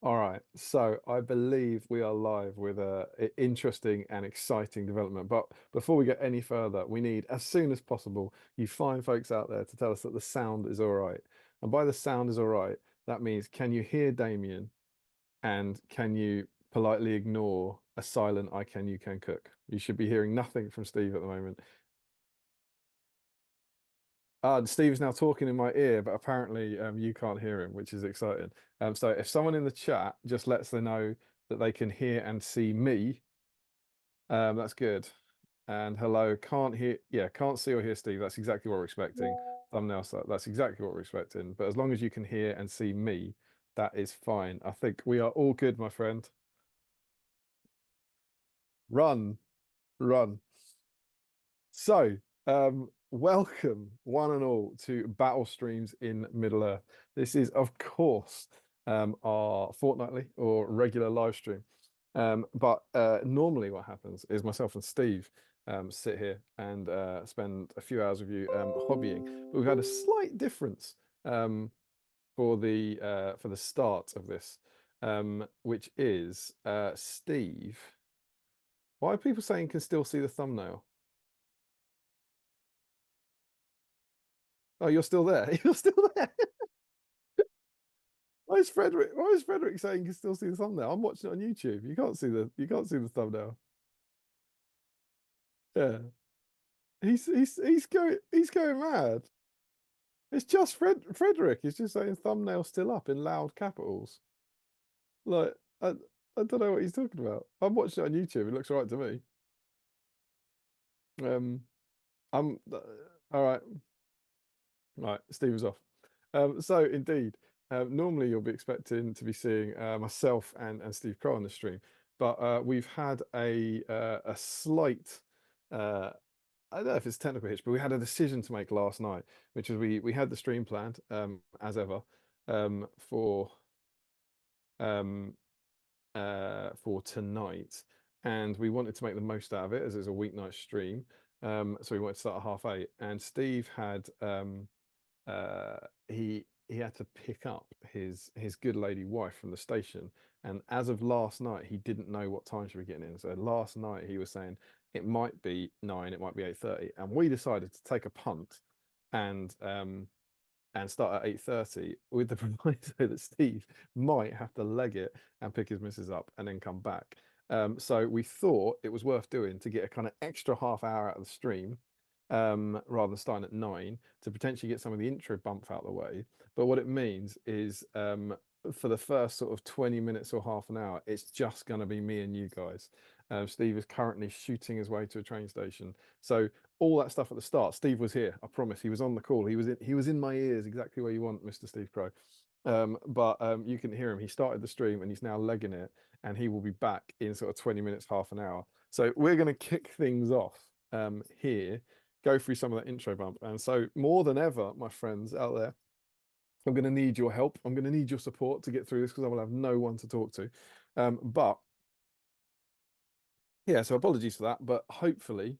All right, so I believe we are live with a interesting and exciting development. But before we get any further, we need, as soon as possible, you fine folks out there to tell us that the sound is all right. And by the sound is all right, that means can you hear Damien and can you politely ignore a silent I can, you can cook? You should be hearing nothing from Steve at the moment. Steve's now talking in my ear, but apparently you can't hear him, which is exciting. So if someone in the chat just lets them know that they can hear and see me, that's good. And hello, can't hear, yeah, can't see or hear Steve. That's exactly what we're expecting. Thumbnail, so that's exactly what we're expecting. But as long as you can hear and see me, that is fine. I think we are all good, my friend. Run, run. So, welcome one and all to Battle Streams in Middle Earth. This is, of course, our fortnightly or regular live stream. But normally what happens is myself and Steve sit here and spend a few hours with you hobbying. But we've had a slight difference for the start of this, which is Steve. Why are people saying can still see the thumbnail? Oh, you're still there. You're still there. Why is Frederick saying you can still see the thumbnail? I'm watching it on YouTube. You can't see the thumbnail. Yeah. He's going mad. It's just Frederick. He's just saying thumbnail still up in loud capitals. Like I don't know what he's talking about. I'm watching it on YouTube. It looks all right to me. Um I'm all right. Right, Steve is off. So indeed, normally you'll be expecting to be seeing myself and Steve Crow on the stream, but we've had a slight I don't know if it's a technical hitch, but we had a decision to make last night, which is we had the stream planned as ever for um, for tonight, and we wanted to make the most out of it as it's a weeknight stream. So we wanted to start at 8:30, and Steve had uh, he had to pick up his good lady wife from the station, and as of last night, he didn't know what time she was getting in. So last night he was saying it might be 9, it might be 8:30, and we decided to take a punt and start at 8:30 with the proviso that Steve might have to leg it and pick his missus up and then come back. So we thought it was worth doing to get a kind of extra half hour out of the stream, rather than starting at 9 to potentially get some of the intro bump out of the way. But what it means is for the first sort of 20 minutes or half an hour, it's just going to be me and you guys. Steve is currently shooting his way to a train station. So all that stuff at the start, Steve was here. I promise. He was on the call. He was in my ears, exactly where you want, Mr. Steve Crow. But you can hear him. He started the stream and he's now legging it, and he will be back in sort of 20 minutes, half an hour. So we're going to kick things off here, go through some of that intro bump. And so more than ever, my friends out there, I'm going to need your help. I'm going to need your support to get through this because I will have no one to talk to. But yeah, so apologies for that, but hopefully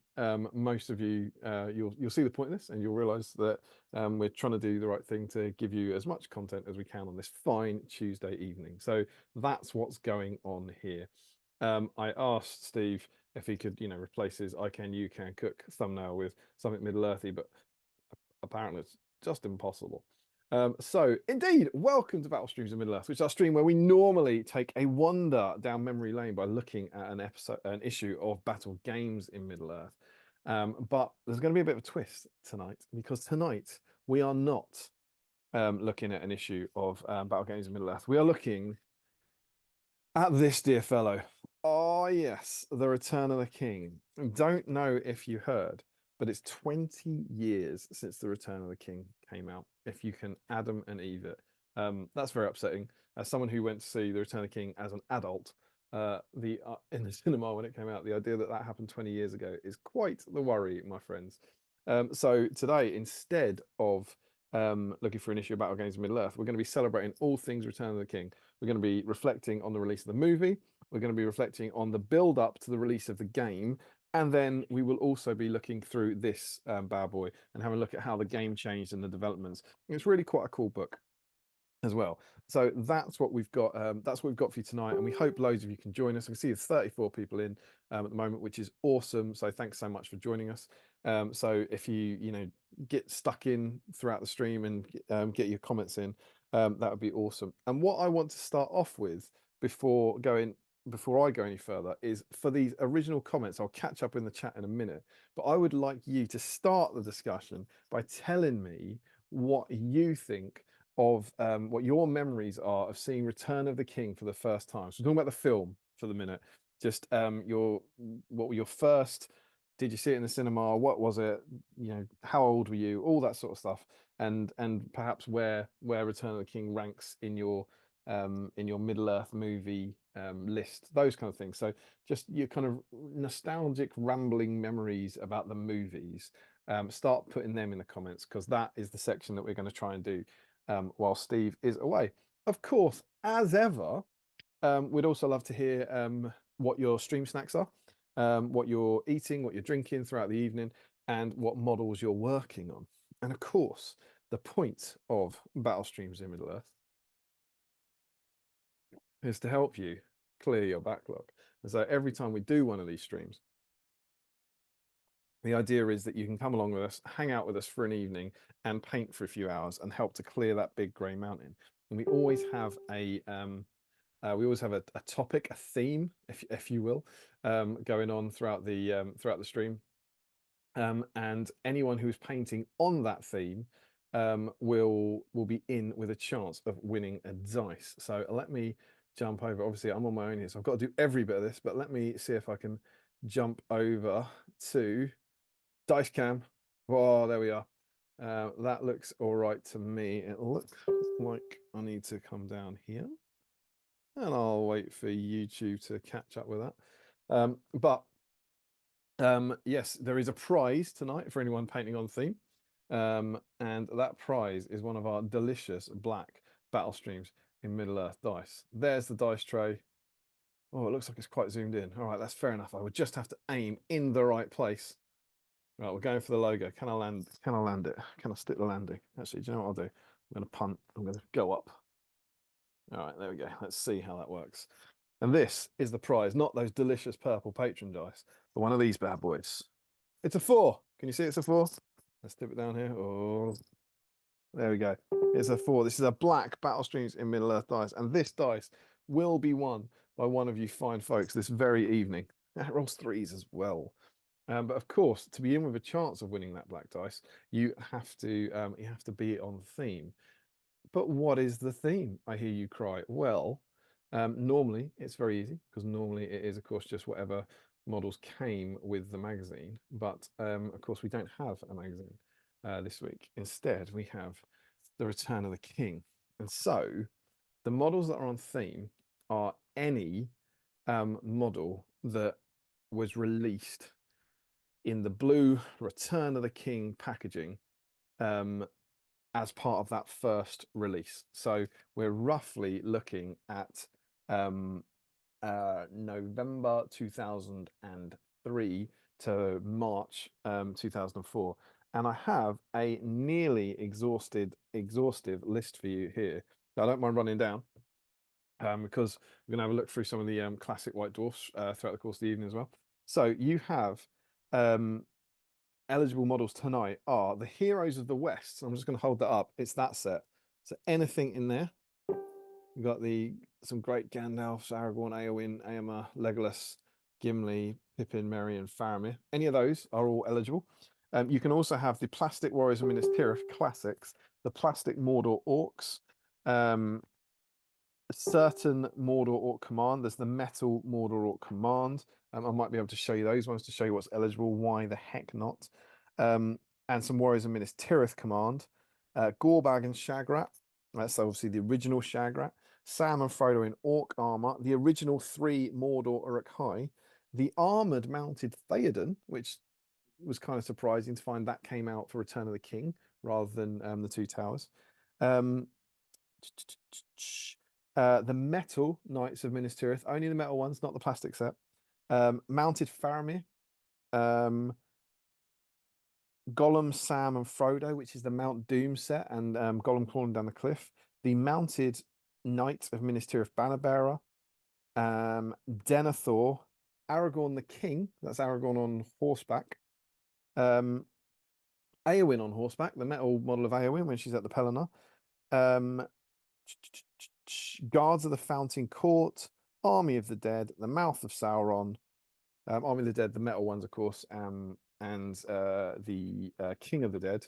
most of you you'll see the point in this, and you'll realise that we're trying to do the right thing to give you as much content as we can on this fine Tuesday evening. So that's what's going on here. I asked Steve if he could, replace his "I can, you can cook" thumbnail with something Middle Earthy, but apparently it's just impossible. So indeed, welcome to Battle Streams in Middle Earth, which is our stream where we normally take a wander down memory lane by looking at an issue of Battle Games in Middle Earth. But there's going to be a bit of a twist tonight, because tonight we are not looking at an issue of Battle Games in Middle Earth. We are looking at this dear fellow. Oh yes, The Return of the King. Don't know if you heard, but it's 20 years since The Return of the King came out. If you can Adam and Eve it, that's very upsetting. As someone who went to see The Return of the King as an adult, in the cinema when it came out, the idea that that happened 20 years ago is quite the worry, my friends. So today, instead of looking for an issue about our games in Middle Earth, we're going to be celebrating all things Return of the King. We're going to be reflecting on the release of the movie. We're going to be reflecting on the build up to the release of the game. And then we will also be looking through this bad boy and having a look at how the game changed and the developments. It's really quite a cool book. as well. So that's what we've got. That's what we've got for you tonight, and we hope loads of you can join us. I can see there's 34 people in at the moment, which is awesome. So thanks so much for joining us. So if you get stuck in throughout the stream and get your comments in, that would be awesome. And what I want to start off with before I go any further is for these original comments. I'll catch up in the chat in a minute, but I would like you to start the discussion by telling me what you think of what your memories are of seeing Return of the King for the first time. So we're talking about the film for the minute. Just what were your first? Did you see it in the cinema? What was it? How old were you? All that sort of stuff, and perhaps where Return of the King ranks in your Middle Earth movie list. Those kind of things. So just your kind of nostalgic, rambling memories about the movies. Start putting them in the comments, because that is the section that we're going to try and do while Steve is away. Of course, as ever, we'd also love to hear what your stream snacks are, what you're eating, what you're drinking throughout the evening, and what models you're working on. And of course, the point of Battle Streams in Middle Earth is to help you clear your backlog. And so every time we do one of these streams, the idea is that you can come along with us, hang out with us for an evening, and paint for a few hours and help to clear that big grey mountain. And we always have a topic, a theme, if you will, going on throughout the stream. And anyone who's painting on that theme will be in with a chance of winning a dice. So let me jump over. Obviously, I'm on my own here, so I've got to do every bit of this. But let me see if I can jump over to Dice Cam. Oh, there we are. That looks all right to me. It looks like I need to come down here, and I'll wait for YouTube to catch up with that. Yes, there is a prize tonight for anyone painting on theme, and that prize is one of our delicious black battle streams in Middle Earth dice. There's the dice tray. Oh, it looks like it's quite zoomed in. All right, that's fair enough. I would just have to aim in the right place. Right, we're going for the logo. Can I land? Can I land it? Can I stick the landing? Actually, do you know what I'll do? I'm going to punt. I'm going to go up. All right, there we go. Let's see how that works. And this is the prize, not those delicious purple patron dice, but one of these bad boys. It's a 4. Can you see it's a 4? Let's dip it down here. Oh, there we go. It's a 4. This is a black Battle Streams in Middle Earth dice, and this dice will be won by one of you fine folks this very evening. It rolls 3s as well. But of course, to be in with a chance of winning that black dice, you have to be on theme. But what is the theme? I hear you cry. Well, normally it's very easy, because normally it is, of course, just whatever models came with the magazine. But of course, we don't have a magazine this week. Instead, we have the Return of the King. And so the models that are on theme are any model that was released in the blue Return of the King packaging as part of that first release. So we're roughly looking at November 2003 to March 2004. And I have a nearly exhaustive list for you here. I don't mind running down, because we're going to have a look through some of the classic white dwarfs throughout the course of the evening as well. So you have eligible models tonight are the Heroes of the West. So I'm just going to hold that up. It's that set. So anything in there. We've got some great Gandalfs, Aragorn, Eowyn, Aemma, Legolas, Gimli, Pippin, Merry, and Faramir. Any of those are all eligible. You can also have the plastic Warriors of Minas Tirith classics, the plastic Mordor Orcs, certain Mordor Orc Command. There's the metal Mordor Orc Command. I might be able to show you those ones to show you what's eligible. Why the heck not? And some Warriors of Minas Tirith Command. Gorbag and Shagrat. That's obviously the original Shagrat. Sam and Frodo in Orc armor. The original 3 Mordor Uruk-hai. The armored mounted Theoden, which was kind of surprising to find that came out for Return of the King rather than the Two Towers. The metal Knights of Minas Tirith, only the metal ones, not the plastic set. Mounted Faramir, Gollum, Sam, and Frodo, which is the Mount Doom set, and Gollum crawling down the cliff. the mounted Knight of Minas Tirith Banner Bearer, Denethor, Aragorn the King, that's Aragorn on horseback, Eowyn on horseback, the metal model of Eowyn when she's at the Pelennor, Guards of the Fountain Court, Army of the Dead, the Mouth of Sauron, Army of the Dead, the metal ones, of course, and the King of the Dead.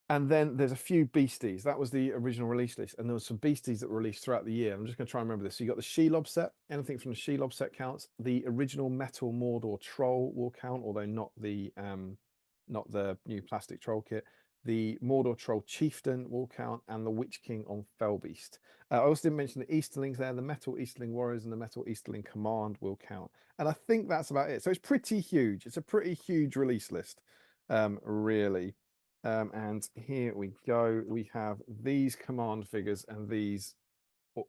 And then there's a few beasties. That was the original release list. And there was some beasties that were released throughout the year. I'm just going to try and remember this. So you got the Shelob set. Anything from the Shelob set counts. The original metal Mordor troll will count, although not the new plastic troll kit. The Mordor troll chieftain will count, and the Witch King on Fellbeast. I also didn't mention the Easterlings there. The metal Easterling warriors and the metal Easterling command will count. And I think that's about it. So it's pretty huge. It's a pretty huge release list, really. And here we go. We have these command figures and these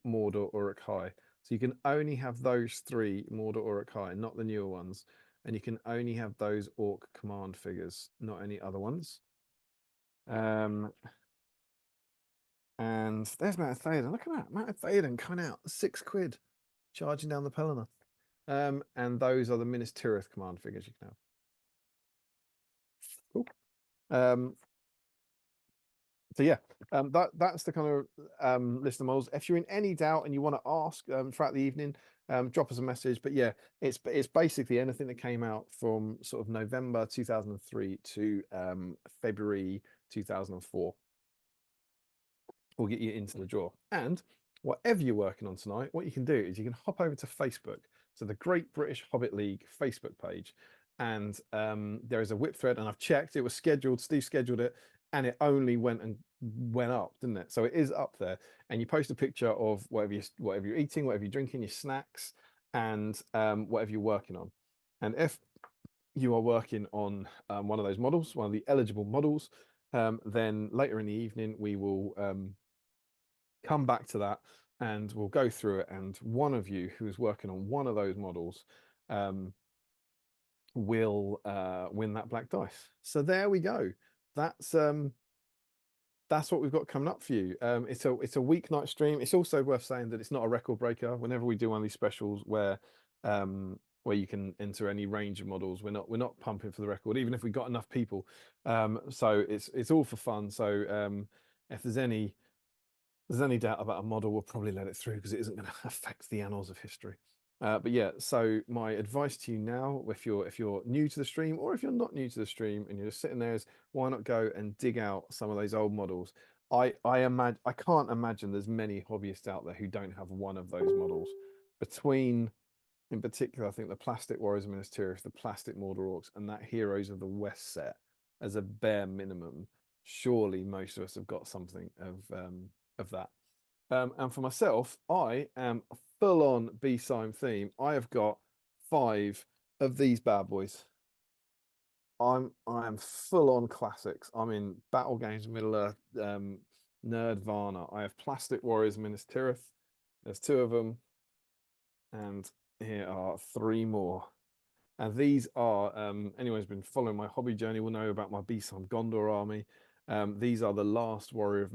Mordor Uruk-hai. So you can only have those three Mordor Uruk-hai, not the newer ones. And you can only have those Orc command figures, not any other ones. And there's Mount Theoden. Look at that. Mount Theoden coming out. £6, charging down the Pelennor. And those are the Minas Tirith command figures you can have. Cool. So yeah, that's the kind of list of models. If you're in any doubt and you want to ask throughout the evening, drop us a message. But yeah, it's basically anything that came out from sort of November 2003 to February 2004 will get you into the draw. And whatever you're working on tonight, what you can do is you can hop over to Facebook, to the Great British Hobbit League Facebook page, and there is a whip thread, and I've checked, it was scheduled, Steve scheduled it, and it only went up, didn't it? So it is up there, and you post a picture of whatever you're eating, whatever you're drinking, your snacks, and whatever you're working on. And if you are working on one of those models, one of the eligible models, then later in the evening we will come back to that and we'll go through it, and one of you who is working on one of those models will win that black dice. So there we go. That's what we've got coming up for you. It's a weeknight stream. It's also worth saying that it's not a record breaker. Whenever we do one of these specials where you can enter any range of models, we're not pumping for the record, even if we got enough people. So it's all for fun. So if there's any doubt about a model, we'll probably let it through because it isn't going to affect the annals of history. But yeah, so my advice to you now, if you're new to the stream, or if you're not new to the stream and you're just sitting there, is why not go and dig out some of those old models. I can't imagine there's many hobbyists out there who don't have one of those models. Between, in particular, I think the plastic Warriors of Minas Tirith, the plastic Mordor Orcs, and that Heroes of the West set, as a bare minimum, surely most of us have got something of that. And for myself, I am full on BSIME theme. I have got 5 of these bad boys. I am full on classics. I'm in Battle Games Middle Earth, Nerdvana. I have Plastic Warriors Minas Tirith. There's 2 of them, and here are 3 more. And these are anyone who's been following my hobby journey will know about my BSIME Gondor army. These are the last Warriors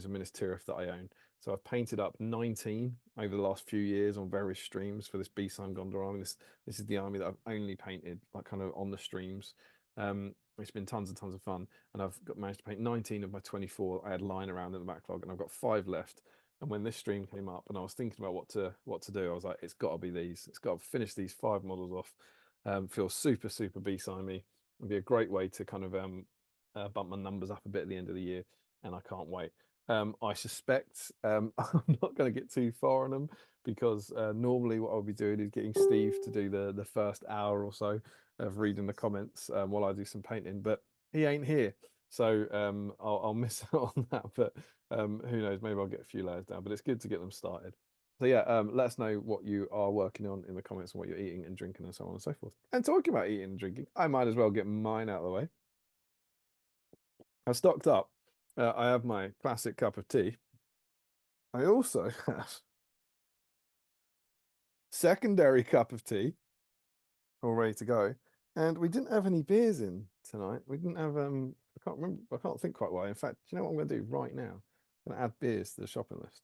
of Minas Tirith that I own. So I've painted up 19 over the last few years on various streams for this BSIME Gondor army. This is the army that I've only painted like kind of on the streams. It's been tons and tons of fun, and I've managed to paint 19 of my 24 I had lying around in the backlog, and I've got 5 left. And when this stream came up and I was thinking about what to do, I was like, it's got to be these. It's got to finish these 5 models off. Feels super BSIME. It'd be a great way to kind of bump my numbers up a bit at the end of the year, and I can't wait. I suspect I'm not going to get too far on them because normally what I'll be doing is getting Steve to do the first hour or so of reading the comments while I do some painting, but he ain't here, so I'll miss out on that. But who knows? Maybe I'll get a few layers down. But it's good to get them started. So yeah, let us know what you are working on in the comments and what you're eating and drinking and so on and so forth. And talking about eating and drinking, I might as well get mine out of the way. I've stocked up. I have my classic cup of tea. I also have secondary cup of tea all ready to go. And we didn't have any beers in tonight. We didn't have I can't remember, I can't think quite well. In fact, do you know what I'm going to do right now? Gonna add beers to the shopping list.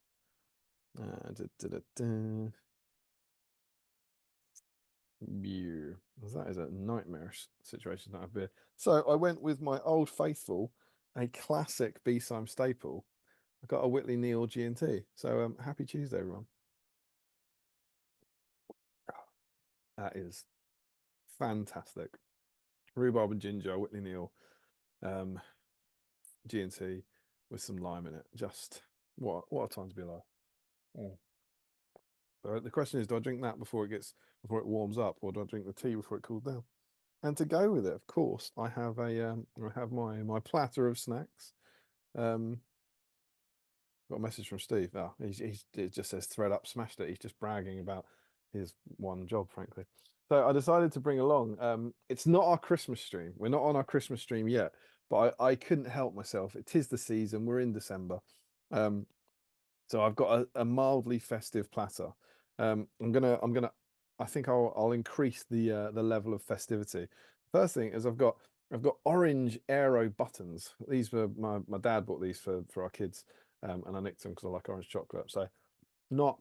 Beer. That is a nightmarish situation to have beer. So I went with my old faithful, a classic BSIME staple. I got a Whitley Neal G&T. So happy Tuesday, everyone. That is fantastic. Rhubarb and ginger, Whitley Neal, G&T with some lime in it. Just what a time to be alive. So the question is, do I drink that before it warms up, or do I drink the tea before it cools down? And to go with it, of course, I have my platter of snacks. Got a message from Steve. Oh, it just says thread up, smashed it. He's just bragging about his one job, frankly. So I decided to bring along. It's not our Christmas stream. We're not on our Christmas stream yet, but I couldn't help myself. It is the season. We're in December. So I've got a mildly festive platter. I think I'll increase the level of festivity. First thing is I've got orange aero buttons. These were my dad bought these for our kids, and I nicked them because I like orange chocolate. So not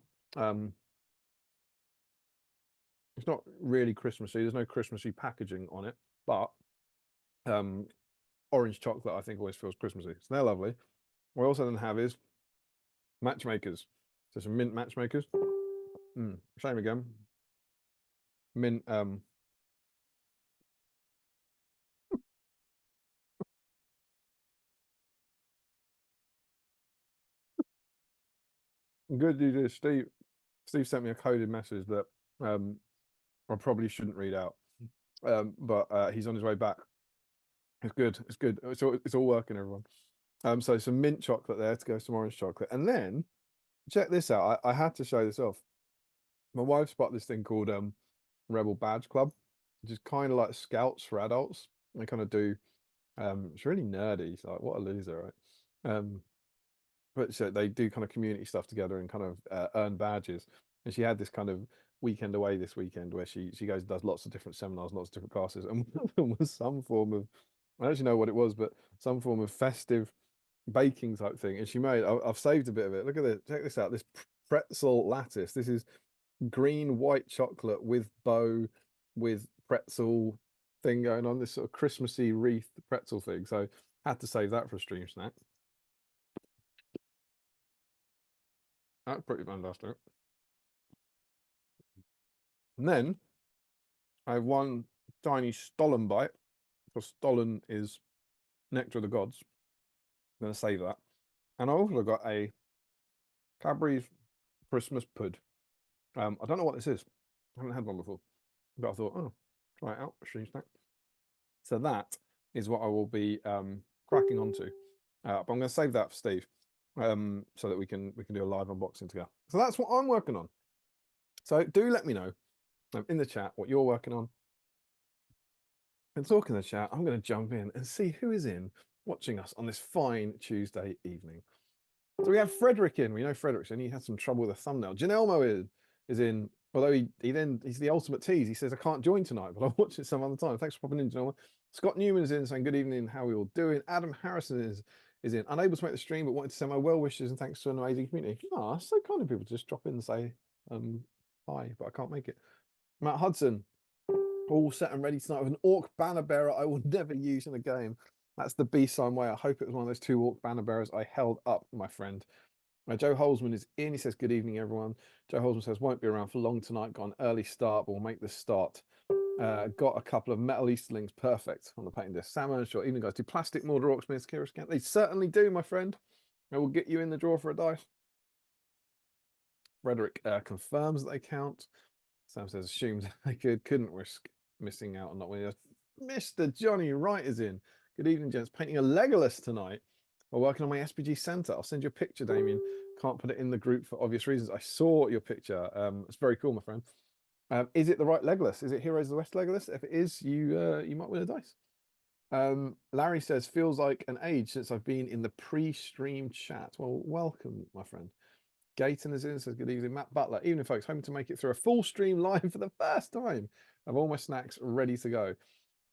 it's not really Christmassy. There's no Christmassy packaging on it, but orange chocolate I think always feels Christmassy. So they're lovely. What I also then have is matchmakers. So some mint matchmakers. Same again. Mint good news is Steve sent me a coded message that I probably shouldn't read out. But he's on his way back. It's good. It's good. It's all working, everyone. So some mint chocolate there to go with some orange chocolate. And then check this out. I had to show this off. My wife's bought this thing called Rebel Badge Club, which is kind of like scouts for adults. They kind of do it's really nerdy. It's like what a loser, right? But so they do kind of community stuff together and kind of earn badges. And she had this kind of weekend away this weekend where she goes and does lots of different seminars, lots of different classes, and one of them was some form of, I don't actually know what it was, but some form of festive baking type thing. And she made, I've saved a bit of it. Look at this, check this out. This pretzel lattice. This is green white chocolate with bow with pretzel thing going on. This sort of Christmassy wreath pretzel thing. So had to save that for a stream snack. That's pretty fantastic. And then I have one tiny Stollen bite, because Stollen is nectar of the gods. I'm going to save that. And I also got a Cadbury's Christmas Pud. I don't know what this is. I haven't had one before. But I thought, oh, try it out, stream snack. So that is what I will be cracking onto. But I'm going to save that for Steve, so that we can do a live unboxing together. So that's what I'm working on. So do let me know in the chat what you're working on. And talking in the chat, I'm going to jump in and see who is in watching us on this fine Tuesday evening. So we have Frederick in. We know Frederick's in. He had some trouble with the thumbnail. Janelmo is in, although he's the ultimate tease. He says, I can't join tonight, but I'll watch it some other time. Thanks for popping in, Janelmo. Scott Newman's in saying, good evening, how are we all doing? Adam Harrison is in. Unable to make the stream, but wanted to send my well wishes and thanks to an amazing community. Oh, so kind of people to just drop in and say hi, but I can't make it. Matt Hudson, all set and ready tonight with an orc banner bearer I will never use in a game. That's the BSIME way. I hope it was one of those 2 orc banner bearers I held up, my friend. Joe Holzman is in. He says, good evening, everyone. Joe Holzman says, won't be around for long tonight. Got an early start, but we'll make this start. Got a couple of metal Easterlings. Perfect on the painting disc. Salmon, sure. Evening, guys. Do plastic Mordor Orcsmiths, Kira Scan? They certainly do, my friend. I will get you in the draw for a dice. Frederick confirms that they count. Sam says, assumed they couldn't risk missing out on not winning. Mr. Johnny Wright is in. Good evening, gents. Painting a Legolas tonight. We're working on my SBG Center. I'll send you a picture, Damien. Can't put it in the group for obvious reasons. I saw your picture. It's very cool, my friend. Is it the right Legolas? Is it Heroes of the West Legolas? If it is, you might win a dice. Larry says, feels like an age since I've been in the pre-stream chat. Well, welcome, my friend. Gayton is in, says good evening. Matt Butler, evening, folks. Hoping to make it through a full stream live for the first time. Have all my snacks ready to go.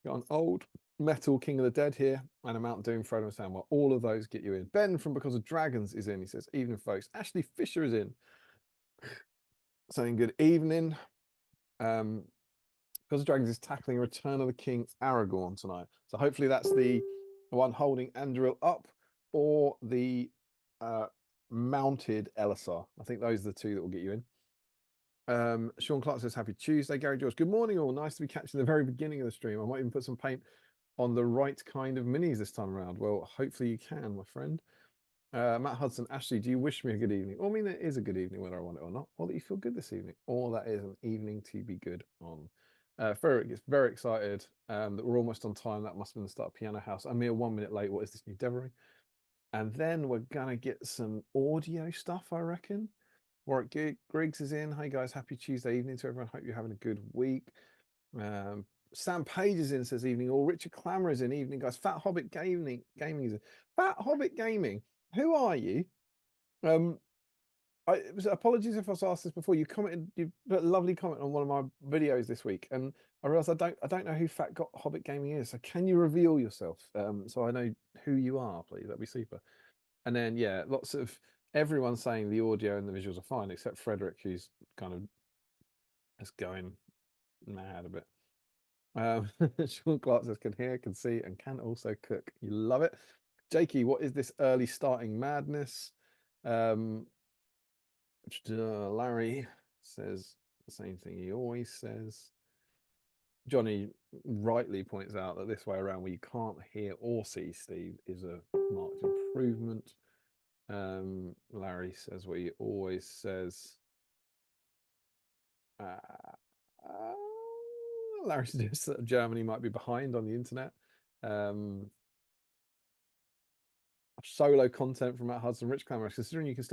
Got an old Metal King of the Dead here, and a Mount Doom Frodo and Sam. Well, all of those get you in. Ben from Because of Dragons is in. He says, evening, folks. Ashley Fisher is in. Saying good evening. Because of Dragons is tackling Return of the King Aragorn tonight. So hopefully that's the one holding Anduril up, or the mounted Elisar. I think those are the two that will get you in. Sean Clark says, happy Tuesday. Gary George, good morning all. Nice to be catching the very beginning of the stream. I might even put some paint on the right kind of minis this time around. Well, hopefully you can, my friend. Matt Hudson, Ashley, do you wish me a good evening? Well, I mean, it is a good evening whether I want it or not, or that you feel good this evening, or that is an evening to be good on. Ferric gets very excited that we're almost on time. That must have been the start of Piano House. I'm here 1 minute late. What is this new Devery? And then we're going to get some audio stuff, I reckon. Warwick Griggs is in. Hi, guys. Happy Tuesday evening to everyone. Hope you're having a good week. Sam Page is in, says evening all. Richard Clammer is in. Evening, guys. Fat Hobbit Gaming is in. Fat Hobbit Gaming. Who are you? Apologies if I was asked this before. You commented, you put a lovely comment on one of my videos this week, and I realised I don't know who Fat Hobbit Gaming is. So can you reveal yourself, so I know who you are, please? That'd be super. And then yeah, lots of everyone saying the audio and the visuals are fine, except Frederick, who's kind of just going mad a bit. Sean Clark says, can hear, can see, and can also cook. You love it. Jakey, what is this early starting madness? Larry says the same thing he always says. Johnny rightly points out that this way around, where you can't hear or see Steve, is a marked improvement. Larry says what he always says. Larry suggests that Germany might be behind on the internet. Solo content from Matt Hudson, Rich Clammer, considering you can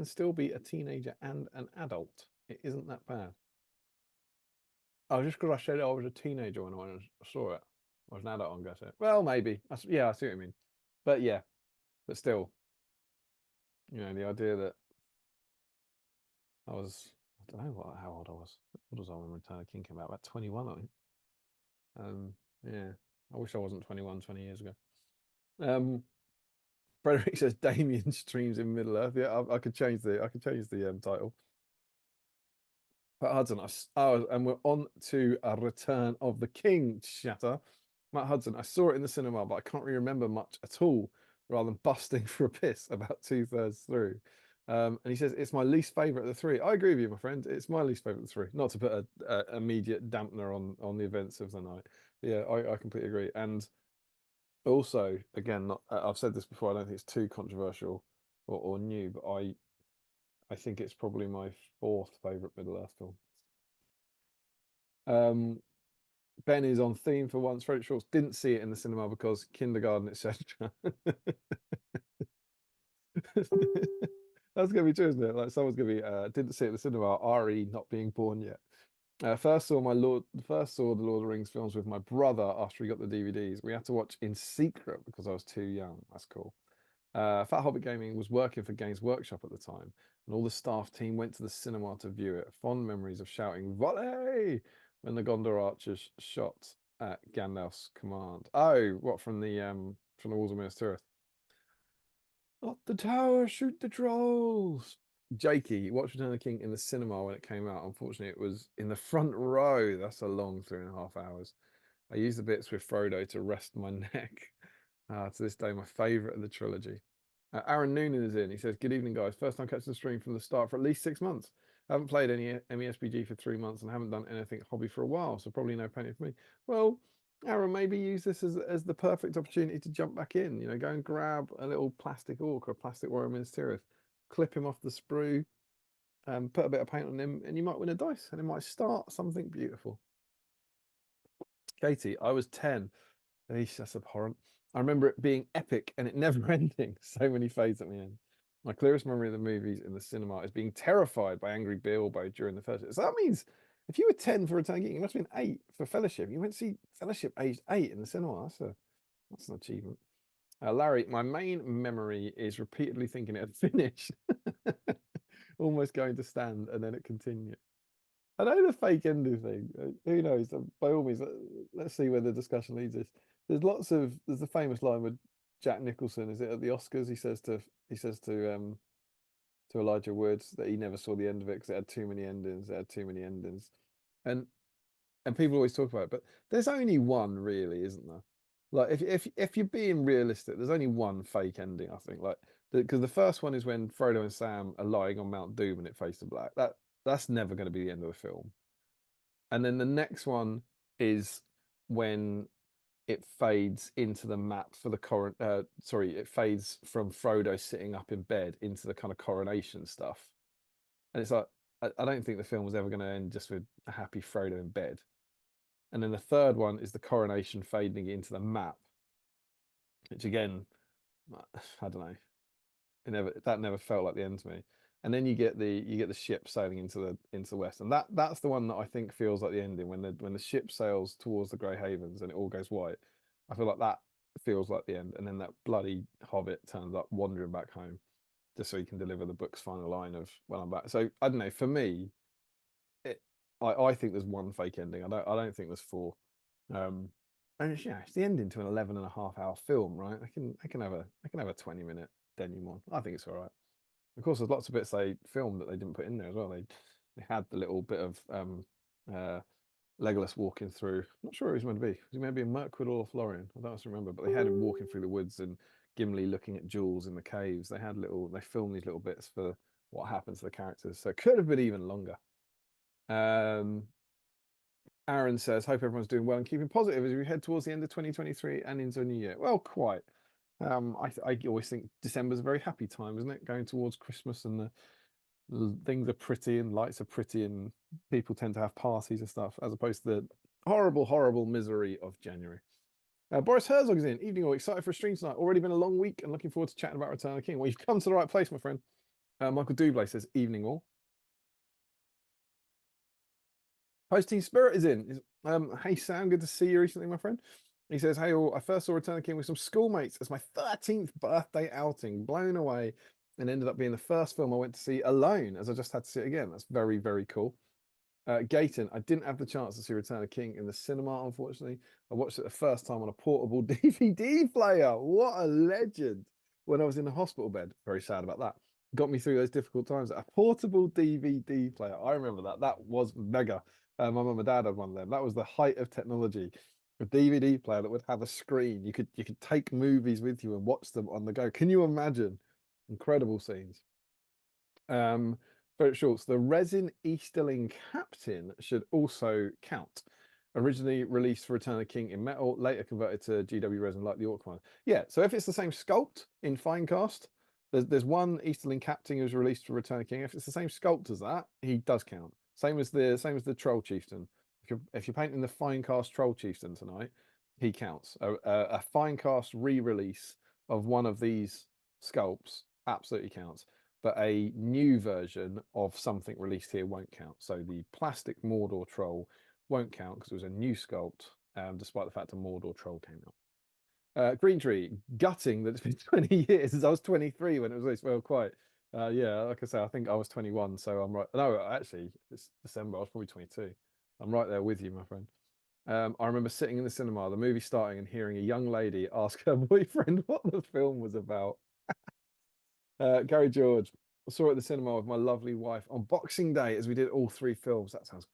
still be a teenager and an adult. It isn't that bad. Oh, just because I said I was a teenager when I saw it. I was an adult on it. Well, maybe. Yeah, I see what you mean. But yeah, but still, you know, the idea that I don't know how old I was. What was I when Return of the King came out? About 21, I think. Yeah, I wish I wasn't 21 20 years ago. Frederick says Damien streams in Middle Earth. Yeah, I could change the title. But Hudson, and we're on to a Return of the King chatter. Matt Hudson, I saw it in the cinema, but I can't really remember much at all, rather than busting for a piss about 2/3 through. And he says, it's my least favourite of the three. I agree with you, my friend. It's my least favourite of the three. Not to put a immediate dampener on the events of the night. But yeah, I completely agree. And also, again, I've said this before, I don't think it's too controversial or new, but I think it's probably my fourth favourite Middle-earth film. Ben is on theme for once. Frederick Schwartz didn't see it in the cinema because kindergarten, etc. That's gonna be true, isn't it? Like someone's gonna be didn't see it in the cinema. RE not being born yet. First saw the Lord of the Rings films with my brother after he got the DVDs. We had to watch in secret because I was too young. That's cool. Fat Hobbit Gaming was working for Games Workshop at the time, and all the staff team went to the cinema to view it. Fond memories of shouting "Volley" when the Gondor archers shot at Gandalf's command. Oh, what from the Walls of Minas Tirith? Not the tower, shoot the trolls. Jakey, watched Return of the King in the cinema when it came out. Unfortunately, it was in the front row. That's a long 3.5 hours. I used the bits with Frodo to rest my neck. To this day, my favourite of the trilogy. Aaron Noonan is in. He says, good evening, guys. First time catching the stream from the start for at least 6 months. I haven't played any SBG for 3 months and haven't done anything hobby for a while, so probably no painting for me. Well, Aaron, maybe use this as the perfect opportunity to jump back in. You know, go and grab a little plastic orc or a plastic warrior Minas Tirith, clip him off the sprue, put a bit of paint on him, and you might win a dice, and it might start something beautiful. Katie, I was 10. Eesh, that's abhorrent. I remember it being epic and it never ending. So many fades at the end. My clearest memory of the movies in the cinema is being terrified by Angry Bilbo during the first. So that means if you were 10 for Return of the King, you must have been 8 for Fellowship. You went to see Fellowship aged 8 in the cinema. That's an achievement. Larry, my main memory is repeatedly thinking it had finished, almost going to stand, and then it continued. I know the fake ending thing. Who knows? By all means, let's see where the discussion leads us. There's the famous line with Jack Nicholson. Is it at the Oscars? He says to Elijah Woods that he never saw the end of it because it had too many endings. It had too many endings, and and people always talk about it, but there's only one really, isn't there? Like if you're being realistic, there's only one fake ending, I think. Like because the first one is when Frodo and Sam are lying on Mount Doom and it fades to black. That's never going to be the end of the film. And then the next one is when it fades into the map for the current. Sorry, it fades from Frodo sitting up in bed into the kind of coronation stuff. And it's like I don't think the film was ever going to end just with a happy Frodo in bed. And then the third one is the coronation fading into the map, which again, I don't know. That never felt like the end to me. And then you get the ship sailing into the west, and that's the one that I think feels like the ending when the ship sails towards the Grey Havens and it all goes white. I feel like that feels like the end, and then that bloody hobbit turns up wandering back home just so he can deliver the book's final line of "Well, I'm back." So I don't know. For me, it I think there's one fake ending. I don't think there's four. Um, and it's, it's the ending to an 11.5 hour film, right? I can have a 20-minute denouement. I think it's all right. Of course, there's lots of bits they filmed that they didn't put in there as well. They had the little bit of uh, Legolas walking through. I'm not sure who he was meant to be. Was he meant to be in Mirkwood or Lothlorien? I don't remember, but they had him walking through the woods and Gimli looking at jewels in the caves. They filmed these little bits for what happened to the characters. So it could have been even longer. Um, Aaron says, hope everyone's doing well and keeping positive as we head towards the end of 2023 and into a new year. Well, quite. I always think December's a very happy time, isn't it? Going towards Christmas and the things are pretty and lights are pretty and people tend to have parties and stuff, as opposed to the horrible, horrible misery of January. Boris Herzog is in. Evening all. Excited for a stream tonight. Already been a long week and looking forward to chatting about Return of the King. Well, you've come to the right place, my friend. Michael Dublé says, evening all. Posting Spirit is in. Hey Sam, good to see you recently, my friend. He says, hey all, I first saw Return of the King with some schoolmates as my 13th birthday outing, blown away, and ended up being the first film I went to see alone, as I just had to see it again. That's very, very cool. Gayton, I didn't have the chance to see Return of the King in the cinema, unfortunately. I watched it the first time on a portable DVD player. What a legend. When I was in the hospital bed. Very sad about that. Got me through those difficult times. A portable DVD player. I remember that. That was mega. My mum and dad had one of them. That was the height of technology. A DVD player that would have a screen. You could take movies with you and watch them on the go. Can you imagine? Incredible scenes. Very short. The resin Easterling Captain should also count. Originally released for Return of the King in metal, later converted to GW resin like the Orc one. Yeah, so if it's the same sculpt in fine cast, there's one Easterling Captain who's released for Return of the King. If it's the same sculpt as that, he does count. Same as the Troll Chieftain. If you're painting the fine cast Troll Chieftain tonight, he counts. A fine cast re-release of one of these sculpts absolutely counts, but a new version of something released here won't count. So the plastic Mordor troll won't count because it was a new sculpt, despite the fact a Mordor troll came out. Green Tree, gutting that it's been 20 years since I was 23 when it was released. Well, quite. Yeah, like I say, I think I was 21, so I'm right. No, actually, it's December. I was probably 22. I'm right there with you, my friend. I remember sitting in the cinema, the movie starting, and hearing a young lady ask her boyfriend what the film was about. Gary George, I saw it at the cinema with my lovely wife on Boxing Day as we did all three films. That sounds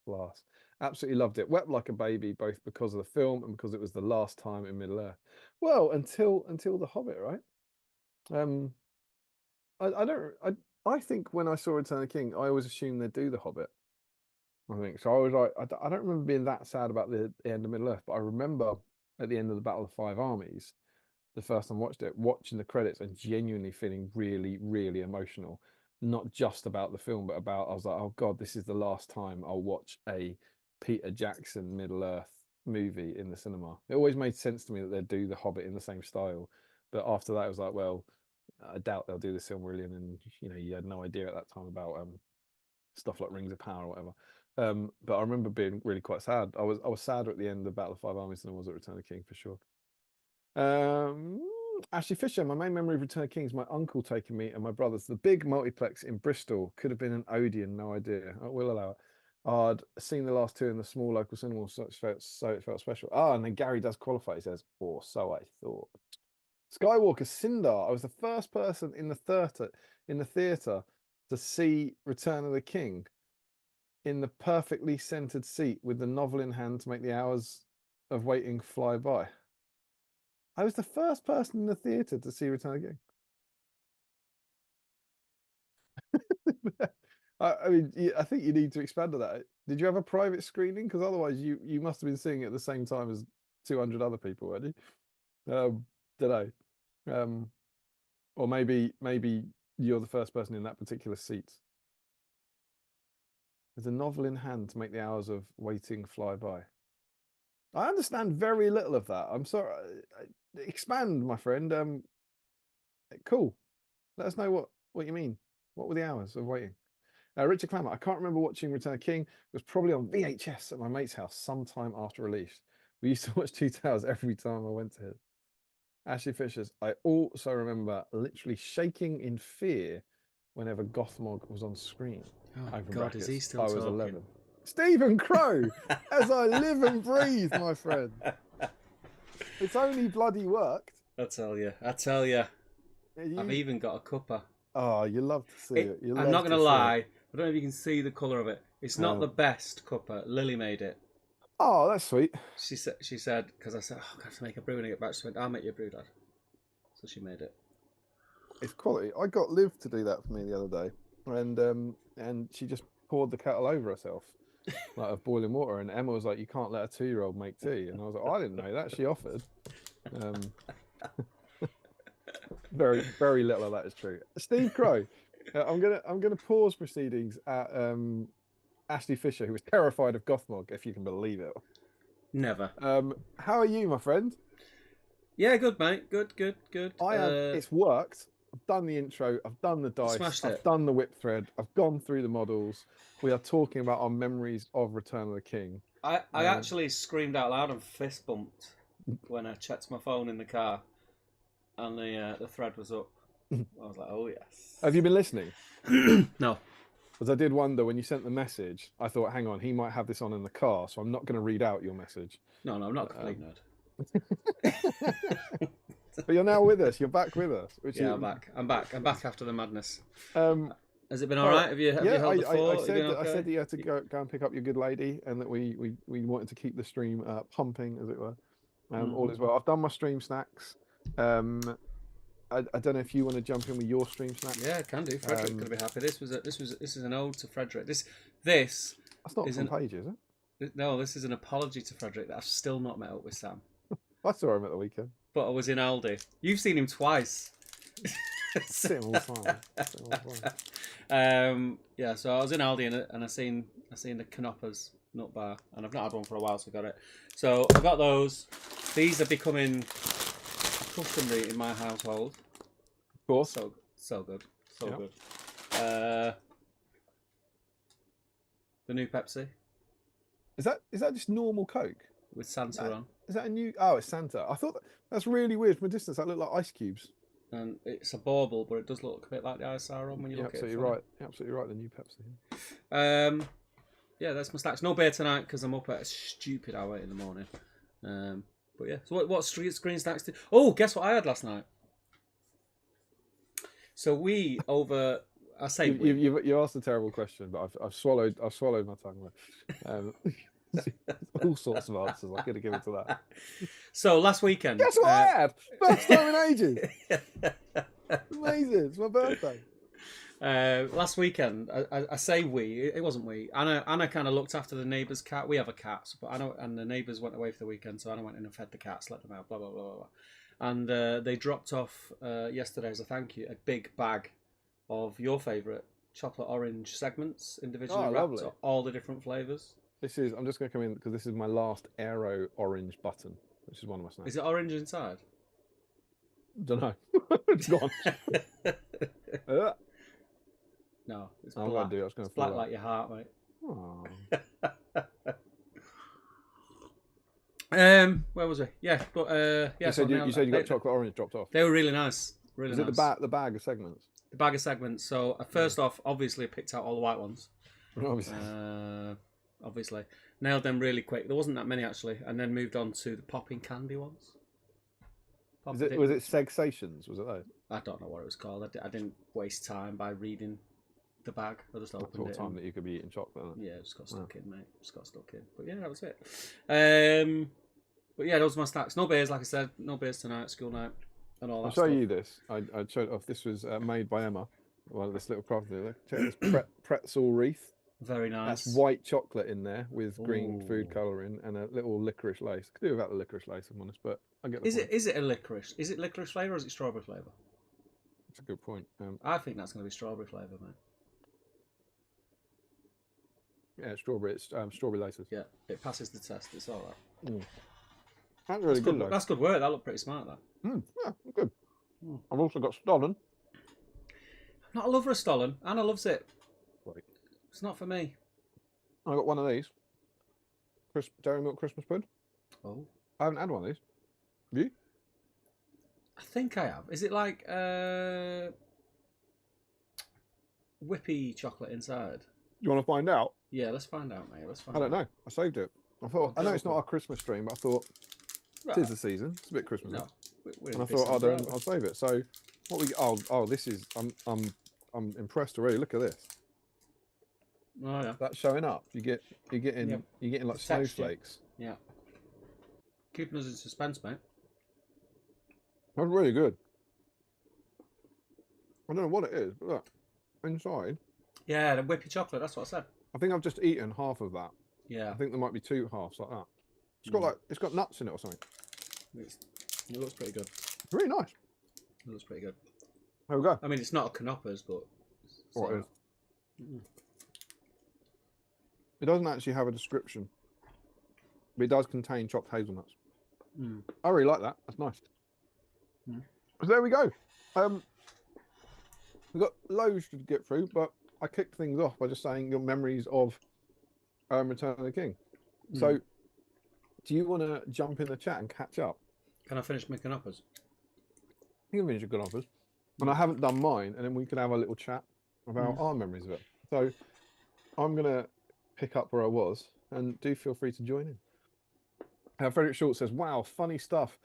class. Absolutely loved it. Wept like a baby, both because of the film and because it was the last time in Middle Earth. Well, until The Hobbit, right? Um, I don't. I think when I saw Return of the King, I always assumed they'd do The Hobbit. I think so. I was like, I don't remember being that sad about the end of Middle Earth, but I remember at the end of the Battle of the Five Armies, the first time I watched it, watching the credits and genuinely feeling really, really emotional. Not just about the film, but about I was like, oh God, this is the last time I'll watch a Peter Jackson Middle Earth movie in the cinema. It always made sense to me that they'd do The Hobbit in the same style. But after that, I was like, well, I doubt they'll do the Silmarillion, and you had no idea at that time about stuff like Rings of Power or whatever. But I remember being really quite sad. I was sadder at the end of Battle of Five Armies than I was at Return of the King for sure. Ashley Fisher, my main memory of Return of the King is my uncle taking me and my brothers to the big multiplex in Bristol. Could have been an Odeon, no idea. I will allow it. I'd seen the last two in the small local cinema, so it felt special. Ah, and then Gary does qualify. He says, "Or so I thought." Skywalker Sindar. I was the first person in the theater to see Return of the King in the perfectly centered seat with the novel in hand to make the hours of waiting fly by. I was the first person in the theater to see Return of the King. I mean, I think you need to expand on that. Did you have a private screening? Because otherwise, you must have been seeing it at the same time as 200 other people, weren't you? Don't know. Or maybe you're the first person in that particular seat. With a novel in hand to make the hours of waiting fly by. I understand very little of that. I'm sorry. Expand, my friend. Cool. Let us know what you mean. What were the hours of waiting? Richard Clammer, I can't remember watching Return of the King. It was probably on VHS at my mate's house sometime after release. We used to watch Two Towers every time I went to him. Ashley Fisher's, I also remember literally shaking in fear whenever Gothmog was on screen. Oh, God, is he still I was talking? 11. Stephen Crow, as I live and breathe, my friend. It's only bloody worked. I tell you. I've even got a cuppa. Oh, you love to see it. I'm not going to lie. I don't know if you can see the colour of it. It's not the best cuppa. Lily made it. Oh, that's sweet. She said, because I said, oh, I have to make a brew when I get back. She went, I'll make you a brew, Dad. So she made it. It's quality. I got Liv to do that for me the other day, and she just poured the kettle over herself, like of boiling water. And Emma was like, "You can't let a 2-year-old make tea." And I was like, "I didn't know that." She offered. Very, very little of that is true. Steve Crow, I'm gonna pause proceedings at Ashley Fisher, who was terrified of Gothmog, if you can believe it. Never. How are you, my friend? Yeah, good, mate. Good. It's worked. I've done the intro. I've done the dice. I've done the whip thread. I've gone through the models. We are talking about our memories of Return of the King. I actually screamed out loud and fist bumped when I checked my phone in the car, and the thread was up. I was like, "Oh yes." Have you been listening? No. Because I did wonder when you sent the message. I thought, hang on, he might have this on in the car, so I'm not going to read out your message. No, I'm not a complete nerd. But you're now with us. You're back with us. I'm back. I'm back after the madness. Has it been all right? Have you held the fort? I said that you had to go and pick up your good lady, and that we wanted to keep the stream pumping, as it were. All is well. I've done my stream snacks. I don't know if you want to jump in with your stream snacks. Yeah, I can do. Frederick could be happy. This is an ode to Frederick. This that's not on page, is it? No, this is an apology to Frederick that I've still not met up with Sam. I saw him at the weekend. But I was in Aldi. You've seen him twice. See him all the time. Yeah, so I was in Aldi and I seen the Canoppas nut bar, and I've not had one for a while, so I got it. So I got those. These are becoming customary in my household. Of course. So good. Good. The new Pepsi. Is that just normal Coke with Santa on? Is that a new? Oh, it's Santa. I thought that's really weird from a distance. That looked like ice cubes. And it's a bauble, but it does look a bit like the ice on when you look at it. You're absolutely right. The new Pepsi. Yeah, that's my snacks. No beer tonight because I'm up at a stupid hour in the morning. But yeah. So what screen snacks did? Oh, guess what I had last night? So I say you asked a terrible question, but I've swallowed my tongue. All sorts of answers. I'm going to give it to that. So last weekend, guess what I had? First time in ages. Amazing! It's my birthday. Last weekend, I say it wasn't we. Anna kind of looked after the neighbour's cat. We have a cat, but and the neighbours went away for the weekend, so Anna went in and fed the cats, let them out, blah blah blah blah. And they dropped off yesterday as a thank you a big bag of your favourite chocolate orange segments, individually wrapped, all the different flavours. I'm just going to come in because this is my last Aero orange button, which is one of my snacks. Is it orange inside? Don't know. It's gone. No, it's I'm black. Going to do it. I was going to black like your heart, mate. Where was we? Yeah, but yeah. You said you got chocolate orange dropped off. They were really nice. Really nice. Is it the bag of segments? The bag of segments. So first off, obviously I picked out all the white ones. Obviously. obviously. Nailed them really quick. There wasn't that many actually, and then moved on to the popping candy ones. Was it Segsations? Was it those? I don't know what it was called. I didn't waste time by reading the bag. I just opened Sort it. of time that you could be eating chocolate. Yeah, just got stuck in, mate. Just got stuck in. But yeah, that was it. But yeah, those were my snacks. No beers, like I said. No beers tonight. School night and all that. I'll show you this. I showed off. This was made by Emma. Well, this little craft. Check this pretzel wreath. Very nice. That's white chocolate in there with green food colouring and a little licorice lace. Could do without the licorice lace, if I'm honest, but I get the point. Is it a licorice? Is it licorice flavour or is it strawberry flavour? That's a good point. I think that's going to be strawberry flavour, mate. Yeah, strawberry. It's strawberry laces. Yeah, it passes the test. It's all right. That's really good, though. That's good work. That looked pretty smart, that. Yeah, good. I've also got Stollen. I'm not a lover of Stollen. Anna loves it. Right. It's not for me. I got one of these. Dairy Milk Christmas Pudd. Oh. I haven't had one of these. Have you? I think I have. Is it like whippy chocolate inside? You want to find out? Yeah, let's find out, mate. Let's find out. I don't know. I saved it. I thought, I know it's not our Christmas stream, but I thought it is the season. It's a bit Christmas. No, and I thought I'll save it. So what we? Oh, this is. I'm impressed already. Look at this. Oh yeah. That's showing up. You're getting like snowflakes. Yeah. Keeping us in suspense, mate. That's really good. I don't know what it is, but look, inside. Yeah, the whippy chocolate. That's what I said. I think I've just eaten half of that. Yeah. I think there might be two halves like that. It's got nuts in it or something. It looks pretty good. It's really nice. It looks pretty good. There we go. I mean, it's not a Canopers, but What is? It doesn't actually have a description, but it does contain chopped hazelnuts. I really like that. That's nice. So there we go. We've got loads to get through, but I kicked things off by just saying your memories of Return of the King. So, do you want to jump in the chat and catch up? Can I finish my Canopers? You can finish your Canopers. And I haven't done mine, and then we can have a little chat about our memories of it. So, I'm going to pick up where I was, and do feel free to join in. Frederick Short says, wow, funny stuff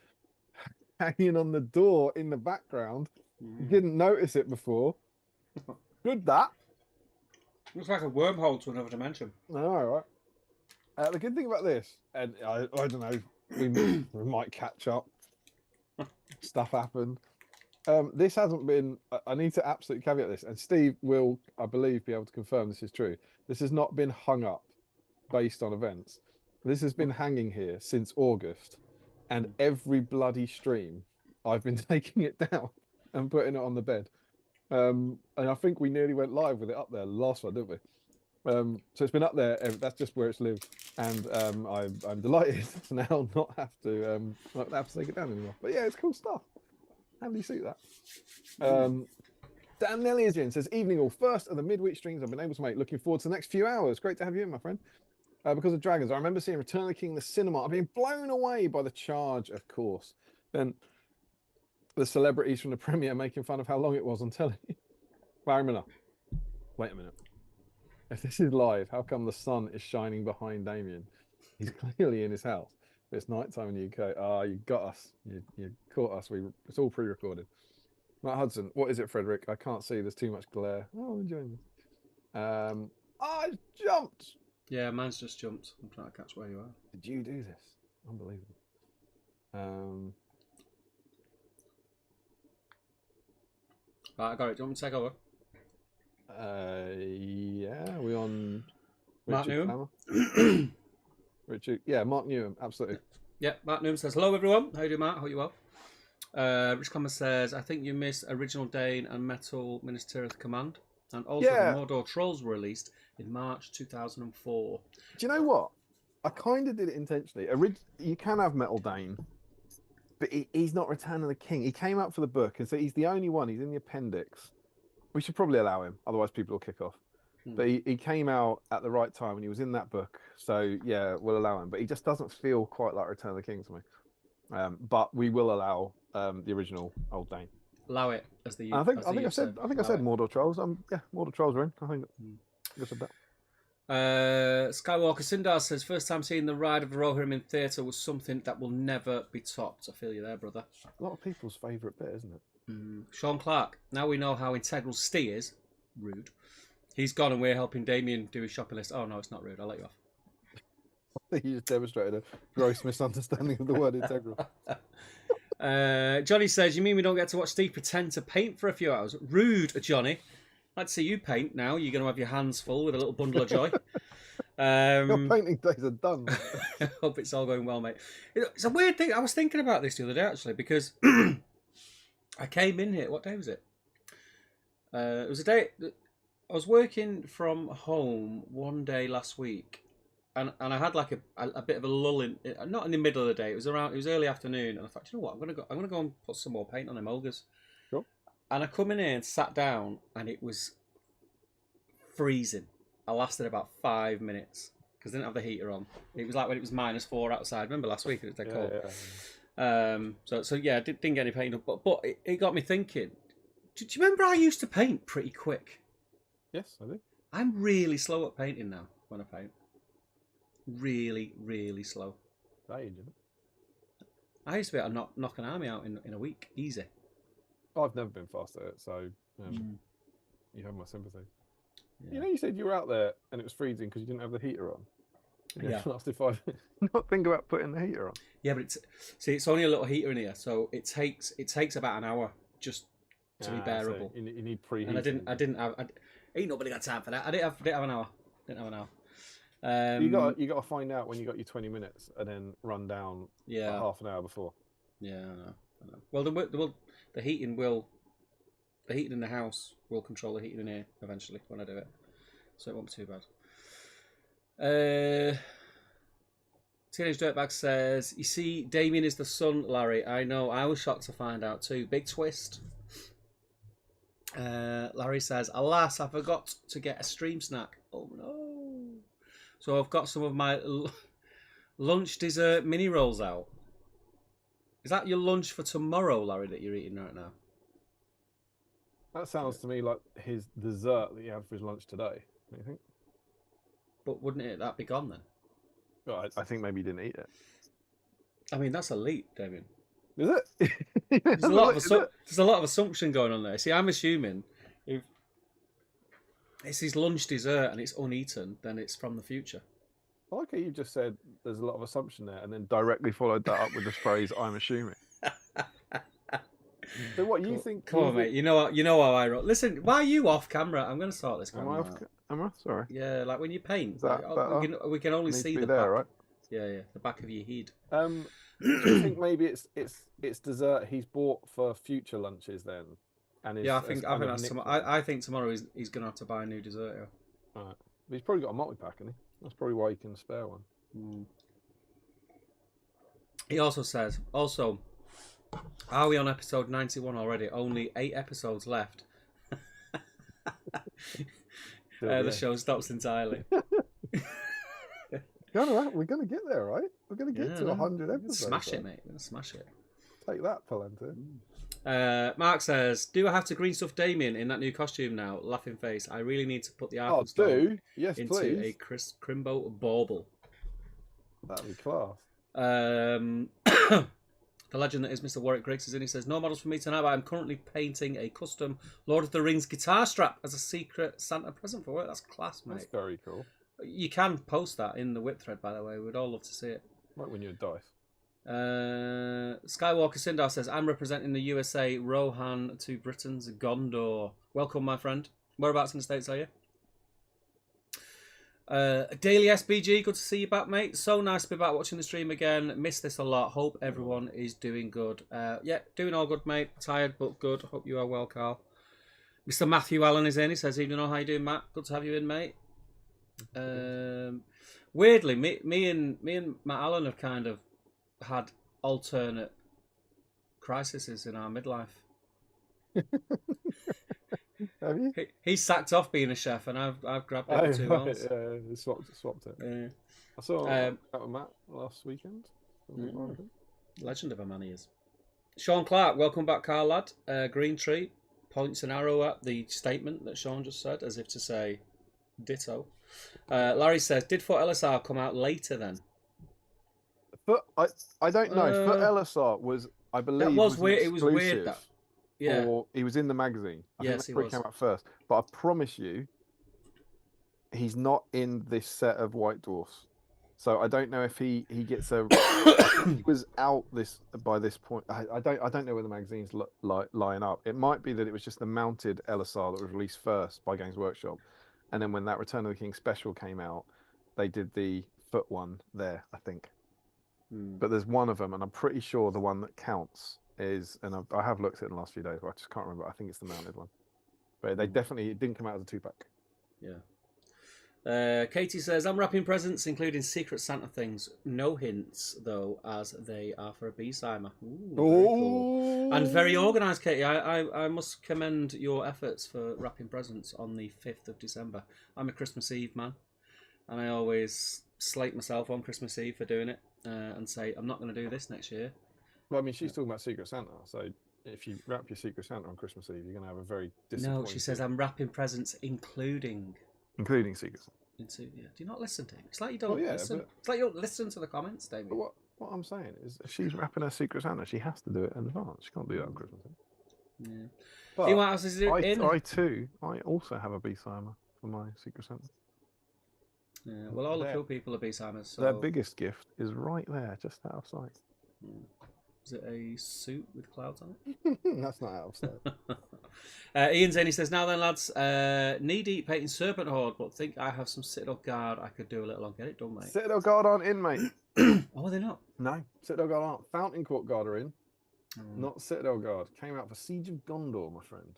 hanging on the door in the background. Didn't notice it before. Good that. Looks like a wormhole to another dimension. All right. The good thing about this, and I don't know, we might catch up. Stuff happened. This hasn't been. I need to absolutely caveat this, and Steve will, I believe, be able to confirm this is true. This has not been hung up based on events. This has been hanging here since August, and every bloody stream, I've been taking it down and putting it on the bed. And I think we nearly went live with it up there last one, didn't we? So it's been up there. That's just where it's lived, and I'm delighted to now not have to take it down anymore. But yeah, it's cool stuff. How do you see that? Dan Nelliagen says, evening all. First of the midweek streams I've been able to make. Looking forward to the next few hours. Great to have you in, my friend. Because of Dragons, I remember seeing Return of the King in the cinema. I've been blown away by the charge, of course. Then the celebrities from the premiere making fun of how long it was on telly. Larry Miller, wait a minute. If this is live, how come the sun is shining behind Damien? He's clearly in his house. It's nighttime in the UK. Ah, you got us. You caught us. It's all pre-recorded. Matt Hudson, what is it, Frederick? I can't see. There's too much glare. Oh, I'm enjoying this. I jumped. Yeah, mine's just jumped. I'm trying to catch where you are. Did you do this? Unbelievable. Right, I got it. Do you want me to take over? Yeah. Are we on Mark Newham? Richard, yeah, Mark Newham, absolutely. Yeah, Mark Newham says, hello everyone. How you doing, Mark? Hope you well. Rich Thomas says, I think you missed Original Dane and Metal Ministerial Command. And also the Mordor Trolls were released in March 2004. Do you know what? I kind of did it intentionally. You can have Metal Dane, but he's not Return of the King. He came out for the book, and so he's the only one. He's in the appendix. We should probably allow him, otherwise people will kick off. But he came out at the right time, and he was in that book. So, yeah, we'll allow him. But he just doesn't feel quite like Return of the King to me. But we will allow the original Old Dane. Allow it as I think I said Mordor Trolls. Yeah, Mordor Trolls are in. I think I said that. Skywalker Sindar says, first time seeing the Ride of the Rohirrim in theatre was something that will never be topped. I feel you there, brother. A lot of people's favourite bit, isn't it? Sean Clark, now we know how integral Stee is. Rude. He's gone and we're helping Damien do his shopping list. Oh, no, it's not rude. I'll let you off. I think you just demonstrated a gross misunderstanding of the word integral. Johnny says, you mean we don't get to watch Steve pretend to paint for a few hours? Rude, Johnny. I'd see you paint now. You're going to have your hands full with a little bundle of joy. Your painting days are done. I hope it's all going well, mate. It's a weird thing. I was thinking about this the other day, actually, because I came in here. What day was it? It was a day... I was working from home one day last week, and I had like a bit of a lull in, not in the middle of the day. It was early afternoon, and I thought, you know what, I'm gonna go and put some more paint on them ogres. Sure. And I come in here and sat down, and it was freezing. I lasted about 5 minutes because I didn't have the heater on. It was like when it was -4 outside. Remember last week it was dead cold. Yeah. So yeah, I didn't get any paint up, but it got me thinking. Do you remember I used to paint pretty quick? Yes, I do. I'm really slow at painting now when I paint. Really, really slow. That age, isn't it? I used to be able to knock an army out in a week. Easy. I've never been fast at it, so you have my sympathy. Yeah. You know, you said you were out there and it was freezing because you didn't have the heater on. Yeah. It lasted 5 minutes. Not think about putting the heater on. Yeah, but it's only a little heater in here, so it takes about an hour just to be bearable. So you need preheating. And I didn't have. Ain't nobody got time for that. I didn't have an hour. You got to find out when you got your 20 minutes and then run down like half an hour before. Yeah, I know. Well, the heating in the house will control the heating in here eventually when I do it, so it won't be too bad. Teenage Dirtbag says, you see, Damien is the son, Larry. I know. I was shocked to find out too. Big twist. Larry says, alas, I forgot to get a stream snack. Oh no. So I've got some of my lunch dessert mini rolls out. Is that your lunch for tomorrow, Larry, that you're eating right now? That sounds to me like his dessert that he had for his lunch today. What do you think? But wouldn't that be gone then? Well, I think maybe he didn't eat it. I mean, that's elite, Damien. Is it? There's a lot of assumption going on there. See, I'm assuming if it's his lunch dessert and it's uneaten, then it's from the future. I like how you just said there's a lot of assumption there and then directly followed that up with the phrase, I'm assuming. So what you think? Come on, mate. You know how I roll. Listen, why are you off camera? I'm going to sort this camera out. Am I? Sorry. Yeah, like when you paint, we we can only see the there, back. Right? Yeah, the back of your head. Do you think maybe it's dessert he's bought for future lunches then? And I think that's tomorrow. I think tomorrow he's going to have to buy a new dessert. Yeah. Right. But he's probably got a multi-pack, hasn't he? That's probably why he can spare one. He also says, are we on episode 91 already? Only 8 episodes left. The show stops entirely. We're going to get there, right? We're going to get to 100 episodes. Smash it, mate. We're going to smash it. Take that, Palente. Mark says, do I have to green stuff Damien in that new costume now? Laughing face. I really need to put the Arkham Stone yes, into please. A Crimbo bauble. That'd be class. The legend that is Mr. Warwick Griggs is in. He says, no models for me tonight, but I'm currently painting a custom Lord of the Rings guitar strap as a secret Santa present for work. That's class, mate. That's very cool. You can post that in the whip thread, by the way. We'd all love to see it. Might win you a dice. Skywalker Sindar says, I'm representing the USA, Rohan to Britain's Gondor. Welcome, my friend. Whereabouts in the States are you? Daily SBG, good to see you back, mate. So nice to be back watching the stream again. Missed this a lot. Hope everyone is doing good. Yeah, doing all good, mate. Tired, but good. Hope you are well, Carl. Mr. Matthew Allen is in. He says, evening all, how you doing, Matt? Good to have you in, mate. Weirdly, me and Matt Allen have kind of had alternate crises in our midlife. Have you? He's sacked off being a chef, and I've grabbed it for 2 months. Yeah, swapped it. Yeah. I saw that with Matt last weekend. Legend of a man he is. Sean Clark, welcome back, Carl lad. Green Tree points an arrow at the statement that Sean just said, as if to say, Ditto. Larry says, did Fort LSR come out later then? Foot, I don't know. Foot Uh, LSR was, I that believe, was was an weird. It was weird exclusive, that. Yeah. or he was in the magazine. I think Yes, that's he where he was. came out first. But I promise you, he's not in this set of White Dwarfs. So I don't know if he gets a. He was out by this point. I don't know where the magazines line up. It might be that it was just the mounted LSR that was released first by Games Workshop, and then when that Return of the King special came out, they did the foot one there, I think. But there's one of them, and I'm pretty sure the one that counts is, and I have looked at it in the last few days, but I just can't remember. I think it's the mounted one. But they definitely, it didn't come out as a 2-pack. Yeah. Katie says, I'm wrapping presents, including Secret Santa things. No hints, though, as they are for a BSIME. Very cool. And very organised, Katie. I must commend your efforts for wrapping presents on the 5th of December. I'm a Christmas Eve man, and I always slate myself on Christmas Eve for doing it and say, I'm not going to do this next year. Well, I mean, she's talking about Secret Santa, so if you wrap your Secret Santa on Christmas Eve, you're going to have a very disappointing... No, she says, I'm wrapping presents, including Secret Santa. Yeah. Do you not listen to him? It's like you don't listen. But... It's like you don't listen to the comments, David. But what I'm saying is, if she's wrapping her Secret Santa, she has to do it in advance. She can't do that on Christmas Eve. Yeah. But what else is it I also have a BSIME for my Secret Santa. Yeah. Well, all the cool people are BSIMers. So... Their biggest gift is right there, just out of sight. Is it a suit with clouds on it? That's not out of sight. Ian Zaney says, now then, lads, knee-deep painting Serpent Horde, but think I have some Citadel Guard I could do a little on. Get it done, mate. Citadel Guard aren't in, mate. Oh, are they not? No, Citadel Guard aren't. Fountain Court Guard are in. Not Citadel Guard. Came out for Siege of Gondor, my friend.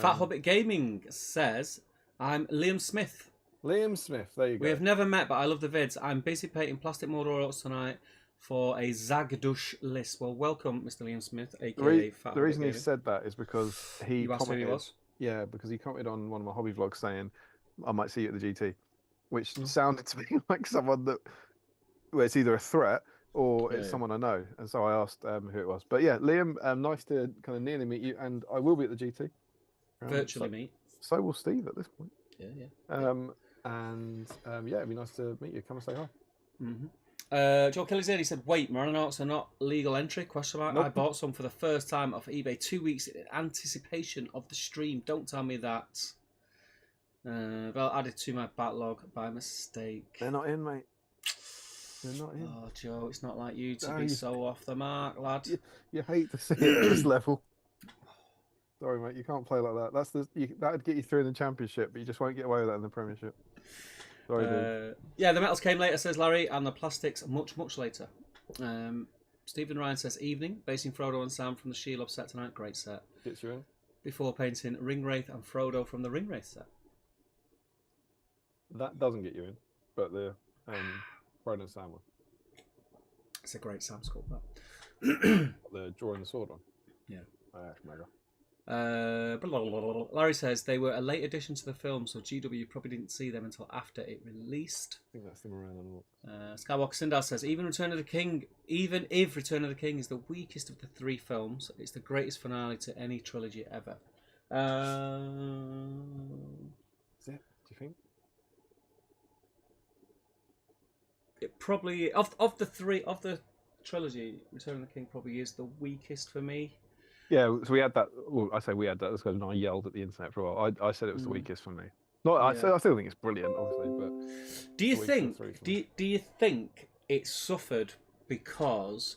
Fat Hobbit Gaming says, I'm Liam Smith. Liam Smith, there you go. We have never met, but I love the vids. I'm busy painting plastic models tonight for a Zagdush list. Well, welcome, Mr. Liam Smith, aka Fat The reason he said that is because he commented. He was? Yeah, because he commented on one of my hobby vlogs saying, I might see you at the GT, which sounded to me like someone that, well, it's either a threat or it's someone I know. And so I asked who it was. But yeah, Liam, nice to kind of nearly meet you. And I will be at the GT. Virtually meet. So will Steve at this point. Yeah. Yeah, it'd be nice to meet you. Come and say hi. Joel Kelly said, he said, wait, Marinauts are not legal entry? Question mark. Nope. I bought some for the first time off eBay 2 weeks in anticipation of the stream. Don't tell me that. Well, added to my backlog by mistake. They're not in, mate. They're not in. Oh, Joe, it's not like you to be so off the mark, lad. You hate to see it at this level. Sorry, mate, you can't play like that. That'd get you through in the championship, but you just won't get away with that in the Premiership. Sorry, dude. Yeah, the metals came later, says Larry, and the plastics much, much later. Stephen Ryan says, evening, basing Frodo and Sam from the Shelob set tonight. Great set. Gets you in. Before painting Ringwraith and Frodo from the Ringwraith set. That doesn't get you in, but the Frodo and Sam one. It's a great Sam sculpt, that. The drawing the sword on. Yeah. Mega. Larry says they were a late addition to the film, so GW probably didn't see them until after it released. I think that's them around on Skywalker Sindar says, even if Return of the King is the weakest of the 3 films, it's the greatest finale to any trilogy ever. Is it? Do you think? It probably of the trilogy, Return of the King probably is the weakest for me. Yeah, so we had that. Well, I say we had that because I yelled at the internet for a while. I said it was the weakest for me. I still think it's brilliant, obviously. But do you think it suffered because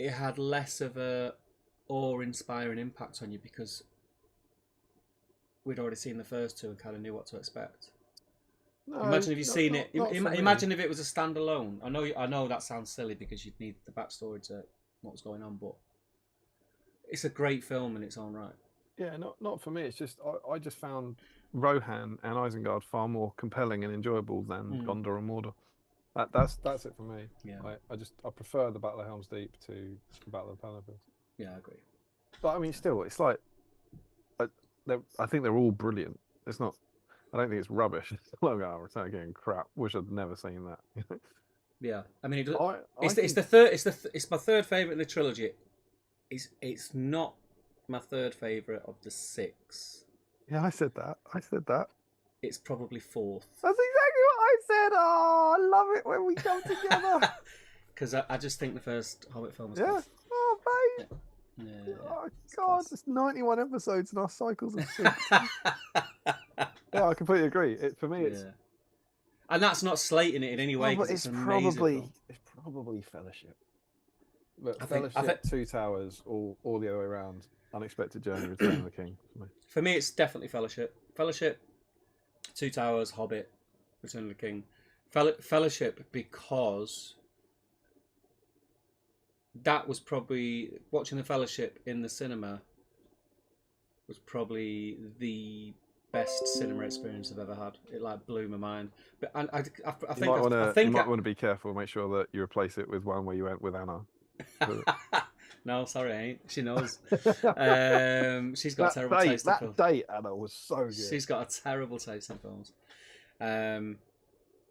it had less of a awe-inspiring impact on you because we'd already seen the first 2 and kind of knew what to expect? No, imagine if you'd seen it. Imagine if it was a standalone. I know that sounds silly because you'd need the backstory to what was going on, but it's a great film in its own right. Yeah, not for me. It's just I just found Rohan and Isengard far more compelling and enjoyable than Gondor and Mordor. That's it for me. Yeah. I prefer the Battle of Helm's Deep to Battle of Palantir. Yeah, I agree. But I mean, still, it's like I think they're all brilliant. It's not. I don't think it's rubbish. Return again, crap. Wish I'd never seen that. Yeah, I mean, it's my third favorite in the trilogy. It's not my third favourite of the 6. Yeah, I said that. I said that. It's probably fourth. That's exactly what I said. Oh, I love it when we come together. Because I just think the first Hobbit film was Yeah. good. Oh, babe. Yeah. Oh, It's God. class. It's 91 episodes and our cycles have synced. Yeah, I completely agree. For me, it's. Yeah. And that's not slating it in any way because it's an amazing film. It's probably Fellowship. But I Fellowship, think Two Towers, all the other way around. Unexpected Journey, Return of the King. for me, it's definitely Fellowship. Fellowship, Two Towers, Hobbit, Return of the King. Fellowship because that was probably watching the Fellowship in the cinema was probably the best cinema experience I've ever had. It like blew my mind. But I think You might want to be careful. Make sure that you replace it with one where you went with Anna. No, sorry, I ain't. She knows. She's got That a terrible taste in That films. date, Anna, was so good. She's got a terrible taste in films.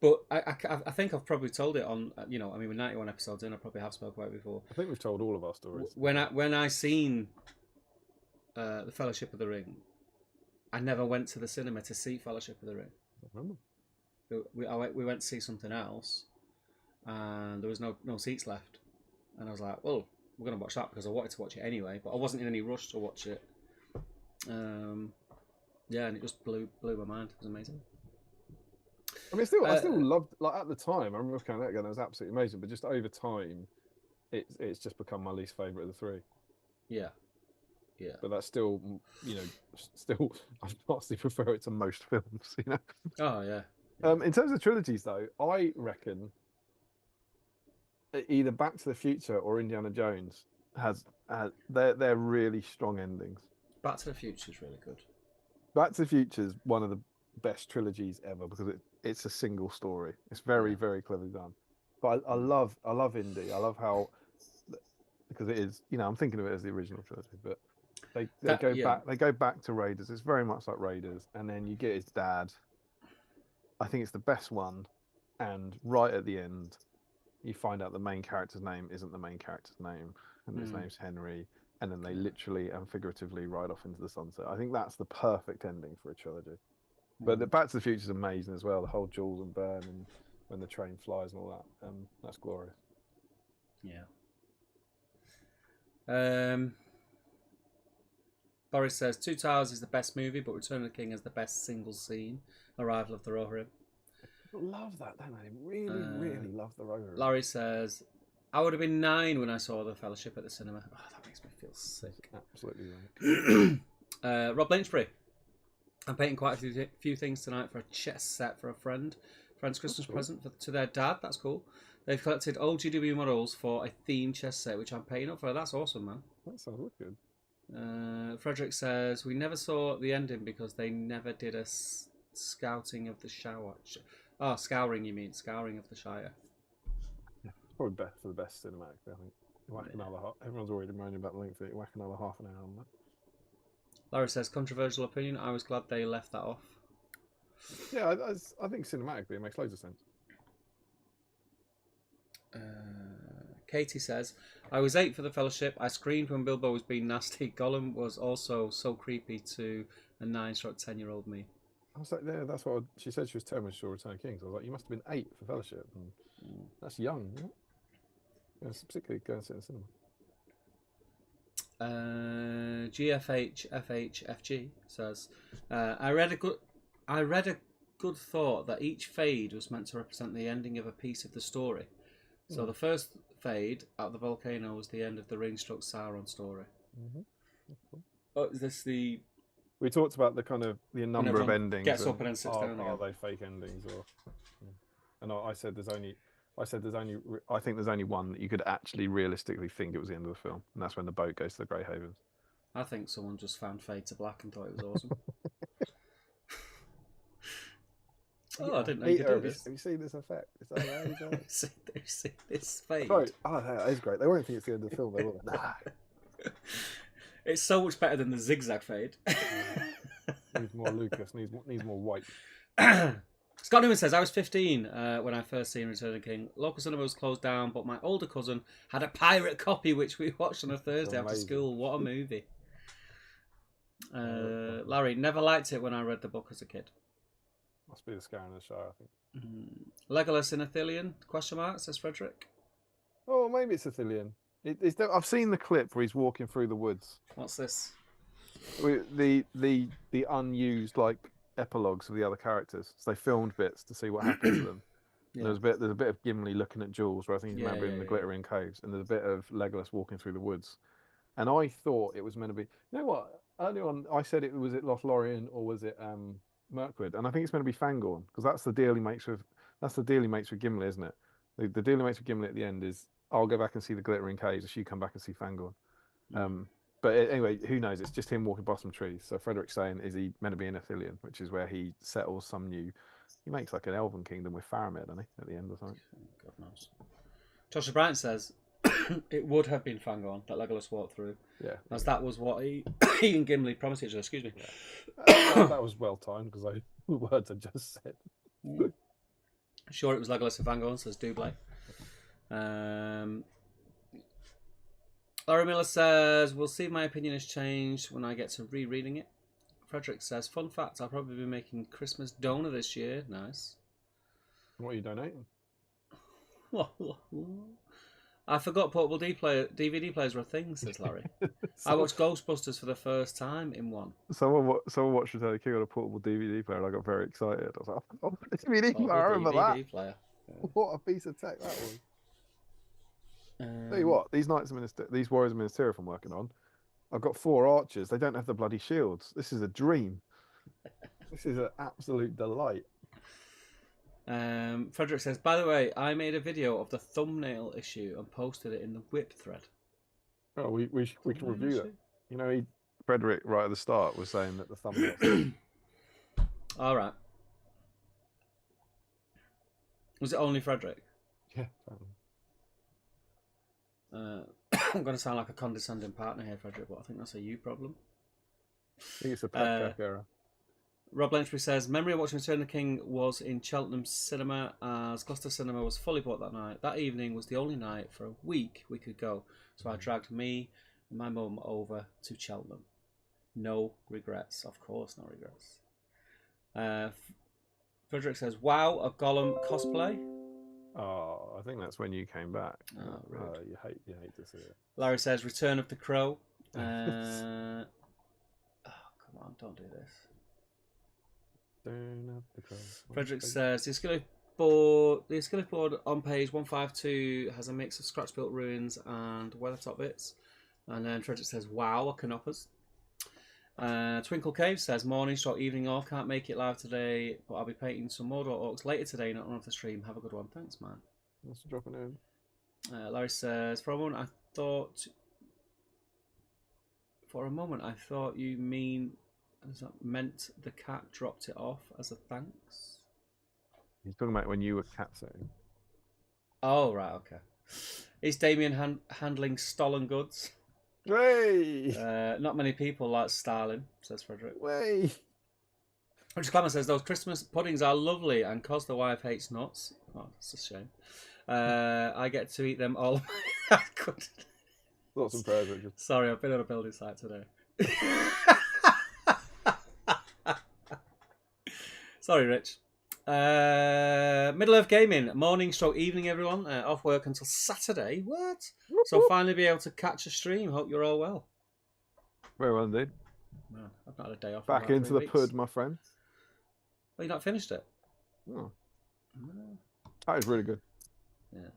But I think I've probably told it on, you know, I mean, we're 91 episodes in, I probably have spoken about it before. I think we've told all of our stories. When I seen the Fellowship of the Ring, I never went to the cinema to see Fellowship of the Ring. I remember. We went to see something else, and there was no seats left. And I was like, well, we're going to watch that because I wanted to watch it anyway, but I wasn't in any rush to watch it. Yeah, and it just blew my mind. It was amazing. I mean, I still loved, like, at the time, I remember looking at that again, it was absolutely amazing, but just over time, it's just become my least favourite of the three. Yeah. Yeah. But that's still, you know, I vastly prefer it to most films, you know? Oh, yeah. In terms of trilogies, though, I reckon either Back to the Future or Indiana Jones they're really strong endings. Back to the Future is really good. Back to the Future is one of the best trilogies ever because it's a single story. It's very, very cleverly done. But I love Indy. I love how, because it is, you know, I'm thinking of it as the original trilogy, but they go back to Raiders. It's very much like Raiders, and then you get his dad. I think it's the best one, and right at the end, you find out the main character's name isn't the main character's name, and his name's Henry, and then they literally and figuratively ride off into the sunset. I think that's the perfect ending for a trilogy. But the Back to the Future is amazing as well. The whole Jules and Verne and when the train flies and all that. That's glorious. Yeah. Boris says Two Towers is the best movie, but Return of the King is the best single scene. Arrival of the Rohirrim. Love that, don't they? Really, really love the Rohirrim. Laurie says, I would have been 9 when I saw the Fellowship at the cinema. Oh, that makes me feel sick. Absolutely right. Rob Lynchbury. I'm painting quite a few things tonight for a chess set for a friend's Christmas present to their dad. That's cool. They've collected old GW models for a themed chess set, which I'm paying up for. That's awesome, man. That sounds good. Frederick says, we never saw the ending because they never did a scouting of the shower. Oh, scouring, you mean. Scouring of the Shire. Yeah, probably best for the best cinematic, I think. Whack another everyone's already moaning about the length of it. Whack another half an hour on that. Larry says, controversial opinion. I was glad they left that off. Yeah, I think cinematically it makes loads of sense. Katie says, I was 8 for the Fellowship. I screamed when Bilbo was being nasty. Gollum was also so creepy to a 9-10-year-old me. I was like, yeah, that's what she said. She was 10 when she saw Return of the King. So I was like, you must have been 8 for Fellowship. And that's young, isn't it? Yeah, particularly going to sit in the cinema. GFHFHFG says, I read a good thought that each fade was meant to represent the ending of a piece of the story. So the first fade at the volcano was the end of the ring-struck Sauron story. Oh, is this the? We talked about the kind of the number of endings. Gets up and then sits down again. Are they fake endings or? And I said there's only. I think there's only one that you could actually realistically think it was the end of the film, and that's when the boat goes to the Grey Havens. I think someone just found Fade to Black and thought it was awesome. I didn't know you could do this. Have you seen this effect? Is that amazing? Have you seen this fade? Sorry. Oh, that is great. They won't think it's the end of the film, though, will they? Nah. It's so much better than the zigzag fade. Needs more Lucas. Needs more white. Scott Newman says, I was 15 when I first seen Return of the King. Local cinema was closed down, but my older cousin had a pirate copy, which we watched on a Thursday after school. What a movie. Larry, never liked it when I read the book as a kid. Must be the Scar in the Show, I think. Legolas in Athelion? Question mark, says Frederick. Oh, maybe it's Athelion. I've seen the clip where he's walking through the woods. What's this? The unused like epilogues of the other characters. So they filmed bits to see what happened to them. Yeah. There's a bit of Gimli looking at Jules, where I think he's in the glittering caves, and there's a bit of Legolas walking through the woods. And I thought it was meant to be. You know what? Earlier on, I said it Lothlorien or was it Mirkwood? And I think it's meant to be Fangorn because that's the deal he makes with Gimli, isn't it? The deal he makes with Gimli at the end is I'll go back and see the glittering caves if you come back and see Fangorn. But anyway, who knows? It's just him walking past some trees. So Frederick's saying, is he meant to be in Athelion, which is where he settles some new. He makes like an elven kingdom with Faramir, doesn't he? At the end or something. God knows. Joshua Bryant says it would have been Fangorn that Legolas walked through. Yeah. As that was what he and Gimli promised each other. Excuse me. Yeah. That was well timed because the words I just said. Sure, it was Legolas and Fangorn, says Dublé. Larry Miller says, we'll see if my opinion has changed when I get to rereading it. Frederick says, fun fact, I'll probably be making Christmas donor this year. Nice. What are you donating? I forgot portable DVD players were a thing, says Larry. I watched Ghostbusters for the first time in one. Someone watched Return of the King on a portable DVD player and I got very excited. I was like, oh, DVD player, I remember that. Player. Yeah. What a piece of tech that was. Tell you what, these Warriors of Ministerial I'm working on, I've got 4 archers. They don't have the bloody shields. This is a dream. This is an absolute delight. Frederick says, by the way, I made a video of the thumbnail issue and posted it in the whip thread. Oh, we can review it. You know, Frederick right at the start was saying that the thumbnail. All right. Was it only Frederick? Yeah. I'm going to sound like a condescending partner here, Frederick, but I think that's a you problem. I think it's a Patrick error. Rob Lenchbury says, memory of watching Return of the King was in Cheltenham Cinema as Gloucester Cinema was fully booked that night. That evening was the only night for a week we could go, so I dragged me and my mum over to Cheltenham. No regrets, of course, no regrets. Frederick says, wow, a Gollum cosplay. Oh, I think that's when you came back. Oh, rude. You hate to see it. Larry says, Return of the Crow. Oh, come on, don't do this. Turn up the Crow. Frederick says, the Ascilith board on page 152 has a mix of scratch-built ruins and weathertop bits. And then Frederick says, wow, a Canoppers. Twinkle Cave says, morning / evening off, can't make it live today, but I'll be painting some Mordor orcs later today, not on off the stream. Have a good one. Thanks, man. Thanks for dropping in. Larry says, for a moment I thought you meant the cat dropped it off as a thanks. He's talking about when you were cat sitting. Oh, right, okay. Is Damien handling stolen goods? Hey! Not many people like Stalin, says Frederick. Way! Richard Clement says, those Christmas puddings are lovely, and cause the wife hates nuts. Oh, that's a shame. I get to eat them all. I couldn't. Lots of prayers, Richard. Sorry, I've been on a building site today. Sorry, Rich. Middle Earth Gaming, morning / evening, everyone. Off work until Saturday. What? So finally be able to catch a stream. Hope you're all well. Very well indeed. Man, I've not had a day off. Back into the pud, my friend. Well, you not finished it? Oh. No. That is really good. Yeah.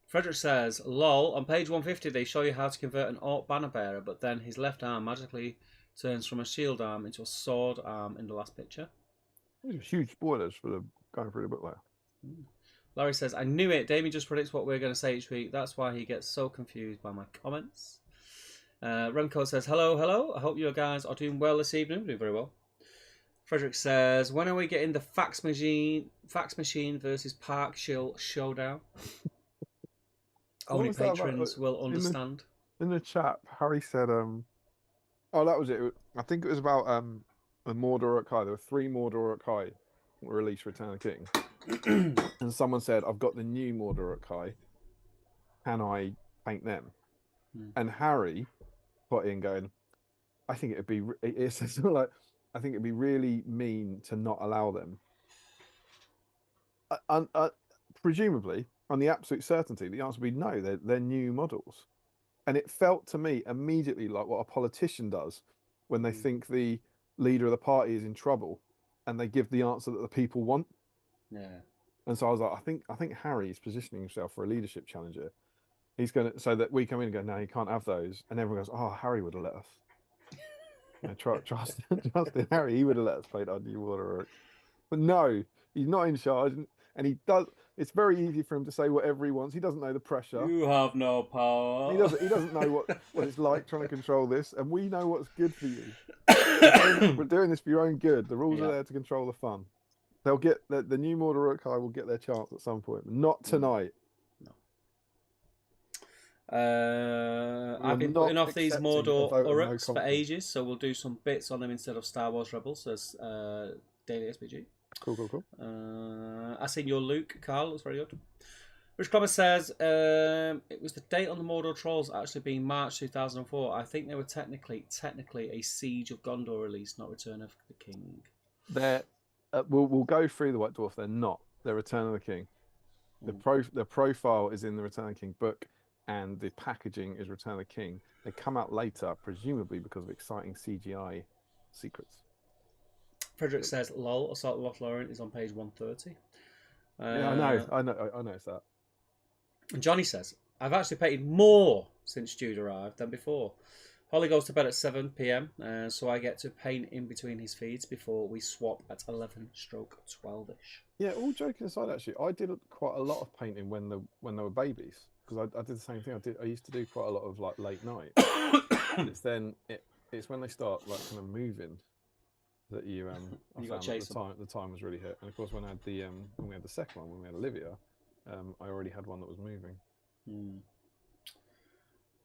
Frederick says, lol, on page 150 they show you how to convert an orc banner bearer, but then his left arm magically turns from a shield arm into a sword arm in the last picture. These are huge spoilers for the going through the book later. Larry says, I knew it. Damien just predicts what we're going to say each week. That's why he gets so confused by my comments. Remco says, hello. I hope you guys are doing well this evening. We're doing very well. Frederick says, when are we getting the fax machine versus Park Shill showdown? Only patrons will understand. In the chat, Harry said, oh, that was it. I think it was about the Mordor Uruk-hai. There were 3 Mordor Uruk-hai were released for Return of the King. And someone said, I've got the new Mordor Uruk-hai. Can I paint them? And Harry put in going, I think it'd be it's sort of like I think it'd be really mean to not allow them. Presumably, on the absolute certainty, the answer would be no. They're new models, and it felt to me immediately like what a politician does when they think the leader of the party is in trouble, and they give the answer that the people want. Yeah. And so I was like, I think Harry's positioning himself for a leadership challenger. He's going to so that we come in and go, no, you can't have those, and everyone goes, oh, Harry would have let us. Trust in Harry, he would have let us paint our new waterworks. But no, he's not in charge, and he does. It's very easy for him to say whatever he wants. He doesn't know the pressure. You have no power. He doesn't know what it's like trying to control this, and we know what's good for you. We're doing this for your own good. The rules are there to control the fun. They'll get the new Mordor Uruk-hai will get their chance at some point, but not tonight. No. I've been putting off these Mordor Uruks for ages, so we'll do some bits on them instead of Star Wars Rebels as daily SBG. Cool. I seen your Luke, Carl. Looks very good. Rich Clemmer says it was the date on the Mordor Trolls actually being March 2004. I think they were technically a Siege of Gondor release, not Return of the King. They're we'll go through the White Dwarf. They're not. They're Return of the King. The profile is in the Return of the King book, and the packaging is Return of the King. They come out later, presumably because of exciting CGI secrets. Frederick says, "Lol, Assault of Lothlorien is on page 130." Yeah, I know it's that. And Johnny says, "I've actually painted more since Jude arrived than before. Holly goes to bed at 7 p.m, so I get to paint in between his feeds before we swap at 11/12ish." Yeah, all joking aside, actually, I did quite a lot of painting when they were babies, because I did the same thing. I used to do quite a lot of like late night. And it's when they start like kind of moving that you I found that the time was really hit. And of course, when I had when we had the second one, when we had Olivia, I already had one that was moving.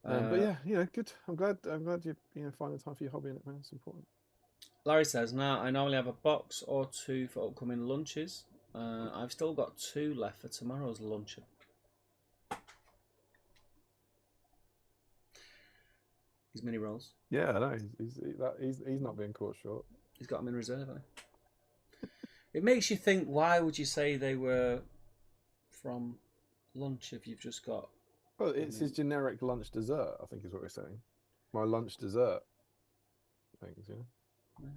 But yeah, good. I'm glad you find the time for your hobby in it, man. It's important. Larry says, "Now I normally have a box or two for upcoming lunches. I've still got 2 left for tomorrow's luncheon." His mini rolls. Yeah, I know. He's not being caught short. He's got them in reserve, hasn't he? It makes you think, why would you say they were from lunch if you've just got... Well, it's his generic lunch dessert, I think is what we're saying. My lunch dessert things, you know?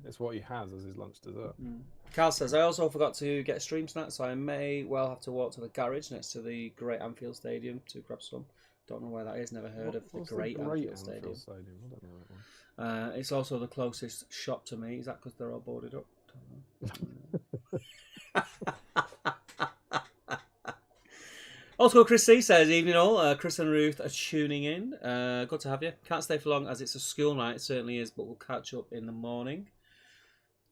It's what he has as his lunch dessert. Carl says, "I also forgot to get stream snacks, so I may well have to walk to the garage next to the Great Anfield Stadium to grab some." Don't know where that is, never heard of the Great Anfield Stadium. I don't know that one. It's also the closest shop to me. Is that because they're all boarded up? Old School Chris C says, "Evening all. Chris and Ruth are tuning in. Good to have you. Can't stay for long as it's a school night. It certainly is, but we'll catch up in the morning."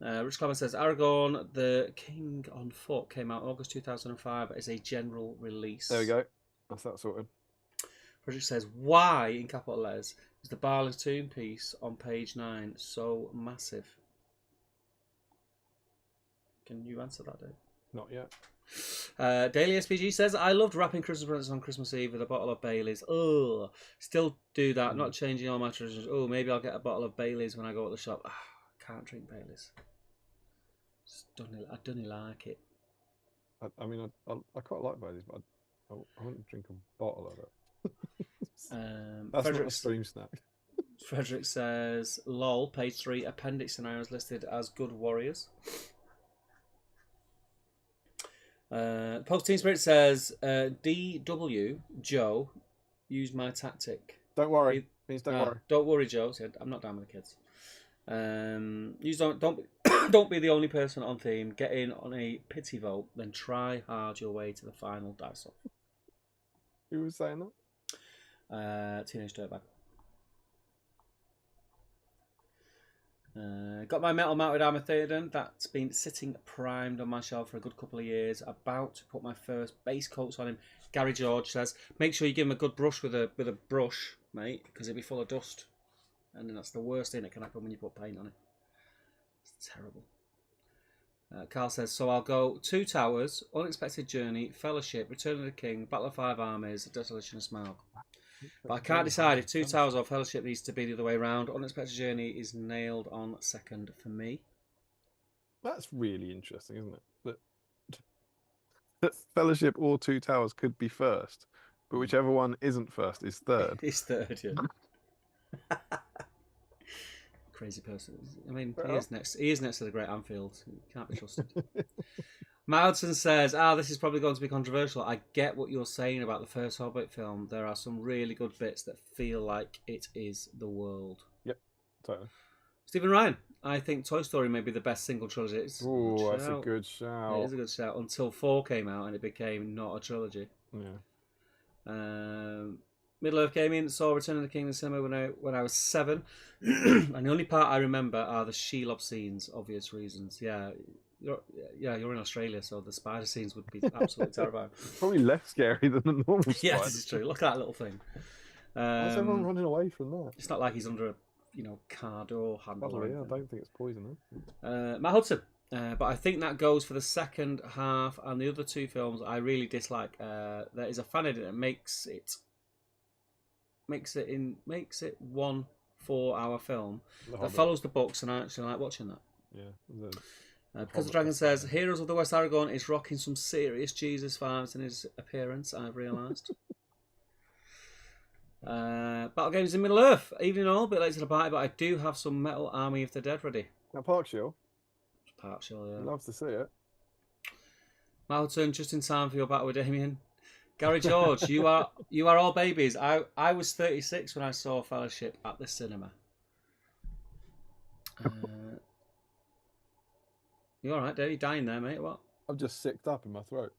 Rich Clement says, "Aragorn, the King on Foot came out August 2005 as a general release." There we go. That's that sorted. Frederick says, "Why, in capital letters, is the Barley Tomb piece on page 9 so massive?" Can you answer that, Dave? Not yet. Daily SPG says, "I loved wrapping Christmas presents on Christmas Eve with a bottle of Baileys. Oh, still do that. Not changing all my traditions. Oh, maybe I'll get a bottle of Baileys when I go to the shop. Can't drink Baileys. I don't like it." I mean, I quite like Baileys, but I wouldn't drink a bottle of it. That's not a stream snack. Frederick says, "Lol, page 3, appendix scenarios listed as good warriors." Post Team Spirit says, "DW, Joe, use my tactic." Don't worry. Means don't worry. Don't worry, Joe said, "I'm not down with the kids." Don't be the only person on theme. Get in on a pity vote, then try hard your way to the final dice off. Who was saying that? Teenage Dirtbag. Got my metal mounted armor Theoden that's been sitting primed on my shelf for a good couple of years. About to put my first base coats on him. Gary George says, "Make sure you give him a good brush with a brush, mate, because it'll be full of dust, and then that's the worst thing that can happen when you put paint on it. It's terrible." Carl says, "So I'll go 2 Towers, Unexpected Journey, Fellowship, Return of the King, Battle of 5 Armies, Desolation of Smaug." But I can't decide if Two Towers or Fellowship needs to be the other way around. Unexpected Journey is nailed on second for me. That's really interesting, isn't it? That Fellowship or Two Towers could be first, but whichever one isn't first is third. He's third, yeah. Crazy person. I mean, he is next to the Great Anfield. He can't be trusted. Matt Hudson says, this is probably going to be controversial. I get what you're saying about the first Hobbit film. There are some really good bits that feel like it is the world. Yep, totally. Stephen Ryan, I think Toy Story may be the best single trilogy. Oh, that's a good shout. It is a good shout. Until 4 came out and it became not a trilogy. Yeah. Middle Earth Gaming saw Return of the King in the cinema when I was 7. And the only part I remember are the Shelob scenes, obvious reasons. Yeah. You're in Australia, so the spider scenes would be absolutely terrifying. Probably less scary than the normal spider. Yeah, this is true. Look at that little thing. Why's everyone running away from that? It's not like he's under a car door handle. Probably, yeah, I don't think it's poisonous. Matt Hudson. But I think that goes for the second half, and the other 2 films I really dislike. There is a fan edit that makes it 1 4-hour film that follows the books, and I actually like watching that. Yeah. Because the Dragon says, Heroes of the West Aragorn is rocking some serious Jesus vibes in his appearance, I've realised. Battle Games in Middle Earth. Evening all, a bit late to the party, but I do have some Metal Army of the Dead ready. Now, Parkshill. Parkshill, yeah. Loves to see it. Malton, just in time for your battle with Damien. Gary George, you are all babies. I was 36 when I saw Fellowship at the cinema. You all right, Dave? You dying there, mate? What? I've just sicked up in my throat.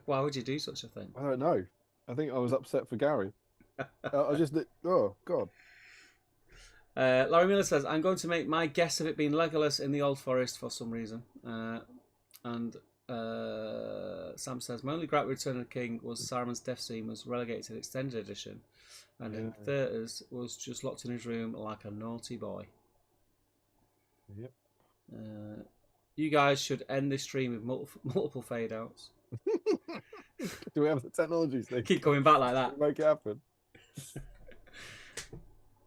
Why would you do such a thing? I don't know. I think I was upset for Gary. I just... Oh, God. Larry Miller says, I'm going to make my guess of it being Legolas in the Old Forest for some reason. And Sam says, my only gripe with Return of the King was Saruman's death scene was relegated to the extended edition. And in theatres was just locked in his room like a naughty boy. Yep. You guys should end this stream with multiple fade outs. Do we have the technology thing? Keep coming back like that. Make it happen.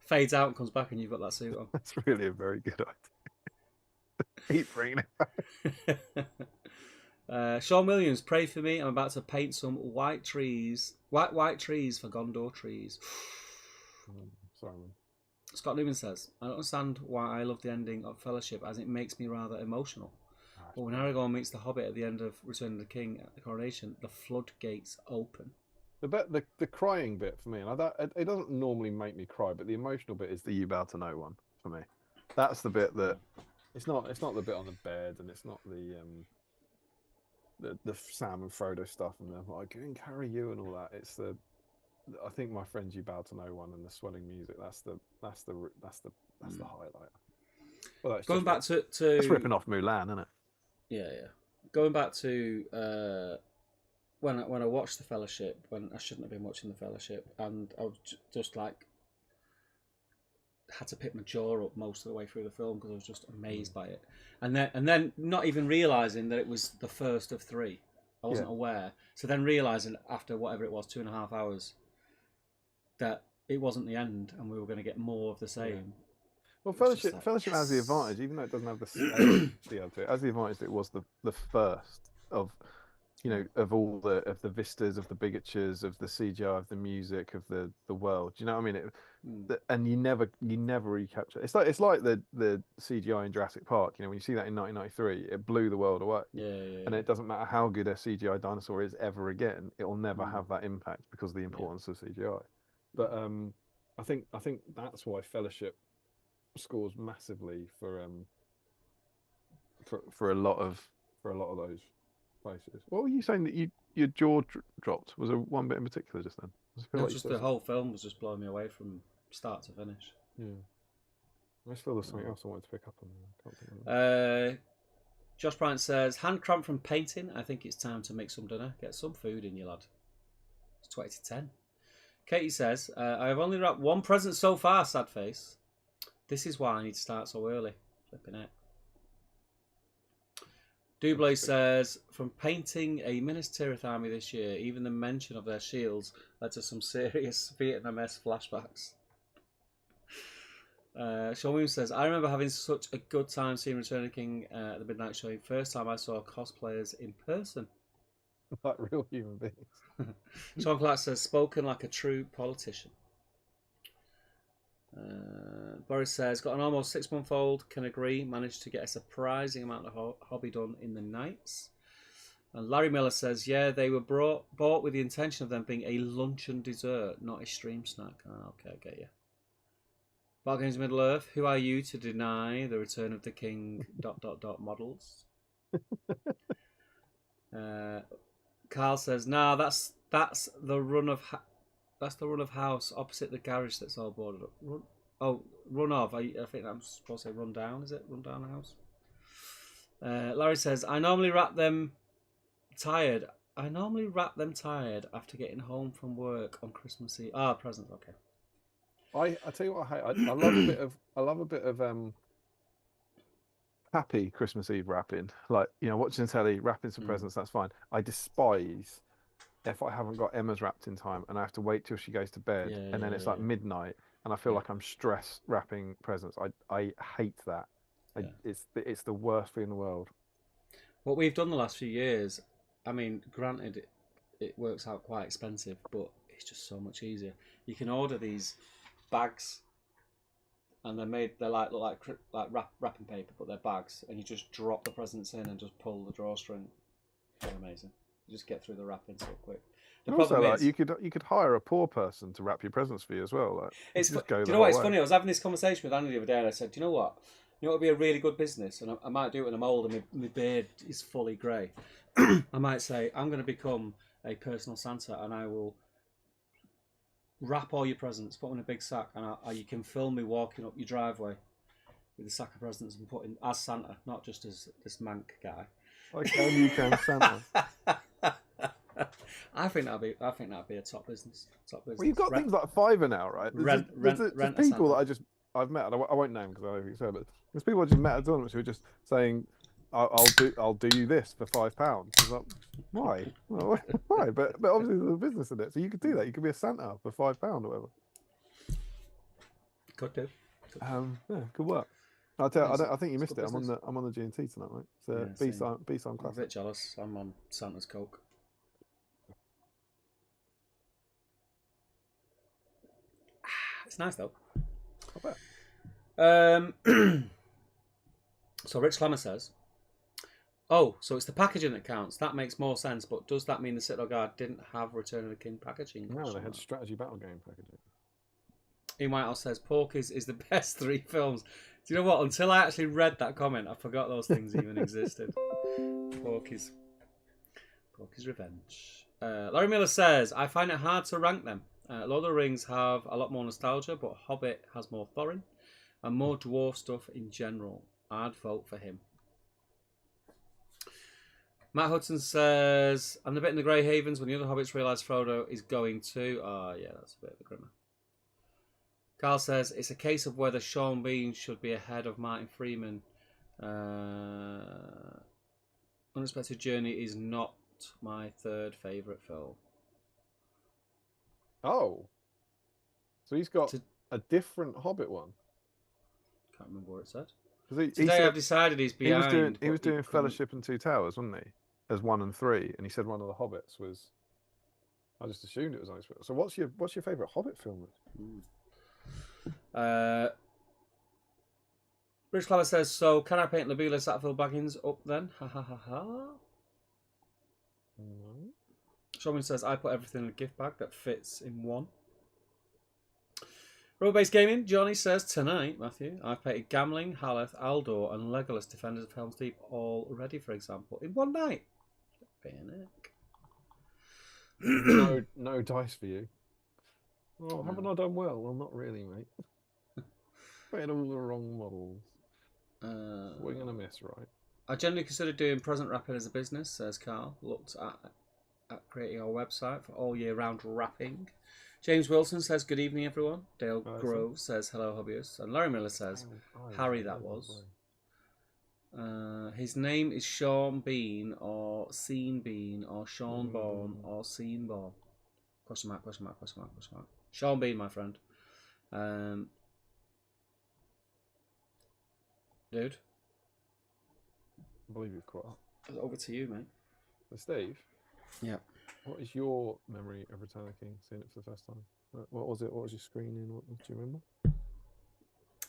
Fades out and comes back and you've got that suit on. That's really a very good idea. Keep bringing it back. Sean Williams, pray for me. I'm about to paint some white trees for Gondor trees. Sorry, man. Scott Newman says, I don't understand why I love the ending of Fellowship as it makes me rather emotional. But when Aragorn meets the Hobbit at the end of Return of the King at the coronation, the floodgates open. The crying bit for me, and it doesn't normally make me cry, but the emotional bit is the "You Bow to No One" for me. That's the bit that it's not the bit on the bed, and it's not the Sam and Frodo stuff, and they're like, "I can carry you" and all that. It's I think my friends, "You Bow to No One" and the swelling music. That's the highlight. Well, going back to it's ripping off Mulan, isn't it? Yeah. Going back to when I watched the Fellowship, when I shouldn't have been watching the Fellowship, and I was just like had to pick my jaw up most of the way through the film because I was just amazed by it, and then not even realizing that it was the first of 3. I wasn't aware. So then realizing after whatever it was, 2.5 hours, that it wasn't the end, and we were going to get more of the same. Yeah. Well, Fellowship has the advantage, even though it doesn't have the scale to it, has the advantage that it was the first of, of all the vistas, of the bigatures, of the CGI, of the music, of the world. Do you know what I mean? And you never recapture. It's like the CGI in Jurassic Park. When you see that in 1993, it blew the world away. Yeah. And it doesn't matter how good a CGI dinosaur is ever again, it will never have that impact because of the importance of CGI. But I think that's why Fellowship scores massively for a lot of those places. What were you saying that your jaw dropped? Was there one bit in particular just then? Just the whole film was just blowing me away from start to finish. Yeah, I just feel there's something else I wanted to pick up on. Josh Bryant says, hand cramp from painting. I think it's time to make some dinner. Get some food in you, lad. It's 20 to 10. Katie says, I have only wrapped one present so far, sad face. This is why I need to start so early. Flipping it. Dublé says, from painting a Minas Tirith army this year, even the mention of their shields led to some serious Vietnamese flashbacks. Sean Williams says, I remember having such a good time seeing Return of the King at the midnight showing. First time I saw cosplayers in person. Like real human beings. Sean Clark says, spoken like a true politician. Boris says, got an almost 6-month-old, can agree, managed to get a surprising amount of hobby done in the nights. And Larry Miller says, yeah, they were bought with the intention of them being a lunch and dessert, not a stream snack. Oh, okay, I get you. Bart Games Middle Earth, who are you to deny the Return of the King ... models? Carl says, nah, that's the run of house opposite the garage that's all boarded up. Run of. I think I'm supposed to say run down. Is it run down the house? Larry says, I normally wrap them tired after getting home from work on Christmas Eve. Presents. Okay. I tell you what I hate. I love a bit of happy Christmas Eve wrapping. Like, watching the telly, wrapping some presents, that's fine. I despise if I haven't got Emma's wrapped in time and I have to wait till she goes to bed and then it's like midnight and I feel like I'm stressed wrapping presents. I hate that. It's the worst thing in the world. What we've done the last few years, I mean, granted, it works out quite expensive, but it's just so much easier. You can order these bags, and they're like look like wrapping paper, but they're bags, and you just drop the presents in and just pull the drawstring. They're amazing. You just get through the wrapping so quick. Also, like, you could hire a poor person to wrap your presents for you as well. Like, do you know what? It's funny. I was having this conversation with Andy the other day, and I said, "Do you know what? You know what would be a really good business, and I might do it when I'm old and my beard is fully grey. I might say I'm going to become a personal Santa, and I will wrap all your presents, put them in a big sack, and you can film me walking up your driveway with a sack of presents and put in as Santa, not just as this mank guy. Like you can Santa. I think that'd be a top business. Well, you've got things like Fiverr now, right? There's people that I've met. I won't name because I don't think you said, but there's people I just met at tournaments who are just saying, "I'll do you this for £5." Like, why? Well, why? But obviously there's a business in it, so you could do that. You could be a Santa for £5 or whatever. Could do. Yeah, good work. I think you missed it. I'm on the G&T tonight, right? So BSIME Classic. I'm a bit jealous. I'm on Santa's Coke. It's nice though. I bet. So Rich Clemmer says, "Oh, so it's the packaging that counts. That makes more sense. But does that mean the Citadel Guard didn't have Return of the King packaging?" No, they had strategy battle game packaging. Ian Whitehouse says, "Porky's is the best 3 films." Do you know what? Until I actually read that comment, I forgot those things even existed. Porky's Revenge. Larry Miller says, "I find it hard to rank them. Lord of the Rings have a lot more nostalgia, but Hobbit has more Thorin and more dwarf stuff in general. I'd vote for him." Matt Hudson says, "And the bit in the Grey Havens when the other hobbits realise Frodo is going too." Yeah, that's a bit of a grimmer. Carl says, "It's a case of whether Sean Bean should be ahead of Martin Freeman. Unexpected Journey is not my 3rd favourite film." Oh, so he's got a different Hobbit one. Can't remember what it said. Today I've decided he's behind. He was doing Fellowship and Two Towers, wasn't he? As 1 and 3, and he said one of the Hobbits was. I just assumed it was unexpected. So what's your favourite Hobbit film? Rich Clever says, "So can I paint Labila Satterfield Baggins up then?" Ha ha ha ha. No. Showman says, "I put everything in a gift bag that fits in one." Road-based gaming, Johnny says, "Tonight, Matthew, I've painted Gamling, Haleth, Aldor, and Legolas Defenders of Helm's Deep all ready, for example, in one night." No dice for you. Oh, haven't I done well? Well, not really, mate. Painted all the wrong models. We're gonna miss, right? "I generally consider doing present wrapping as a business," says Carl. "Looked at creating our website for all year round wrapping." James Wilson says, "Good evening, everyone." Dale Grove says, "Hello, hobbyists." And Larry Miller says, "Harry, that was." His name is Sean Bean or Sean Bean or Sean Bourne or Sean Bourne. Question mark, question mark, question mark, question mark. Sean Bean, my friend. Dude. I believe you've caught up. Over to you, mate. So Steve? Yeah. What is your memory of Return of the King, seeing it for the first time? What was it? What was your screening? What do you remember?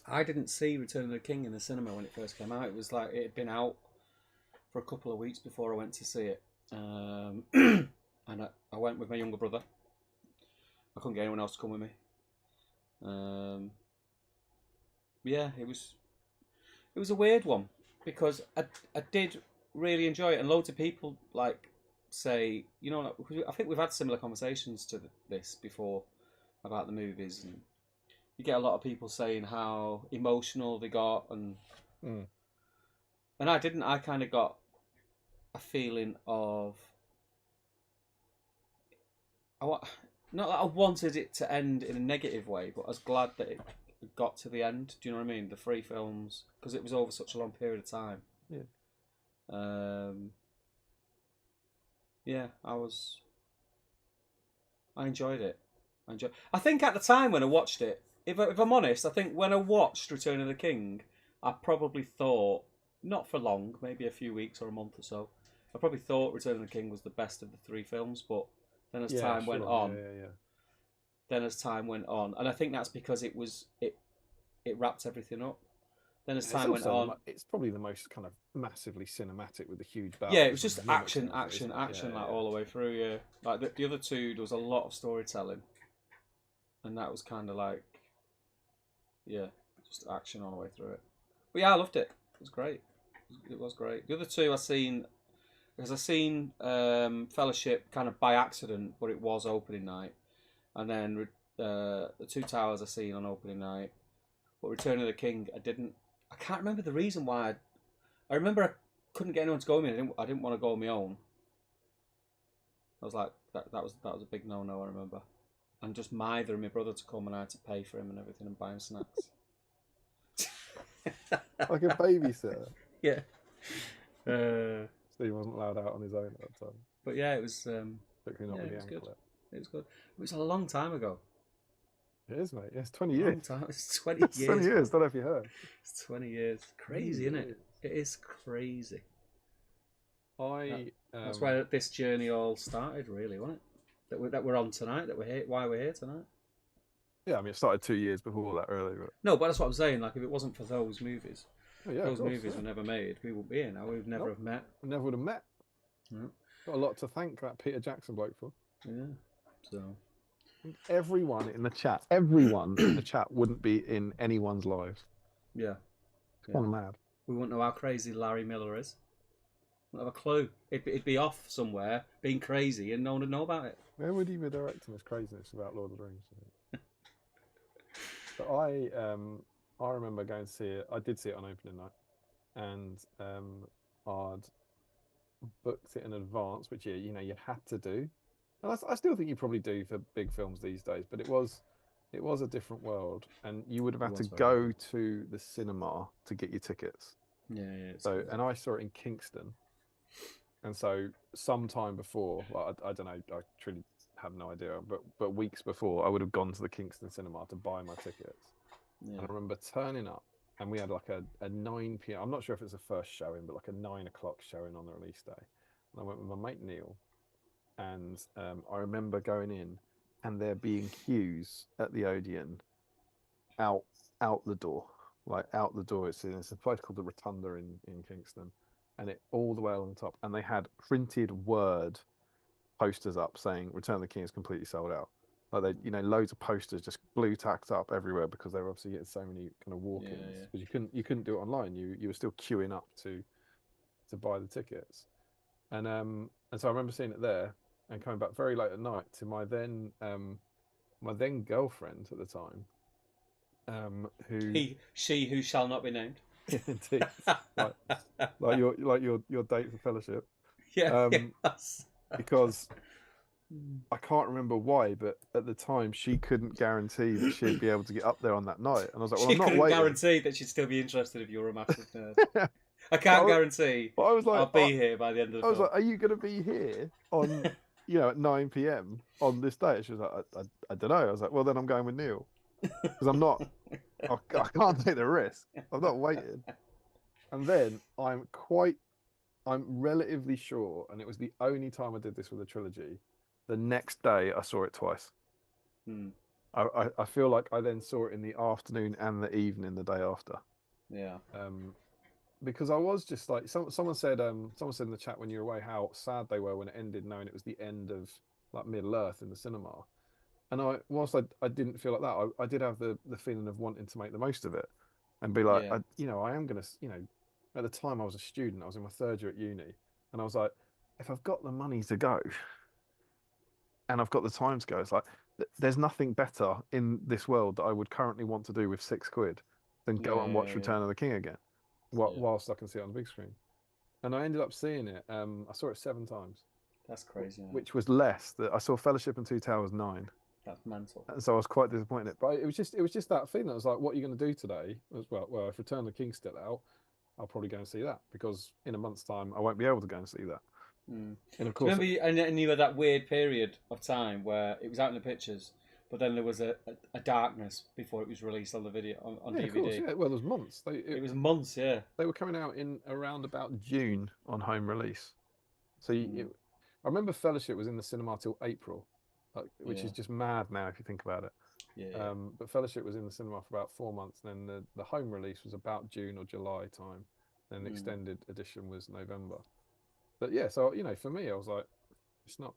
I didn't see Return of the King in the cinema when it first came out. It was like it had been out for a couple of weeks before I went to see it. And I went with my younger brother. I couldn't get anyone else to come with me. Yeah, it was a weird one because I did really enjoy it, and loads of people like say, you know, I think we've had similar conversations to this before about the movies, and you get a lot of people saying how emotional they got, and I didn't. I kind of got a feeling of not that I wanted it to end in a negative way, but I was glad that it got to the end. Do you know what I mean? The 3 films, because it was over such a long period of time. Yeah. Yeah, I enjoyed it. I think at the time when I watched it, if I'm honest, I think when I watched Return of the King, I probably thought, not for long, maybe a few weeks or a month or so, I probably thought Return of the King was the best of the 3 films, but then as time went on, then as time went on, and I think that's because it wrapped everything up. Then as time went on, it's probably the most kind of massively cinematic with the huge battles. Yeah, it was just action, like all the way through. Yeah, like the other two, there was a lot of storytelling, and that was kind of like, yeah, just action all the way through it. But yeah, I loved it. It was great. It was great. The other two I seen Fellowship kind of by accident, but it was opening night, and then the Two Towers I seen on opening night, but Return of the King I can't remember the reason why. I remember I couldn't get anyone to go with me. I didn't want to go on my own. I was like, that was a big no-no, I remember. And just my brother to come, and I had to pay for him and everything and buy him snacks. Like a babysitter. Yeah. Steve wasn't allowed out on his own at that time. But yeah, it was. Particularly not with the anklet. It was good. It was a long time ago. It is, mate. Yeah, it's 20 years. It's 20 years. 20 years. Don't know if you heard. It's 20 years. Crazy, isn't it? It is crazy. That's where this journey all started, really, wasn't it? That we're on tonight. That we're here. Why we're here tonight. Yeah, I mean, it started 2 years before that, really. But... No, but that's what I'm saying. Like, if it wasn't for those movies, those movies were never made, we wouldn't be here now. We would never have met. We never would have met. No. Got a lot to thank that Peter Jackson bloke for. Yeah. So. Everyone in the chat wouldn't be in anyone's lives. Yeah. It's kind of mad. We wouldn't know how crazy Larry Miller is. We wouldn't have a clue. It'd be off somewhere, being crazy, and no one would know about it. Where would he be directing this craziness about Lord of the Rings? But I remember going to see it. I did see it on opening night, and I'd booked it in advance, which you had to do. And I still think you probably do for big films these days, but it was a different world, and you would have had to go to the cinema to get your tickets. Yeah. So, and I saw it in Kingston, and so sometime before, I don't know, I truly have no idea, but weeks before, I would have gone to the Kingston cinema to buy my tickets. Yeah. And I remember turning up, and we had like a 9 p.m. I'm not sure if it's a first showing, but like a 9 o'clock showing on the release day. And I went with my mate Neil. And I remember going in, and there being queues at the Odeon, out the door, like out the door. It's a place called the Rotunda in Kingston, and it all the way along the top. And they had printed word posters up saying "Return of the King" is completely sold out. Like they, loads of posters just blue tacked up everywhere because they were obviously getting so many kind of walk-ins. Because you couldn't do it online. You were still queuing up to buy the tickets, and so I remember seeing it there. And coming back very late at night to my then girlfriend at the time, she who shall not be named. Indeed, like your date for Fellowship. Yeah. Yes. Because I can't remember why, but at the time she couldn't guarantee that she'd be able to get up there on that night, and I was like, "Well, I'm not waiting." She couldn't guarantee that she'd still be interested if you were a massive nerd. I can't guarantee but I was like, I'll be here by the end of I the was film. like, are you going to be here on, at 9 p.m. on this day? She was like, I don't know. I was like, well, then I'm going with Neil because I can't take the risk. I'm not waiting. And then I'm relatively sure, and it was the only time I did this with a trilogy. The next day, I saw it twice. Hmm. I feel like I then saw it in the afternoon and the evening the day after. Yeah. Because I was just like someone said in the chat when you were away how sad they were when it ended, knowing it was the end of like Middle Earth in the cinema. And whilst I didn't feel like that, I did have the feeling of wanting to make the most of it and be like, Yeah. I am gonna, at the time I was a student, I was in my third year at uni, and I was like, if I've got the money to go and I've got the time to go, it's like there's nothing better in this world that I would currently want to do with £6 than go and watch Yeah. Return of the King again, Yeah. whilst I can see it on the big screen. And I ended up seeing it. I saw it 7 times, That's crazy. which was less. That I saw Fellowship and Two Towers 9. That's mental. And so I was quite disappointed. But it was just that feeling. I was like, what are you going to do today? As well, if Return of the King's still out, I'll probably go and see that because in a month's time I won't be able to go and see that. Mm. And of Do you course, remember, and you had that weird period of time where it was out in the pictures, but then there was a darkness before it was released on the video on yeah, DVD. of course, yeah. Well, there's months. It was months, yeah. They were coming out in around about June on home release. So Mm. I remember Fellowship was in the cinema till April, which Yeah. is just mad now if you think about it. Yeah. But Fellowship was in the cinema for about 4 months, and then the home release was about June or July time. Then the extended edition was November. But yeah, so for me, I was like, it's not.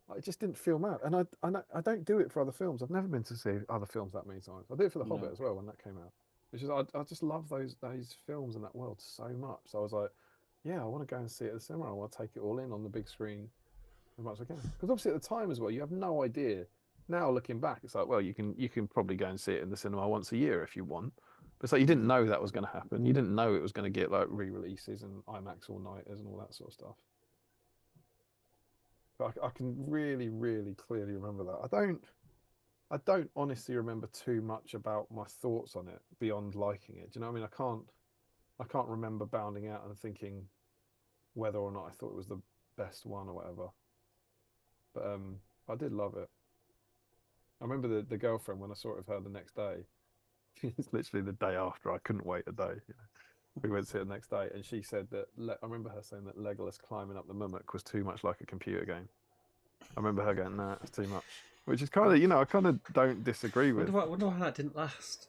I just didn't feel mad, and I don't do it for other films. I've never been to see other films that many times. I did it for The Hobbit No. as well when that came out. Which is I just love those films and that world so much. So I was like, yeah, I want to go and see it at the cinema. I want to take it all in on the big screen as much as I can. Because obviously at the time as well, you have no idea. Now looking back, it's like, well, you can probably go and see it in the cinema once a year if you want. But it's like you didn't know that was going to happen. You didn't know it was going to get like re-releases and IMAX all-nighters and all that sort of stuff. But I can really, really clearly remember that. I don't honestly remember too much about my thoughts on it beyond liking it. Do you know what I mean? I can't remember bounding out and thinking whether or not I thought it was the best one or whatever. But I did love it. I remember the girlfriend when I saw it with her the next day. It's literally the day after. I couldn't wait a day. We went to see it the next day, and she said that. I remember her saying that Legolas climbing up the mummock was too much like a computer game. I remember her going, "Nah, it's too much," which is kind of, I kind of don't disagree with. Wonder why that didn't last.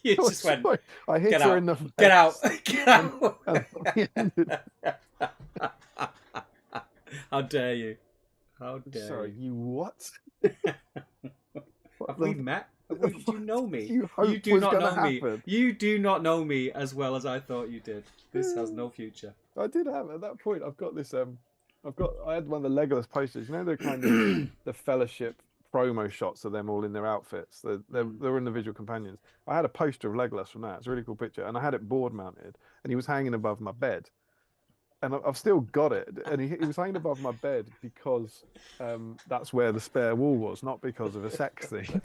You just went. Sorry, I hit Get her out. in the face. Get out. Get out. How dare you? How dare Sorry, you? you what? Have we met? Do you know me? You do not know happen? me. You do not know me as well as I thought you did. This has no future. I did have at that point. I've got this. I had one of the Legolas posters. You know, the kind of the Fellowship promo shots of them all in their outfits. They're individual companions. I had a poster of Legolas from that. It's a really cool picture, and I had it board mounted, and he was hanging above my bed. And I've still got it, and he was hanging above my bed because that's where the spare wall was, not because of a sex thing.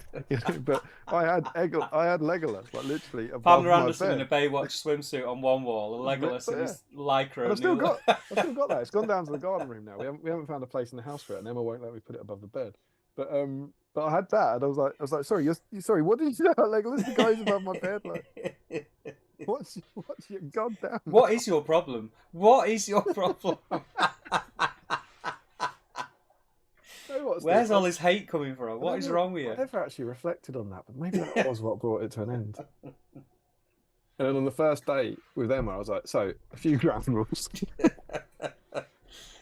But I had Legolas like literally above Pamela my Anderson bed. in a Baywatch swimsuit on one wall, and Legolas in his lycra. And I've still got that. It's gone down to the garden room now. We haven't found a place in the house for it, and Emma won't let me put it above the bed. But I had that, and I was like, sorry, sorry. What did you say about Legolas? The guy's above my bed, like. What's your goddamn? What is your problem? What is your problem? Where's all this hate coming from? What is wrong with you? I never actually reflected on that, but maybe that was what brought it to an end. And then on the first day with Emma, I was like, so a few ground rules.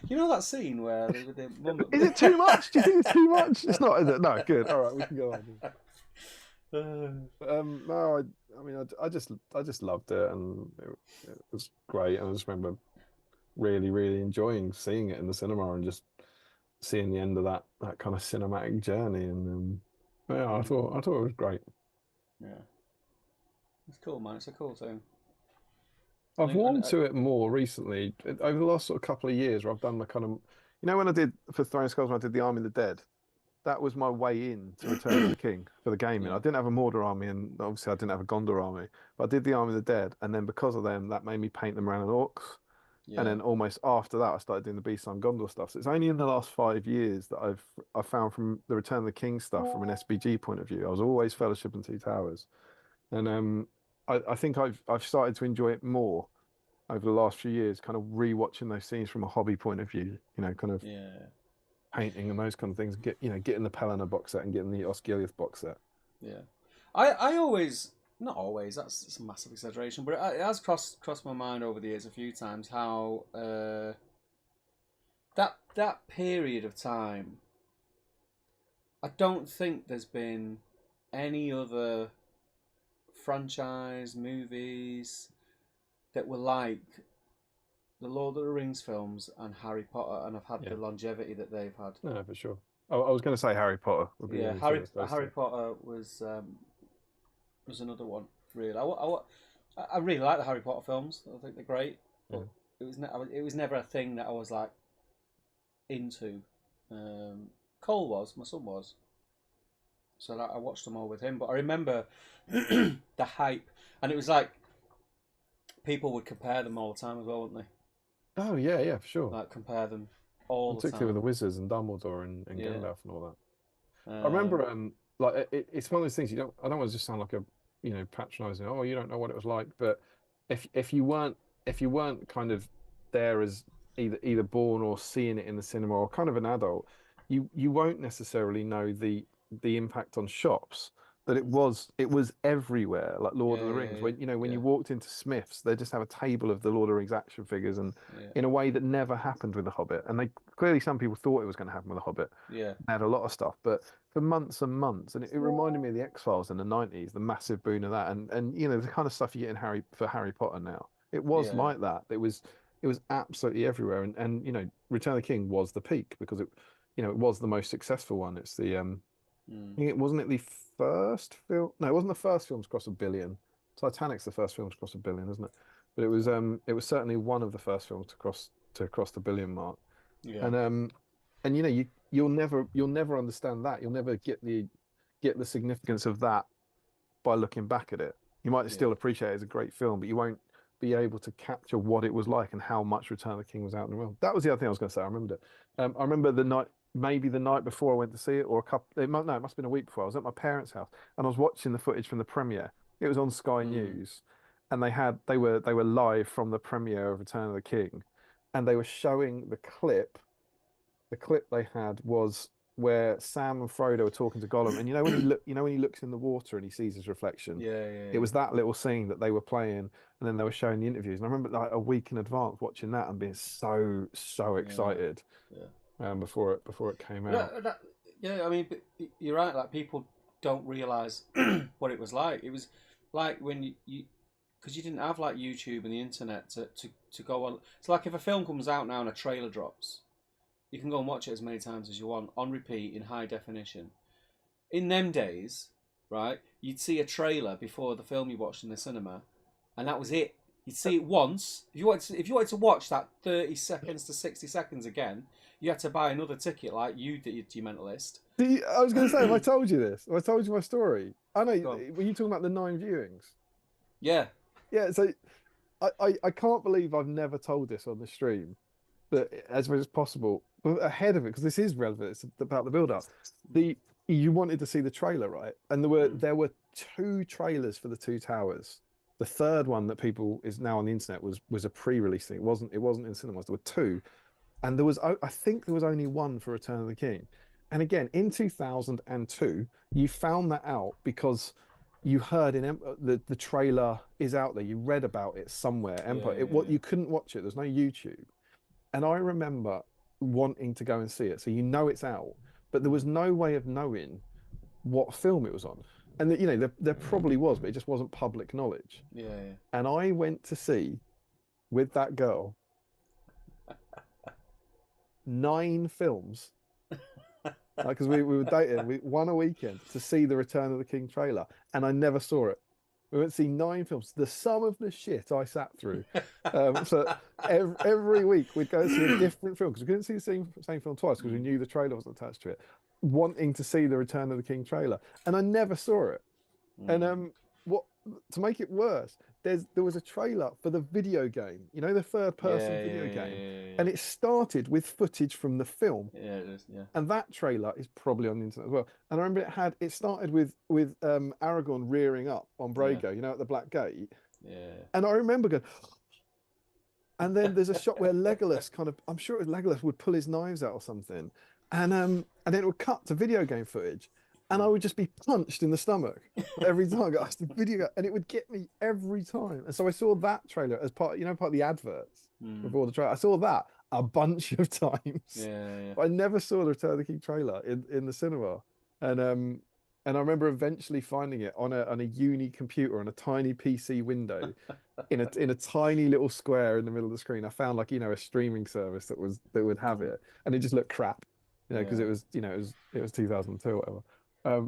You know that scene where the mum... Is it too much? Do you think it's too much? It's not, is it? No, good. All right, we can go on. No, I mean, I just loved it, and it was great. And I just remember really, really enjoying seeing it in the cinema and just seeing the end of that kind of cinematic journey. And yeah, I thought it was great. Yeah, it's cool, man. It's a cool thing. I've warmed to it more recently over the last sort of couple of years, where I've done the kind of, when I did for Throwing Skulls, when I did the Army of the Dead. that was my way in to Return of the King for the gaming. I Yeah, didn't have a Mordor army, and obviously I didn't have a Gondor army, but I did the Army of the Dead, and then because of them, that made me paint them around an orcs. And yeah, then almost after that, I started doing the BSIME Gondor stuff. So it's only in the last 5 years that I found from the Return of the King stuff from an SBG point of view. I was always Fellowship and Two Towers, and I think I've started to enjoy it more over the last few years, kind of rewatching those scenes from a hobby point of view. You know, kind of yeah, painting and those kind of things. Getting the Pelennor box set and getting the Osgiliath box set. yeah. I always, not always, that's a massive exaggeration, but it has crossed my mind over the years a few times how that period of time, I don't think there's been any other franchise movies that were like the Lord of the Rings films and Harry Potter, and have had Yeah, the longevity that they've had. no, for sure. I was going to say Harry Potter would be the Yeah, only two. Those Harry two. Potter was another one. Really, I really like the Harry Potter films. I think they're great, Yeah. but it was never a thing that I was like into. Cole was, my son was, so that I watched them all with him. But I remember the hype, and it was like people would compare them all the time as well, wouldn't Oh yeah, yeah, for they? sure. Like compare them all the Particularly with the time. wizards and Dumbledore and Yeah. Gandalf and all that. I Um, remember, like it's one of those things you don't. I don't want to just sound like a, patronizing. Oh, you don't know what it was like. But if you weren't kind of there as either born or seeing it in the cinema or kind of an adult, you won't necessarily know the impact on shops that it was everywhere. Like Lord yeah, of the yeah, Rings, yeah, when yeah, you walked into Smiths, they just have a table of the Lord of the Rings action figures, and yeah, in a way that never happened with the Hobbit. And they clearly some people thought it was going to happen with the Hobbit. yeah, They had a lot of stuff, but for months and months, and it reminded me of the X-Files in the 90s, the massive boon of that, and the kind of stuff you get in Harry Potter now. It was yeah, like that. It was absolutely everywhere, and Return of the King was the peak because it was the most successful one. It's the mm, I think it wasn't it the first film. No, it wasn't the first film to cross a billion. Titanic's the first film to cross a billion, isn't it? But it was certainly one of the first films to cross the billion mark. yeah, And you'll never understand that. You'll never get the significance of that by looking back at it. You might yeah, still appreciate it as a great film, but you won't be able to capture what it was like and how much Return of the King was out in the world. That was the other thing I was going to say. I remembered it. I remember maybe the night before I went to see it, or a couple. No, it must have been a week before. I was at my parents' house and I was watching the footage from the premiere. It was on Sky mm, News, and they were live from the premiere of Return of the King, and they were showing the clip. The clip they had was where Sam and Frodo are talking to Gollum, and when he looks in the water and he sees his reflection, yeah, yeah, it yeah, was that little scene that they were playing, and then they were showing the interviews. And I remember like a week in advance watching that and being so yeah, excited yeah. before it came out. Yeah, I mean, but you're right. Like people don't realize what it was like. It was like when you because you didn't have like YouTube and the internet to go on. It's like if a film comes out now and a trailer drops, you can go and watch it as many times as you want on repeat in high definition. In them days, right, you'd see a trailer before the film you watched in the cinema, and that was it. You'd see it once. If you wanted to watch that 30 seconds to 60 seconds again, you had to buy another ticket, like you did, you mentalist. I was going to say, have I told you this? Have I told you my story? I know. Go on. Were you talking about the 9 viewings? Yeah, Yeah. So I can't believe I've never told this on the stream, but as much as possible, but ahead of it, because this is relevant. It's about the build up. You wanted to see the trailer, right? And there were mm. there were two trailers for the Two Towers. The third one that people is now on the internet was a pre-release thing. It wasn't in cinemas. There were two, and I think there was only one for Return of the King. And again, in 2002, you found that out because you heard the trailer is out there. You read about it somewhere. Yeah, Empire. yeah, What yeah. you couldn't watch it. There's no YouTube. And I remember wanting to go and see it. So it's out, but there was Mm. no way of knowing what film it was on. And there probably was, but it just wasn't public knowledge. Yeah, yeah. And I went to see with that girl 9 films, because we were dating. We won a weekend to see the Return of the King trailer, and I never saw it. We went to see 9 films. The sum of the shit I sat through. So every week we'd go see a different film because we couldn't see the same film twice because we Mm. knew the trailer wasn't attached to it. wanting to see the Return of the King trailer, and I never saw it. And what to make it worse, there was a trailer for the video game, you know, the third person Yeah, video yeah, game, yeah, yeah, and it started with footage from the film. yeah. It is, yeah. And that trailer is probably on the internet as well. And I remember it started with Aragorn rearing up on Yeah, Brago, you know, at the Black Gate. yeah. And I remember going, and then there's a shot where Legolas kind of, I'm sure it was Legolas, would pull his knives out or something, and then it would cut to video game footage, and I would just be punched in the stomach every time I got asked the video, and it would get me every time. And so I saw that trailer as part, you know, part of the adverts before the trailer. I saw that a bunch of times, Yeah. but I never saw the Return of the King trailer in the cinema, and I remember eventually finding it on a uni computer on a tiny PC window in a tiny little square in the middle of the screen. I found, like, you know, a streaming service that would have it, and it just looked crap, you know, because Yeah. it was, you know, it was 2002 or whatever.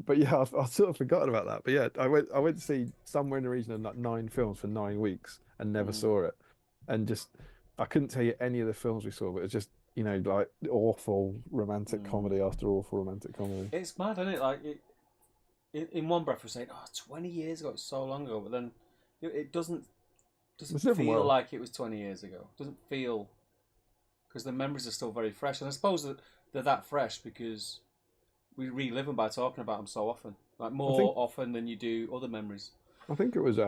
But yeah, I've sort of forgotten about that. But yeah, I went to see somewhere in the region of like 9 films for 9 weeks and never saw it, and just I couldn't tell you any of the films we saw, but it was just, you know, like awful romantic comedy after awful romantic comedy. It's mad, isn't it? Like, in one breath, we're saying, oh, 20 years ago, it's so long ago. But then it doesn't It's a different feel world. like it was 20 years ago. It doesn't feel, because the memories are still very fresh. And I suppose that they're that fresh because we relive them by talking about them so often. Like, more often than you do other memories. I think it was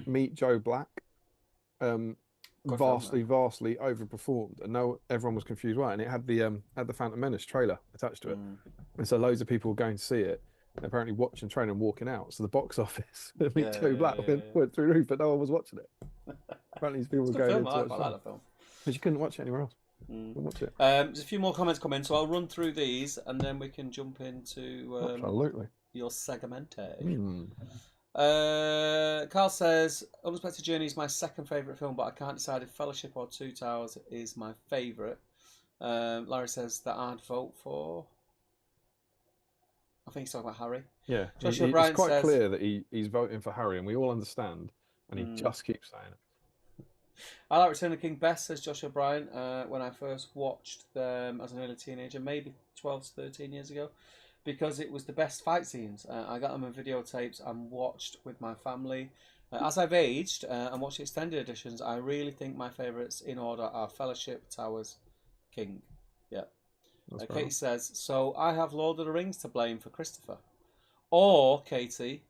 Meet Joe Black. Good film, Vastly overperformed, and now everyone was confused why. And it had the Phantom Menace trailer attached to it, and so loads of people were going to see it. And apparently, watching trailer and walking out. So the box office Meet Joe Black went through the roof, but no one was watching it. Apparently, these people were going in to watch I like that film. because you couldn't watch it anywhere else. Watch it. There's a few more comments coming, so I'll run through these and then we can jump into Absolutely. your segmente. Mm. Carl says, Unexpected Journey is my second favourite film, but I can't decide if Fellowship or Two Towers is my favourite. Larry says that I'd vote for... I think he's talking about Harry. Yeah, Joshua Bryan it's quite says, clear that he's voting for Harry, and we all understand, and he just keeps saying it. I like Return of the King best, says Joshua Bryan, when I first watched them as an early teenager, maybe 12 to 13 years ago, because it was the best fight scenes. I got them in videotapes and watched with my family. As I've aged and watched the extended editions, I really think my favourites in order are Fellowship, Towers, King. Yeah. Katie says, so I have Lord of the Rings to blame for Christopher. Or, Katie,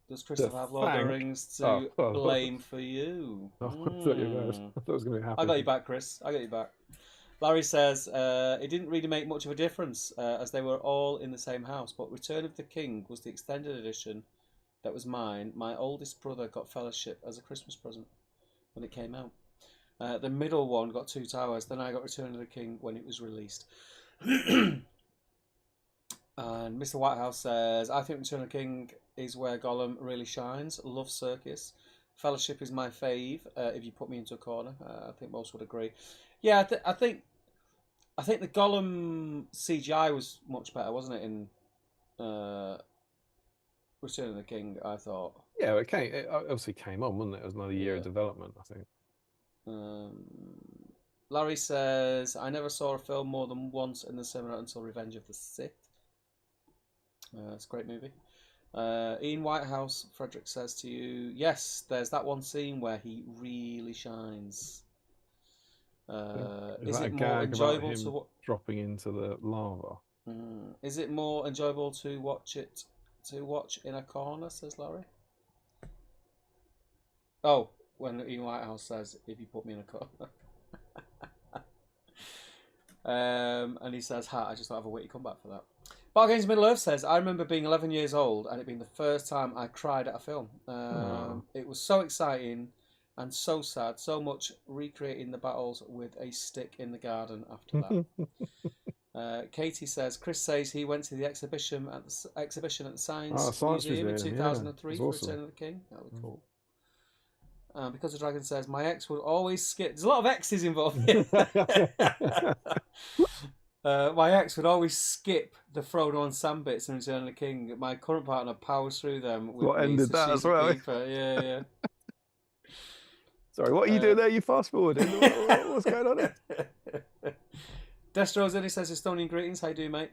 does Christopher have Lord of the Rings to blame for you? I thought it was going to be happy. I got you back, Chris. I got you back. Larry says, it didn't really make much of a difference as they were all in the same house, but Return of the King was the extended edition that was mine. My oldest brother got Fellowship as a Christmas present when it came out. The middle one got Two Towers, then I got Return of the King when it was released. And Mr. Whitehouse says, I think Return of the King is where Gollum really shines. Love Circus. Fellowship is my fave, if you put me into a corner. I think most would agree. Yeah, I think the Gollum CGI was much better, wasn't it, in Return of the King, I thought. Yeah, it obviously came on, wasn't it? It was another year of development, I think. Larry says, I never saw a film more than once in the cinema until Revenge of the Sith. It's a great movie. Ian Whitehouse, Frederick says to you, yes, there's that one scene where he really shines. Is it more enjoyable to dropping into the lava? Is it more enjoyable to watch in a corner, says Larry? Oh, when Ian Whitehouse says, if you put me in a corner. And he says, I just don't have a witty comeback for that. Bark Games Middle Earth says, I remember being 11 years old and it being the first time I cried at a film. It was so exciting and so sad, so much recreating the battles with a stick in the garden after that. Katie says, Chris says he went to the exhibition at the Science Museum in 2003 for Return of the King. That was cool. Because the Dragon says, my ex would always skip. There's a lot of X's involved here. My ex would always skip the Frodo and Sam bits in Return of the King. My current partner powers through them. With what ended that as well? Yeah. Sorry, what are you doing there? You fast forwarding? What's going on here? Destro Zilly says, Estonian greetings. How you doing, mate?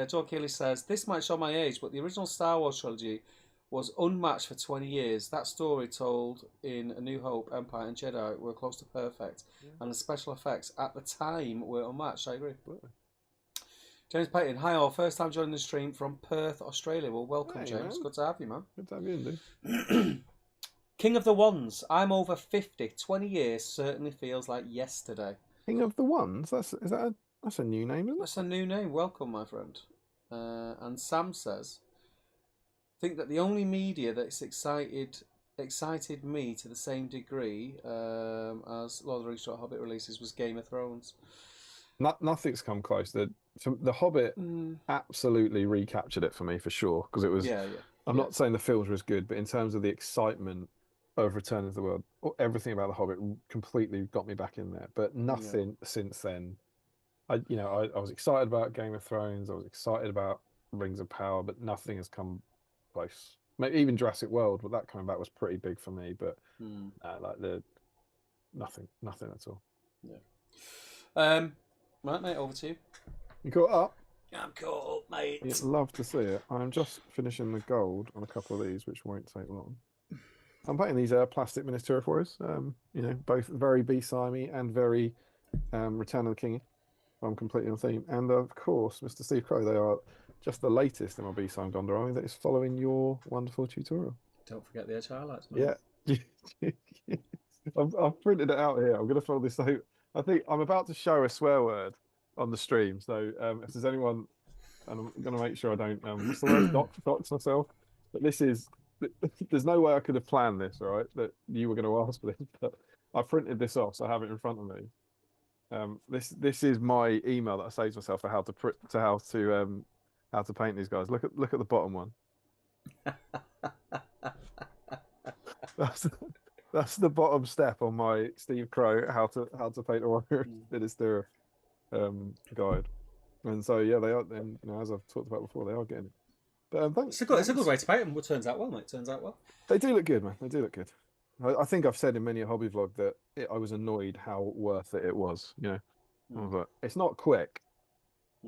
John Keeley says, this might show my age, but the original Star Wars trilogy was unmatched for 20 years. That story told in A New Hope, Empire, and Jedi were close to perfect, and the special effects at the time were unmatched. I agree. Absolutely. James Payton, hi all, first time joining the stream from Perth, Australia. Well, welcome, Hey, James. man. Good to have you, man. Good to have you in, dude. King of the Wands. I'm over 50. 20 years certainly feels like yesterday. King of the Ones. That's a new name, isn't it? That's a new name. Welcome, my friend. And Sam says, think that the only media that's excited me to the same degree as Lord of the Rings short Hobbit releases was Game of Thrones. Nothing's come close. The Hobbit absolutely recaptured it for me for sure because it was. Yeah. I'm not saying the films were as good, but in terms of the excitement of Return of the World, everything about the Hobbit completely got me back in there. But nothing since then. I was excited about Game of Thrones. I was excited about Rings of Power, but nothing has come close. Maybe even Jurassic World, but that coming back was pretty big for me. But nothing at all. Yeah. Right, mate. Over to you. You caught up? I'm caught up, mate. You'd love to see it. I'm just finishing the gold on a couple of these, which won't take long. I'm painting these plastic Miniaturifiers. Both very BSIME and very Return of the King. I'm completely on theme. And of course, Mr. Steve Crow, they are just the latest in my BSIME Gondor army that is following your wonderful tutorial. Don't forget the edge highlights, man. Yeah. I've printed it out here. I'm going to fill this out. I think I'm about to show a swear word on the stream. So if there's anyone, and I'm going to make sure I don't what's the word? Dox myself. But there's no way I could have planned this, all right? That you were going to ask for this. But I printed this off, so I have it in front of me. This is my email that I saved myself for how to paint these guys. Look at the bottom one. That's the bottom step on my Steve Crow how to paint a warrior minister guide. And so yeah, they are. And as I've talked about before, they are getting it. But thanks. It's a good way to paint them. It turns out well, mate. Turns out well. They do look good, man. They do look good. I think I've said in many a hobby vlog that I was annoyed how worth it was. I was like, it's not quick.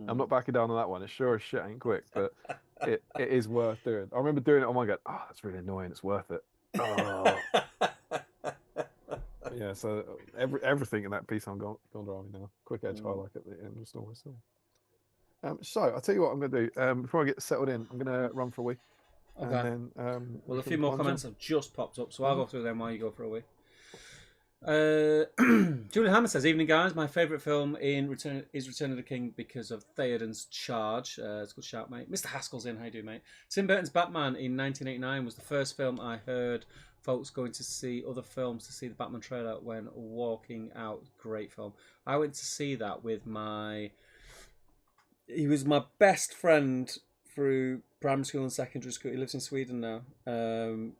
I'm not backing down on that one. It sure as shit ain't quick, but it is worth doing. I remember doing it on my gut. Oh, that's really annoying. It's worth it. Oh. Yeah, so everything in that piece I'm gone army now. Quick edge highlight at the end, just always so. So I'll tell you what I'm going to do. Before I get settled in, I'm going to run for a wee. Okay. And then, well, a few more comments have just popped up, so I'll go through them while you go for a wee. Julian Hammer says, evening guys, my favourite film is Return of the King because of Theoden's charge. It's a good shout, mate. Mr. Haskell's in, how you doing, mate? Tim Burton's Batman in 1989 was the first film I heard folks going to see other films to see the Batman trailer when walking out. Great film. I went to see that with he was my best friend through primary school and secondary school. He lives in Sweden now. And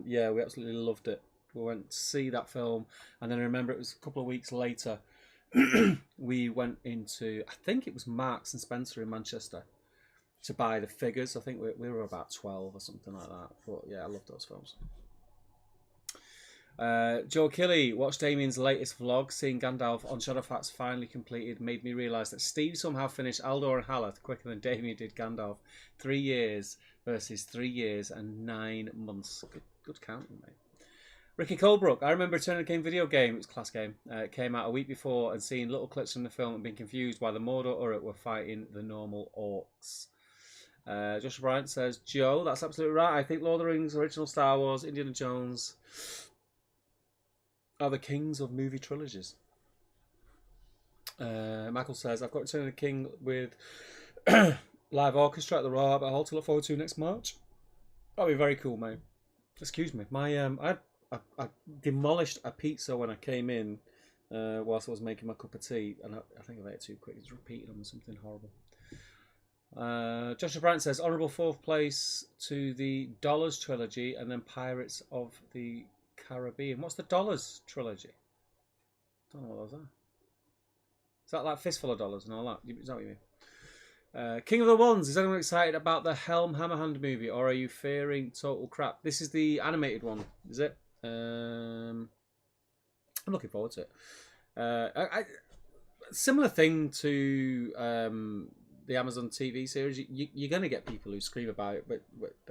yeah, we absolutely loved it. We went to see that film, and then I remember it was a couple of weeks later. We went into, I think it was Marks and Spencer in Manchester, to buy the figures. I think we were about 12 or something like that. But yeah, I love those films. Joe Kelly, watched Damien's latest vlog. Seeing Gandalf on Shadowfax finally completed made me realise that Steve somehow finished Aldor and Halath quicker than Damien did Gandalf. 3 years versus 3 years and 9 months. Good counting, mate. Ricky Colebrook, I remember Return of the King video game. It was a class game. It came out a week before, and seeing little clips from the film and being confused why the Mordor Uruk were fighting the normal orcs. Joshua Bryant says, Joe, that's absolutely right. I think Lord of the Rings, original Star Wars, Indiana Jones are the kings of movie trilogies. Michael says, I've got Return of the King with live orchestra at the Royal Albert Hall to look forward to next March. That'll be very cool, mate. Excuse me. I demolished a pizza when I came in whilst I was making my cup of tea, and I think I ate it too quick. It's repeated on something horrible. Joshua Bryant says, honourable 4th place to the Dollars trilogy and then Pirates of the Caribbean. What's the Dollars trilogy? I don't know what those are. Is that like Fistful of Dollars and all that? Is that what you mean? King of the Wands, is anyone excited about the Helm Hammerhand movie, or are you fearing total crap? This is the animated one, is it? I'm looking forward to it. Similar thing to the Amazon TV series, you're going to get people who scream about it, but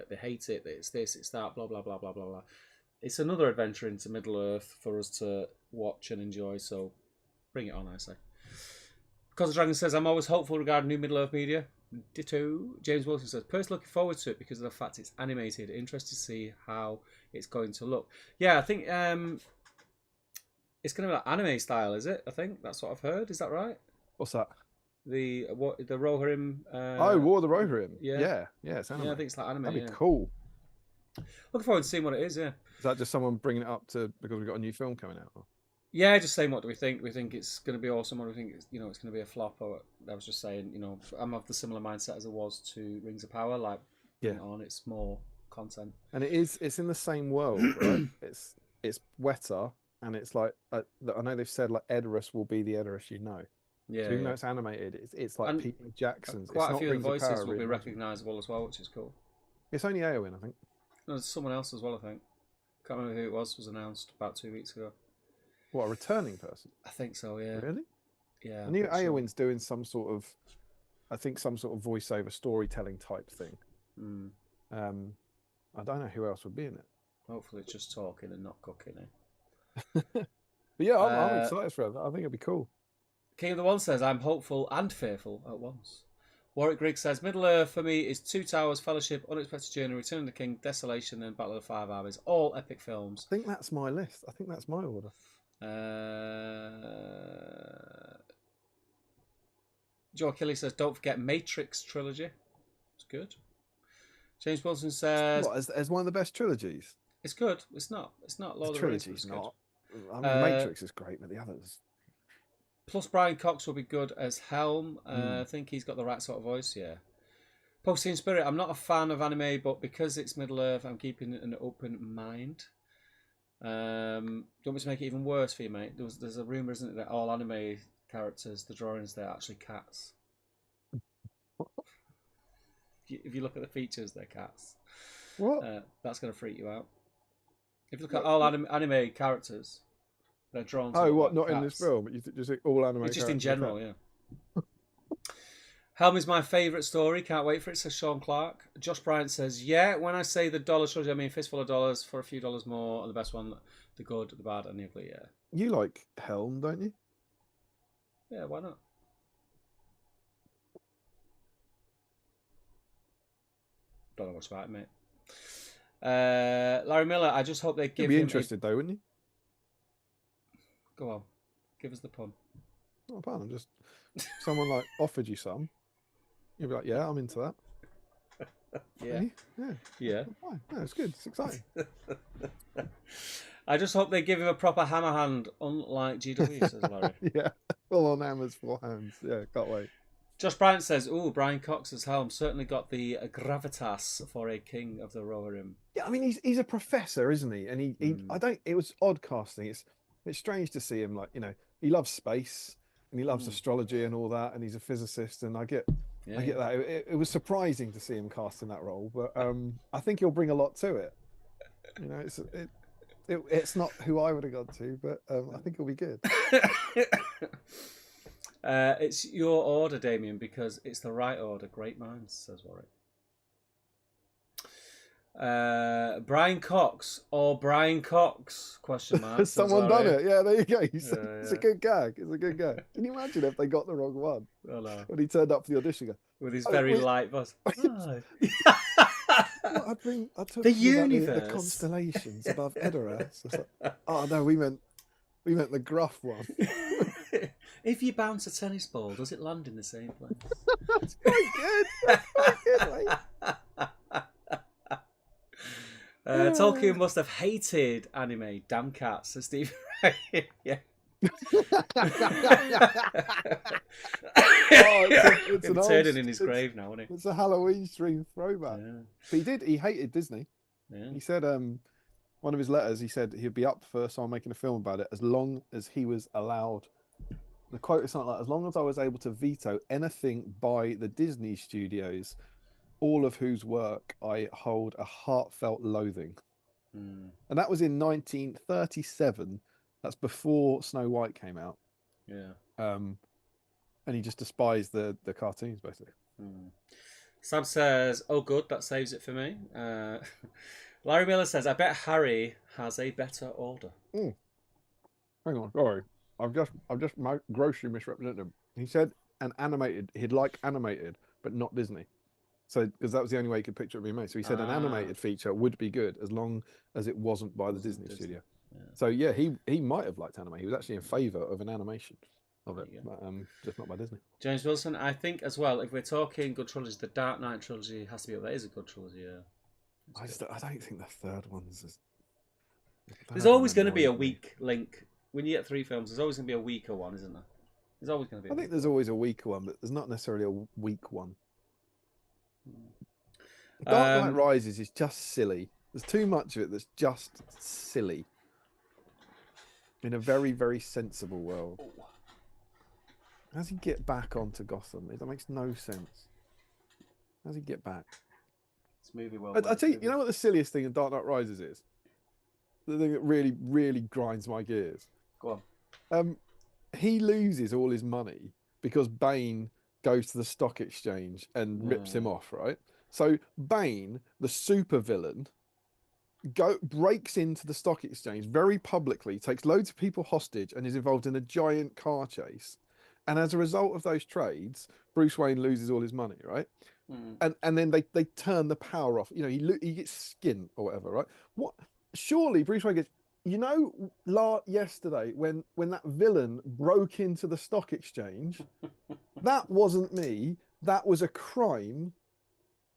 they hate it. That it's this, it's that, blah blah blah blah blah blah. It's another adventure into Middle Earth for us to watch and enjoy. So bring it on, I say. Because the Dragon says, I'm always hopeful regarding new Middle Earth media. Ditto. James Wilson says, personally looking forward to it because of the fact it's animated. Interested to see how it's going to look. Yeah, I think it's going to be like anime style, is it? I think that's what I've heard. Is that right? What's that? The Rohirrim. War of the Rohirrim. Yeah, it's anime. Yeah, I think it's like anime. That'd be cool. Looking forward to seeing what it is. Yeah. Is that just someone bringing it up because we've got a new film coming out? Or? Yeah, just saying, what do we think? We think it's going to be awesome, or we think it's going to be a flop. Or I was just saying, I'm of the similar mindset as it was to Rings of Power. Like, it's more content, and it's in the same world, right? It's wetter, and it's like I know they've said like Edoras will be the Edoras you know. Yeah. So even though it's animated, it's like Peter Jackson's. Quite it's a few of the voices will be reimagined. recognisable as well, which is cool. It's only Eowyn, I think. No, there's someone else as well. I think. Can't remember who it was. Was announced about 2 weeks ago. What, a returning person? I think so, yeah. Really? Yeah. I knew Eowyn's doing some sort of voiceover storytelling type thing. I don't know who else would be in it. Hopefully it's just talking and not cooking, But yeah, I'm excited for it. I think it'd be cool. King of the One says, I'm hopeful and fearful at once. Warwick Grigg says, Middle Earth for me is Two Towers, Fellowship, Unexpected Journey, Return of the King, Desolation, and Battle of the Five Armies. All epic films. I think that's my list. I think that's my order. Joe Kelly says, don't forget Matrix trilogy. It's good. James Wilson says, what, as one of the best trilogies? It's good. It's not Lord of the Rings. It's not. I mean, Matrix is great, but the others. Plus, Brian Cox will be good as Helm. I think he's got the right sort of voice. Yeah. Posting Spirit. I'm not a fan of anime, but because it's Middle Earth, I'm keeping an open mind. Do you want me to make it even worse for you, mate? There's a rumor, isn't it, that all anime characters, the drawings, they're actually cats. If you look at the features, they're cats. What? That's going to freak you out. If you look at all anime characters, they're drawn. Oh, what? Not cats. In this film, but you just all anime. It's just in general, yeah. Helm is my favourite story. Can't wait for it, says Sean Clark. Josh Bryant says, yeah, when I say the dollar trilogy, I mean fistful of dollars for a few dollars more. And the best one, the good, the bad, and the ugly, yeah. You like Helm, don't you? Yeah, why not? Don't know much about it, mate. Larry Miller, I just hope they give him... You'd be interested, though, wouldn't you? Go on. Give us the pun. Not a pun, I'm just... Someone, like, offered you some. You'd be like, yeah, I'm into that. Yeah. Yeah. Fine. No, it's good. It's exciting. I just hope they give him a proper hammer hand, unlike GW, says Larry. Yeah. Full on hammers, full hands. Yeah, can't wait. Josh Bryant says, "Ooh, Brian Cox's Helm certainly got the gravitas for a king of the Rohirrim." Yeah, I mean he's a professor, isn't he? And he it was odd casting. It's strange to see him, like, he loves space and he loves astrology and all that, and he's a physicist, and I get that. It was surprising to see him cast in that role, but I think he'll bring a lot to it. It's not who I would have gone to, but I think it'll be good. It's your order, Damien, because it's the right order. Great minds, says Warwick. Brian Cox or Brian Cox? Question mark. Has someone done it? Yeah, there you go. It's a good gag. It's a good gag. Can you imagine if they got the wrong one? Oh, no. When he turned up for the audition, with his very light voice. I took the universe, the constellations above Edoras. Like, oh no, we meant the gruff one. If you bounce a tennis ball, does it land in the same place? That's quite good. That's quite good, mate. Tolkien must have hated anime. Damn cats, says Steve. Yeah. It's an turning in his grave now, isn't he? It's a Halloween stream throwback. Yeah. But he hated Disney. Yeah. He said one of his letters, he said he'd be up for someone making a film about it as long as he was allowed. The quote is something like, as long as I was able to veto anything by the Disney studios, all of whose work I hold a heartfelt loathing. And that was in 1937. That's before Snow White came out. Yeah. And he just despised the cartoons, basically. Sam says, "Oh, good, that saves it for me." Larry Miller says, "I bet Harry has a better order." Mm, hang on, sorry. I've just grossly misrepresented him. He said an animated. He'd like animated, but not Disney. So because that was the only way he could picture it being made. So he said an Ah, animated feature would be good as long as it wasn't by the wasn't Disney Disney. studio. Yeah, So yeah, he might have liked anime. He was actually in favour of an animation of there it, you go. but just not by Disney. James Wilson, I think as well, if we're talking good trilogies, the Dark Knight trilogy has to be up there. It is a good trilogy, yeah. I don't think the third one's as. The There's third one always going to be a annoyed me. weak link. When you get three films, there's always going to be a weaker one, isn't there? There's always going to be I a think weaker there's one. always a weaker one, but there's not necessarily a weak one. Dark Knight Um, Rises is just silly. There's too much of it that's just silly. In a very, very sensible world. How does he get back onto Gotham? That makes no sense. How does he get back? it's movie world, I mate. tell you, you know what the silliest thing in Dark Knight Rises is? The thing that really, really grinds my gears. Go Um, he loses all his money because Bane goes to the stock exchange and rips him on. off, right? So Bane, the super villain, breaks into the stock exchange very publicly, takes loads of people hostage, and is involved in a giant car chase. And as a result of those trades, Bruce Wayne loses all his money, right? And then they turn the power off. You know, he gets skin or whatever, right? What? Surely Bruce Wayne gets. You know, yesterday when that villain broke into the stock exchange, that wasn't me. That was a crime.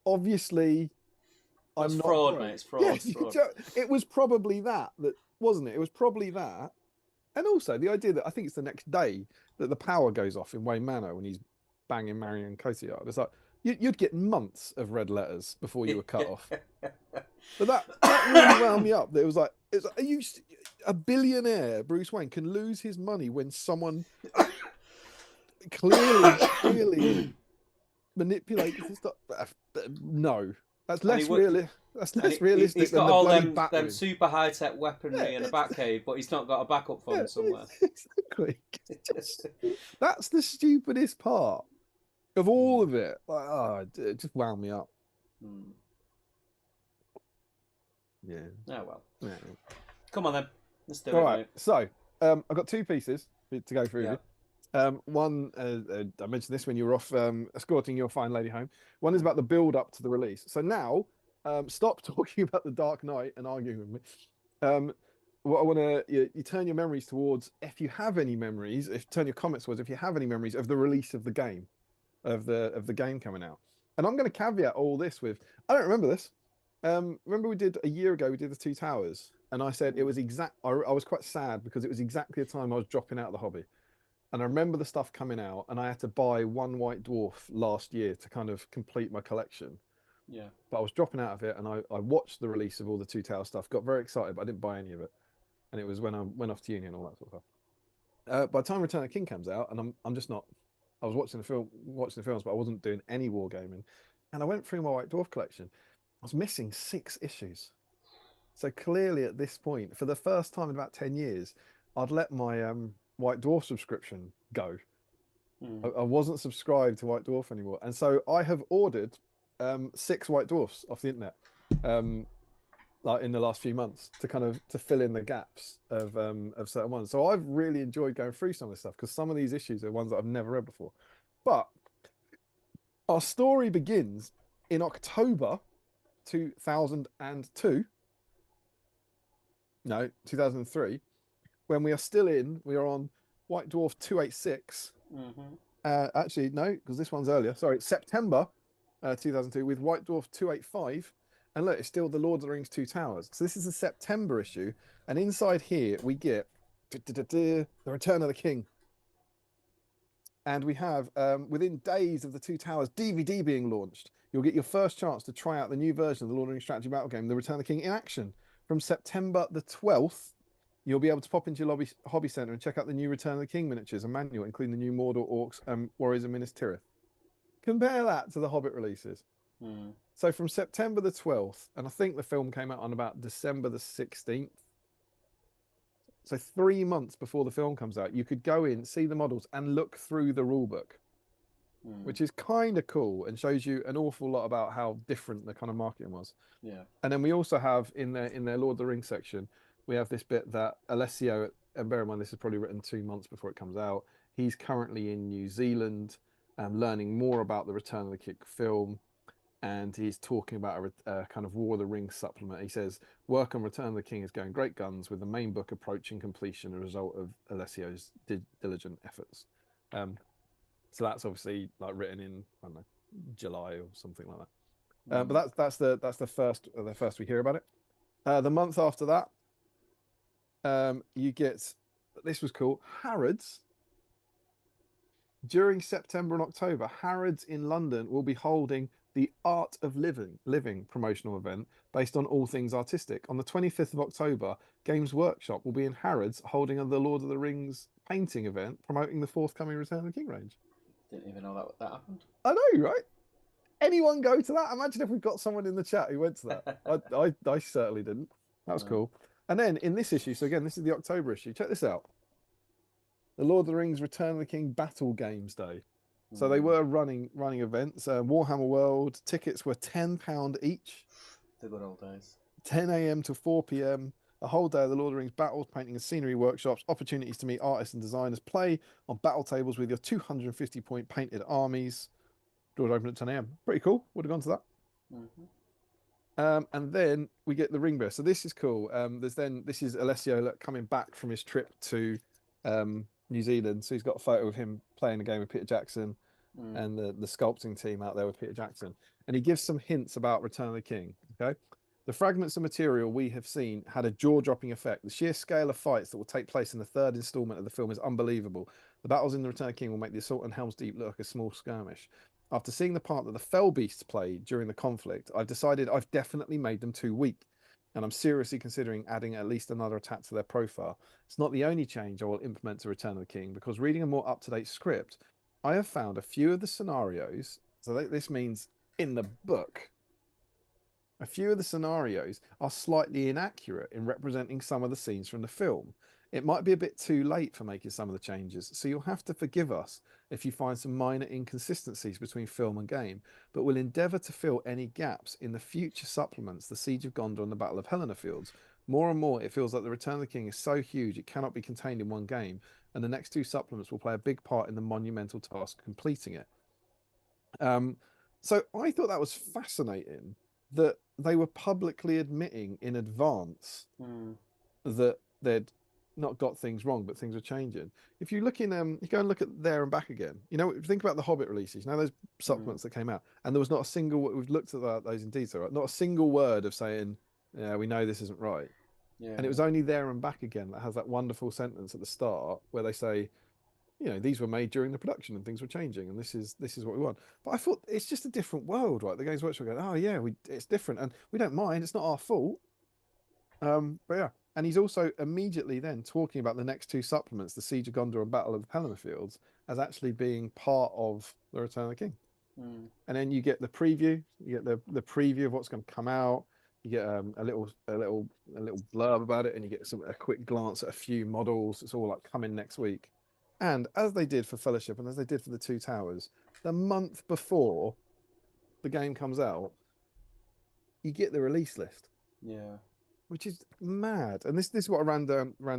Obviously, That's I'm not fraud, mate. broke. It's fraud. Yes, It's fraud. it was probably that wasn't it? It was probably that. And also the idea that I think it's the next day that the power goes off in Wayne Manor when he's banging Marion Cotillard. It's like you'd get months of red letters before you were cut off. But that really wound me up. That it was like, are you a billionaire? Bruce Wayne can lose his money when someone clearly manipulates the stuff. No, that's and he less would. real. That's And less realistic he's than got the all bloody them Batwing. super high tech Yeah, weaponry in a it's, Batcave, but he's not got a backup yeah, fund somewhere. exactly. Just, that's the stupidest part of all of it. Like, oh, it just wound me up. Yeah. Oh well. Yeah. Come on then. Let's do All it, right. mate. So I've got two pieces to go through. Yeah. One, I mentioned this when you were off escorting your fine lady home. One is about the build up to the release. So now, stop talking about the Dark Knight and arguing with me. What I want to you turn your memories towards, if you have any memories, turn your comments towards if you have any memories of the release of the game, of the game coming out. And I'm going to caveat all this with, I don't remember this. Remember we did a year ago, we did the Two Towers, and I said it was I was quite sad because it was exactly the time I was dropping out of the hobby. And I remember the stuff coming out, and I had to buy one White Dwarf last year to kind of complete my collection. Yeah. But I was dropping out of it, and I watched the release of all the Two Towers stuff, got very excited, but I didn't buy any of it. And it was when I went off to uni and all that sort of stuff. By the time Return of the King comes out, and I'm just not. I was watching the films, but I wasn't doing any wargaming. And I went through my White Dwarf collection. I was missing 6 issues. So clearly, at this point, for the first time in about 10 years, I'd let my White Dwarf subscription go. I wasn't subscribed to White Dwarf anymore, and so I have ordered 6 White Dwarfs off the internet, like in the last few months to kind of to fill in the gaps of certain ones. So I've really enjoyed going through some of this stuff because some of these issues are ones that I've never read before. But our story begins in October 2002. No, 2003, when we are on White Dwarf 286. Actually, no, because this one's earlier. Sorry, September 2002 with White Dwarf 285. And look, it's still the Lord of the Rings Two Towers. So this is a September issue. And inside here, we get the Return of the King. And we have, within days of the Two Towers DVD being launched, you'll get your first chance to try out the new version of the Lord of the Rings strategy battle game, The Return of the King, in action. From September the 12th, you'll be able to pop into your hobby centre and check out the new Return of the King miniatures and manual, including the new Mordor Orcs and Warriors of Minas Tirith. Compare that to the Hobbit releases. So from September the 12th, and I think the film came out on about December the 16th. So 3 months before the film comes out, you could go in, see the models, and look through the rulebook. which is kind of cool and shows you an awful lot about how different the kind of marketing was. Yeah. And then we also have in their Lord of the Rings section, we have this bit that Alessio, and bear in mind this is probably written 2 months before it comes out. He's currently in New Zealand, learning more about the Return of the King film, and he's talking about a kind of War of the Rings supplement. He says work on Return of the King is going great guns, with the main book approaching completion, a result of Alessio's diligent efforts. So that's obviously like written in, I don't know, July or something like that. But that's the first we hear about it. The month after that, you get, this was cool, Harrods. During September and October, Harrods in London will be holding the Art of Living promotional event based on all things artistic. On the 25th of October, Games Workshop will be in Harrods holding the Lord of the Rings painting event promoting the forthcoming Return of the King range. Didn't even know that happened. I know, right? Anyone go to that? Imagine if we've got someone in the chat who went to that. I certainly didn't. That was cool. And then in this issue, so again, this is the October issue. Check this out. The Lord of the Rings Return of the King Battle Games Day. So they were running events. Warhammer World tickets were £10 each. The good old days. 10 a.m. to 4 p.m. A whole day of the Lord of the Rings battles, painting and scenery workshops, opportunities to meet artists and designers, play on battle tables with your 250-point painted armies. Doors open at 10 a.m. Pretty cool. Would have gone to that. And then we get the ring bearer. So this is cool. This is Alessio coming back from his trip to New Zealand. So he's got a photo of him playing a game with Peter Jackson and the sculpting team out there with Peter Jackson. And he gives some hints about Return of the King. Okay. The fragments of material we have seen had a jaw-dropping effect. The sheer scale of fights that will take place in the third installment of the film is unbelievable. The battles in the Return of the King will make the assault on Helm's Deep look like a small skirmish. After seeing the part that the Fell Beasts played during the conflict, I've decided I've definitely made them too weak, and I'm seriously considering adding at least another attack to their profile. It's not the only change I will implement to Return of the King, because reading a more up-to-date script, I have found a few of the scenarios, so this means in the book, a few of the scenarios are slightly inaccurate in representing some of the scenes from the film. It might be a bit too late for making some of the changes, so you'll have to forgive us if you find some minor inconsistencies between film and game, but we'll endeavour to fill any gaps in the future supplements, the Siege of Gondor and the Battle of Helena Fields. More and more, it feels like the Return of the King is so huge it cannot be contained in one game, and the next two supplements will play a big part in the monumental task of completing it. So I thought that was fascinating that they were publicly admitting in advance that they'd not got things wrong, but things were changing. If you look in, you go and look at There and Back Again. You know, think about the Hobbit releases. You know those supplements that came out, and there was not a single. We've looked at those in detail, right? Not a single word of saying, "Yeah, we know this isn't right." Yeah. And it was only There and Back Again that has that wonderful sentence at the start where they say, you know, these were made during the production and things were changing, and this is what we want. But I thought it's just a different world, right? The Games Workshop going, oh yeah, it's different, and we don't mind. It's not our fault. But yeah, and he's also immediately then talking about the next two supplements, the Siege of Gondor and Battle of the Helena Fields, as actually being part of the Return of the King. And then you get the preview. You get the preview of what's going to come out. You get a little blurb about it, and you get a quick glance at a few models. It's all like coming next week. And as they did for Fellowship and as they did for the Two Towers, the month before the game comes out, you get the release list. Yeah. Which is mad. And this is what I ran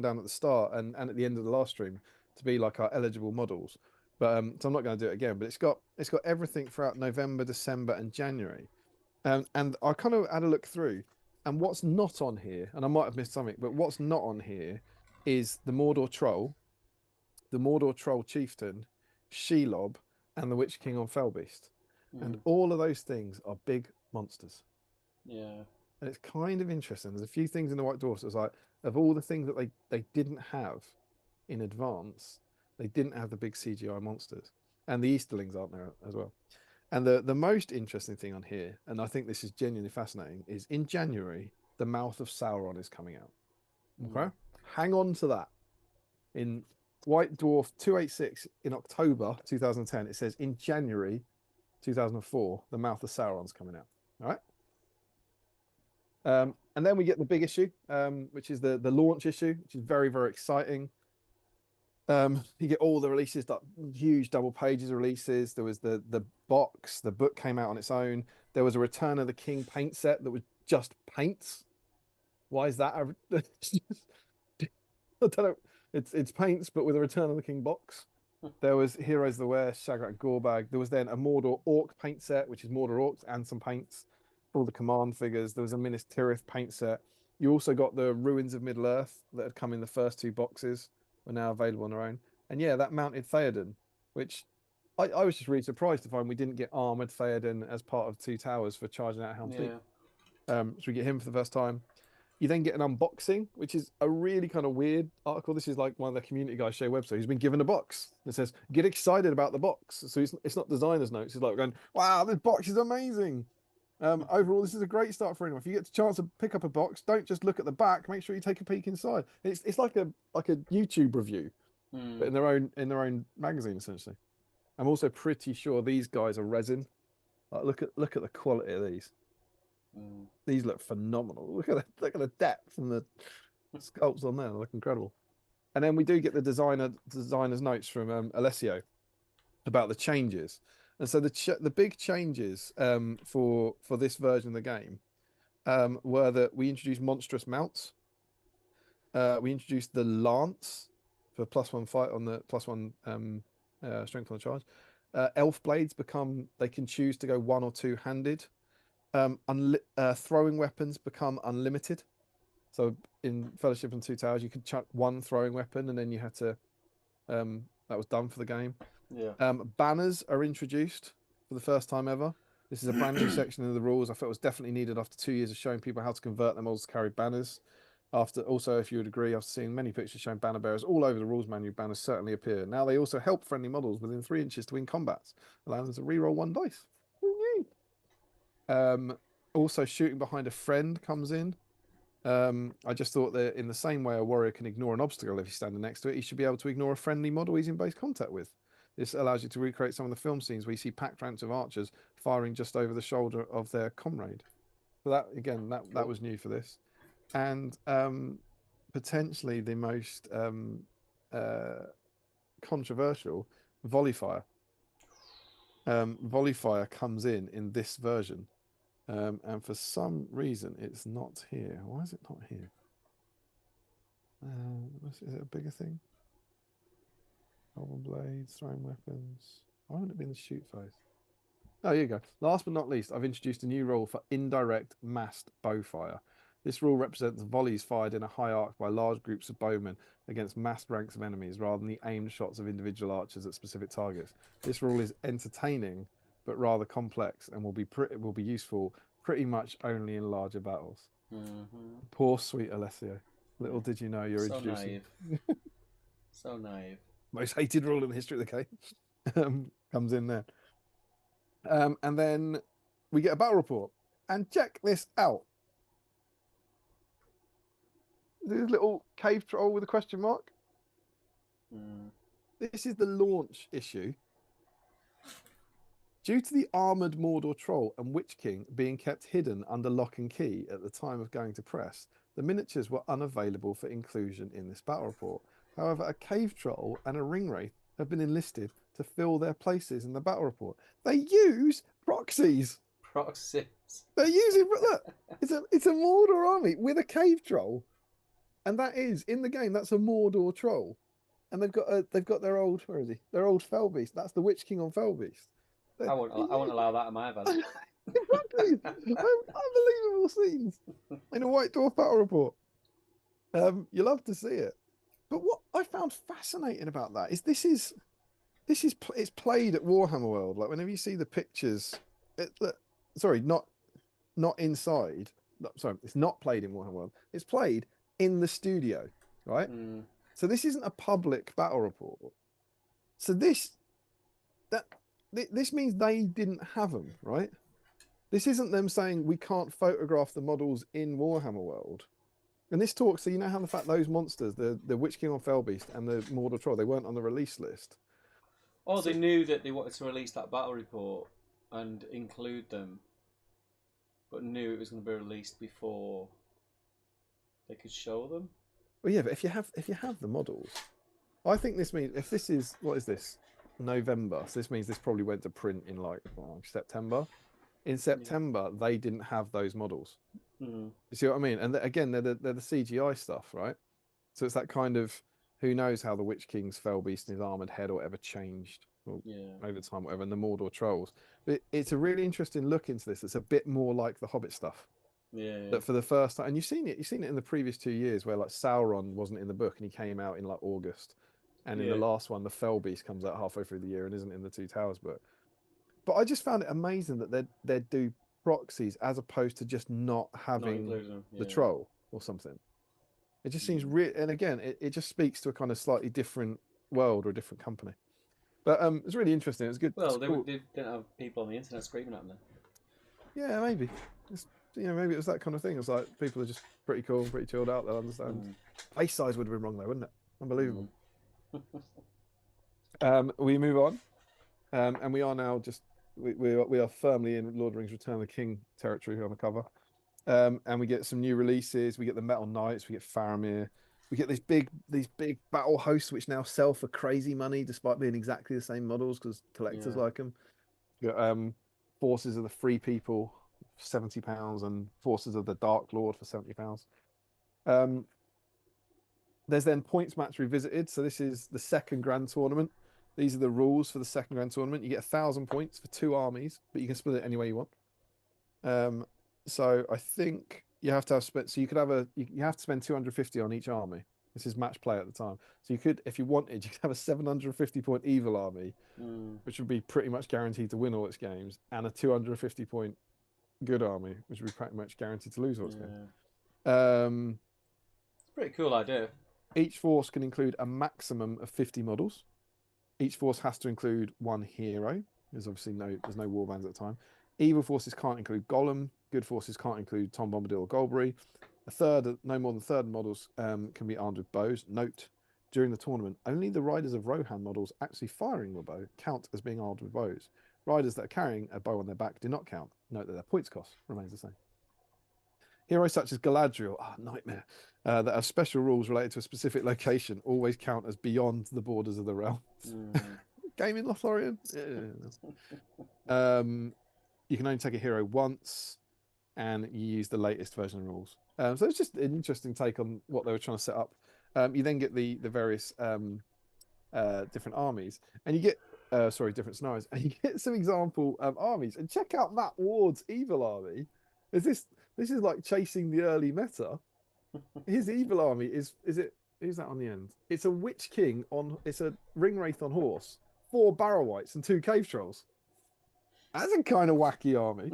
down at the start and at the end of the last stream to be like our eligible models. But so I'm not going to do it again. But it's got everything throughout November, December, and January. And I kind of had a look through, and what's not on here, and I might have missed something, but what's not on here is the Mordor Troll, the Mordor Troll Chieftain, Shelob, and the Witch King on Fellbeast. And all of those things are big monsters. Yeah. And it's kind of interesting. There's a few things in the White Dwarfs. It's like, of all the things that they didn't have in advance, they didn't have the big CGI monsters. And the Easterlings aren't there as well. And the most interesting thing on here, and I think this is genuinely fascinating, is in January, the Mouth of Sauron is coming out. Okay? Hang on to that. In White Dwarf 286 in October 2010, it says in January 2004, the Mouth of Sauron's coming out. All right? And then we get the big issue, which is the launch issue, which is very, very exciting. You get all the releases, that huge double pages of releases. There was the box, the book came out on its own. There was a Return of the King paint set that was just paints. Why is that? I don't know. It's paints, but with a Return of the King box. There was Heroes of the West, Shagrat Gorbag. There was then a Mordor Orc paint set, which is Mordor Orcs and some paints for all the command figures. There was a Minas Tirith paint set. You also got the Ruins of Middle Earth that had come in the first two boxes, were now available on their own. And yeah, that mounted Theoden, which I was just really surprised to find we didn't get armored Theoden as part of Two Towers for charging out Helm's Deep. So we get him for the first time. You then get an unboxing, which is a really kind of weird article. This is like one of the community guys share website. He's been given a box that says, "Get excited about the box." So it's not designer's notes. It's like going, "Wow, this box is amazing." Overall, this is a great start for anyone. If you get the chance to pick up a box, don't just look at the back. Make sure you take a peek inside. It's like a YouTube review, but in their own magazine essentially. I'm also pretty sure these guys are resin. Like, look at the quality of these. These look phenomenal. Look at the depth and the sculpts on there. They look incredible. And then we do get the designer's notes from Alessio about the changes. And so the big changes for this version of the game were that we introduced monstrous mounts. We introduced the lance for +1 fight on the +1 strength on the charge. Elf blades they can choose to go one or two handed. Throwing weapons become unlimited. So in Fellowship and Two Towers, you could chuck one throwing weapon, and then you had to. That was done for the game. Yeah. Banners are introduced for the first time ever. This is a brand new section of the rules. I felt it was definitely needed after 2 years of showing people how to convert their models to carry banners. Also, if you would agree, after seeing many pictures showing banner bearers all over the rules manual, banners certainly appear. Now they also help friendly models within 3 inches to win combats, allowing them to reroll 1 dice. Also, shooting behind a friend comes in. I just thought that in the same way a warrior can ignore an obstacle if he's standing next to it, he should be able to ignore a friendly model he's in base contact with. This allows you to recreate some of the film scenes where you see packed ranks of archers firing just over the shoulder of their comrade. So that again, that was new for this, and potentially the most controversial, volley fire. Volley fire comes in this version. And for some reason, it's not here. Why is it not here? Is it a bigger thing? Golden blades, throwing weapons. Why wouldn't it be in the shoot phase? Oh, here you go. Last but not least, I've introduced a new rule for indirect massed bow fire. This rule represents volleys fired in a high arc by large groups of bowmen against massed ranks of enemies rather than the aimed shots of individual archers at specific targets. This rule is entertaining but rather complex and will be useful pretty much only in larger battles. Poor sweet Alessio. Little did you know you're so introducing. Naive. So naive. Most hated rule in the history of the game comes in there. And then we get a battle report. And check this out. This little cave troll with a question mark. This is the launch issue. Due to the armoured Mordor troll and Witch King being kept hidden under lock and key at the time of going to press, the miniatures were unavailable for inclusion in this battle report. However, a cave troll and a ring wraith have been enlisted to fill their places in the battle report. They use proxies. They're using look. It's a Mordor army with a cave troll, and that is in the game. That's a Mordor troll, and they've got their old where is he? Their old Fell Beast. That's the Witch King on Fell Beast. I won't allow that in my event. Unbelievable scenes in a White Dwarf battle report. You love to see it. But what I found fascinating about that is it's played at Warhammer World. Like whenever you see the pictures, sorry, not inside. Sorry, it's not played in Warhammer World. It's played in the studio, right? So this isn't a public battle report. So this means they didn't have them, right? This isn't them saying we can't photograph the models in Warhammer World. And this talks, so you know how the fact those monsters, the Witch King on Fell Beast and the Mordor Troll, they weren't on the release list. Oh, so, they knew that they wanted to release that battle report and include them, but knew it was going to be released before they could show them. Well, yeah, but if you have the models, I think this means if this is what is this November, so this means this probably went to print in like September. In Yeah. September, they didn't have those models. Mm. You see what I mean? And again, they're the CGI stuff, right? So it's that kind of who knows how the Witch King's fell beast and his armored head or whatever changed Yeah. over time, whatever, and the Mordor trolls. But it's a really interesting look into this. It's a bit more like the Hobbit stuff. Yeah. That for the first time, and you've seen it in the previous 2 years where like Sauron wasn't in the book and he came out in like August, and in the Yeah. last one, the Fell Beast comes out halfway through the year and isn't in the Two Towers book. But I just found it amazing that they'd do proxies as opposed to just not Not having including them. the Yeah. troll or something. It just seems Mm. real, and again, it just speaks to a kind of slightly different world or a different company. But it's really interesting. It's good. It's Well, cool. they didn't have people on the internet screaming at them then. Yeah, maybe. It's, maybe it was that kind of thing. It's like people are just pretty cool, pretty chilled out. They'll understand. Base size would have been wrong though, wouldn't it? Unbelievable. We move on, and we are now just we are firmly in Lord of the Rings: Return of the King territory on the cover. And we get some new releases. We get the Metal Knights. We get Faramir. We get these big battle hosts which now sell for crazy money despite being exactly the same models because collectors Yeah. like them. We got Forces of the Free People, £70, and Forces of the Dark Lord for £70. There's then points match revisited. So this is the second grand tournament. These are the rules for the second grand tournament. You get 1,000 points for 2 armies, but you can split it any way you want. So I think you have to have spent. So you could have you have to spend 250 on each army. This is match play at the time. So you could, if you wanted, you could have a 750 point evil army, which would be pretty much guaranteed to win all its games, and a 250 point good army, which would be pretty much guaranteed to lose all its games. It's a pretty cool idea. Each force can include a maximum of 50 models. Each force has to include 1 hero. There's obviously there's no warbands at the time. Evil forces can't include Gollum. Good forces can't include Tom Bombadil or Golbery. No more than a third of models can be armed with bows. Note, during the tournament, only the riders of Rohan models actually firing the bow count as being armed with bows. Riders that are carrying a bow on their back do not count. Note that their points cost remains the same. Heroes such as Galadriel, nightmare, that have special rules related to a specific location always count as beyond the borders of the realm. Game in Lothlorien? Yeah. You can only take a hero once, and you use the latest version of rules. So it's just an interesting take on what they were trying to set up. You then get the various different armies, and you get different scenarios, and you get some example armies. And check out Matt Ward's evil army. This is like chasing the early meta. His evil army is it? Who's that on the end? It's a Witch King it's a Ring Wraith on horse, 4 Barrow Wights, and 2 Cave Trolls. That's a kind of wacky army,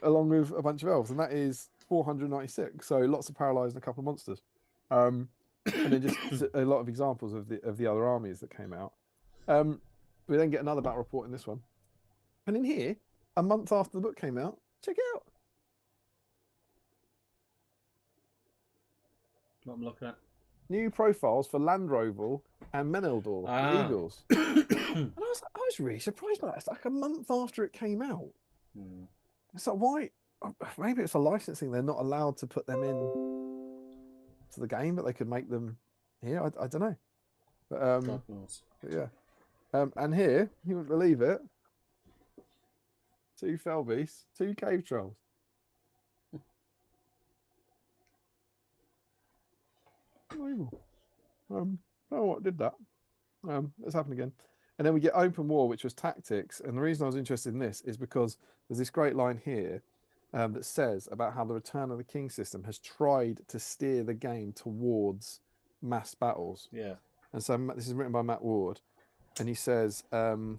along with a bunch of elves, and that is 496. So lots of paralyzed and a couple of monsters, and then just a lot of examples of the other armies that came out. We then get another battle report in this one, and in here, a month after the book came out, check it out. What I'm looking at. New profiles for Landroval and Meneldor, the Eagles. And I was really surprised by that. It's like a month after it came out. It's like, why? Maybe it's a licensing. They're not allowed to put them in to the game, but they could make them here. I don't know. But, but yeah. And here, you wouldn't believe it, 2 Fell Beasts, 2 Cave Trolls. Unbelievable. Oh, what did that? Let's happen again. And then we get Open War, which was tactics. And the reason I was interested in this is because there's this great line here that says about how the Return of the King system has tried to steer the game towards mass battles. Yeah. And so this is written by Matt Ward. And he says, in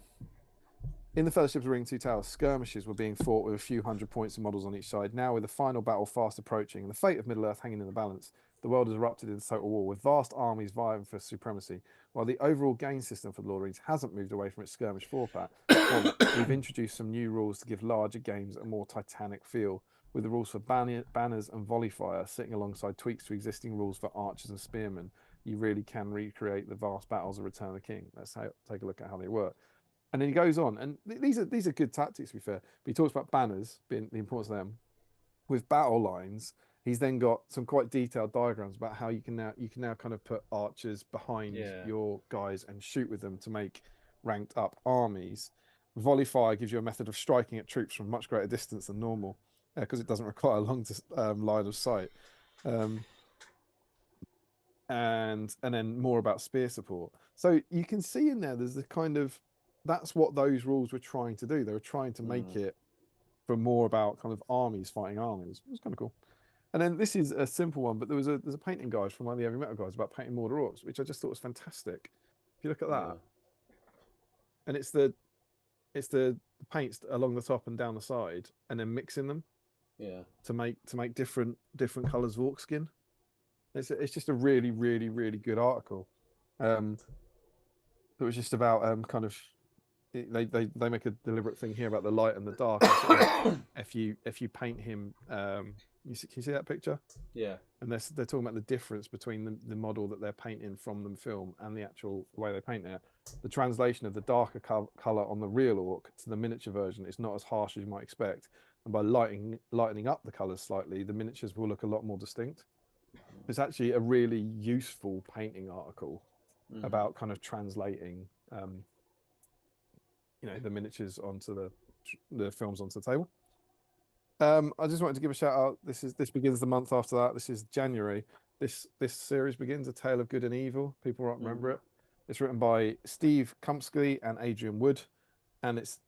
the Fellowship of the Ring, Two Towers, skirmishes were being fought with a few hundred points of models on each side. Now, with the final battle fast approaching and the fate of Middle-earth hanging in the balance, the world has erupted into total war, with vast armies vying for supremacy. While the overall gain system for the Lord of the Rings hasn't moved away from its skirmish format, we've introduced some new rules to give larger games a more titanic feel, with the rules for banners and volley fire sitting alongside tweaks to existing rules for archers and spearmen. You really can recreate the vast battles of Return of the King. Let's take a look at how they work. And then he goes on, and these are good tactics, to be fair. But he talks about banners, being the importance of them. With battle lines, he's then got some quite detailed diagrams about how you can now kind of put archers behind Yeah. your guys and shoot with them to make ranked up armies. Volley fire gives you a method of striking at troops from much greater distance than normal because it doesn't require a long line of sight. And then more about spear support. So you can see in there's the kind of, that's what those rules were trying to do. They were trying to make it for more about kind of armies fighting armies. It was kind of cool. And then this is a simple one, but there's a painting guide from one of the heavy metal guys about painting Mordor orcs, which I just thought was fantastic. If you look at that, and it's the paints along the top and down the side, and then mixing them, to make different colors of orc skin. It's just a really, really, really good article. It was just about kind of, they make a deliberate thing here about the light and the dark. Sort of, if you paint him, can you see that picture? Yeah. And they're talking about the difference between the model that they're painting from the film and the actual way they paint it. The translation of the darker color on the real orc to the miniature version is not as harsh as you might expect, and by lightening up the colors slightly, the miniatures will look a lot more distinct. It's actually a really useful painting article about kind of translating, the miniatures onto the films onto the table. I just wanted to give a shout out. This begins the month after that. This is January. This series begins A Tale of Good and Evil. People won't remember it. It's written by Steve Kumsky and Adrian Wood, and it's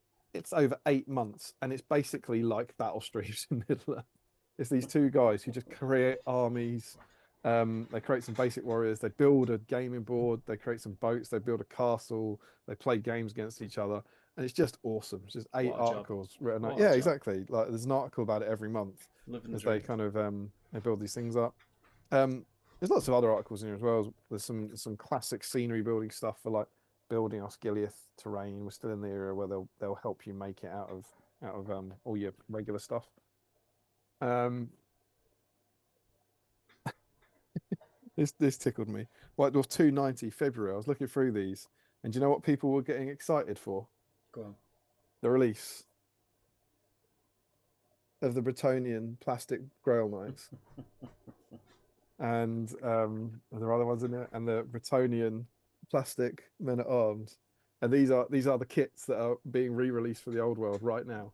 over 8 months, and it's basically like Battle Streams in Middle-earth. It's these two guys who just create armies. They create some basic warriors. They build a gaming board. They create some boats. They build a castle. They play games against each other, and it's just awesome. It's just 8 articles written out. Yeah, exactly. Like there's an article about it every month as they kind of they build these things up. There's lots of other articles in here as well. There's some classic scenery building stuff for like building Osgiliath terrain. We're still in the era where they'll help you make it out of all your regular stuff. This tickled me. White Dwarf 290 February. I was looking through these, and do you know what people were getting excited for? Go on. The release of the Bretonian plastic Grail Knights. And there are other ones in there, and the Bretonian plastic Men at Arms. And these are the kits that are being re-released for the old world right now.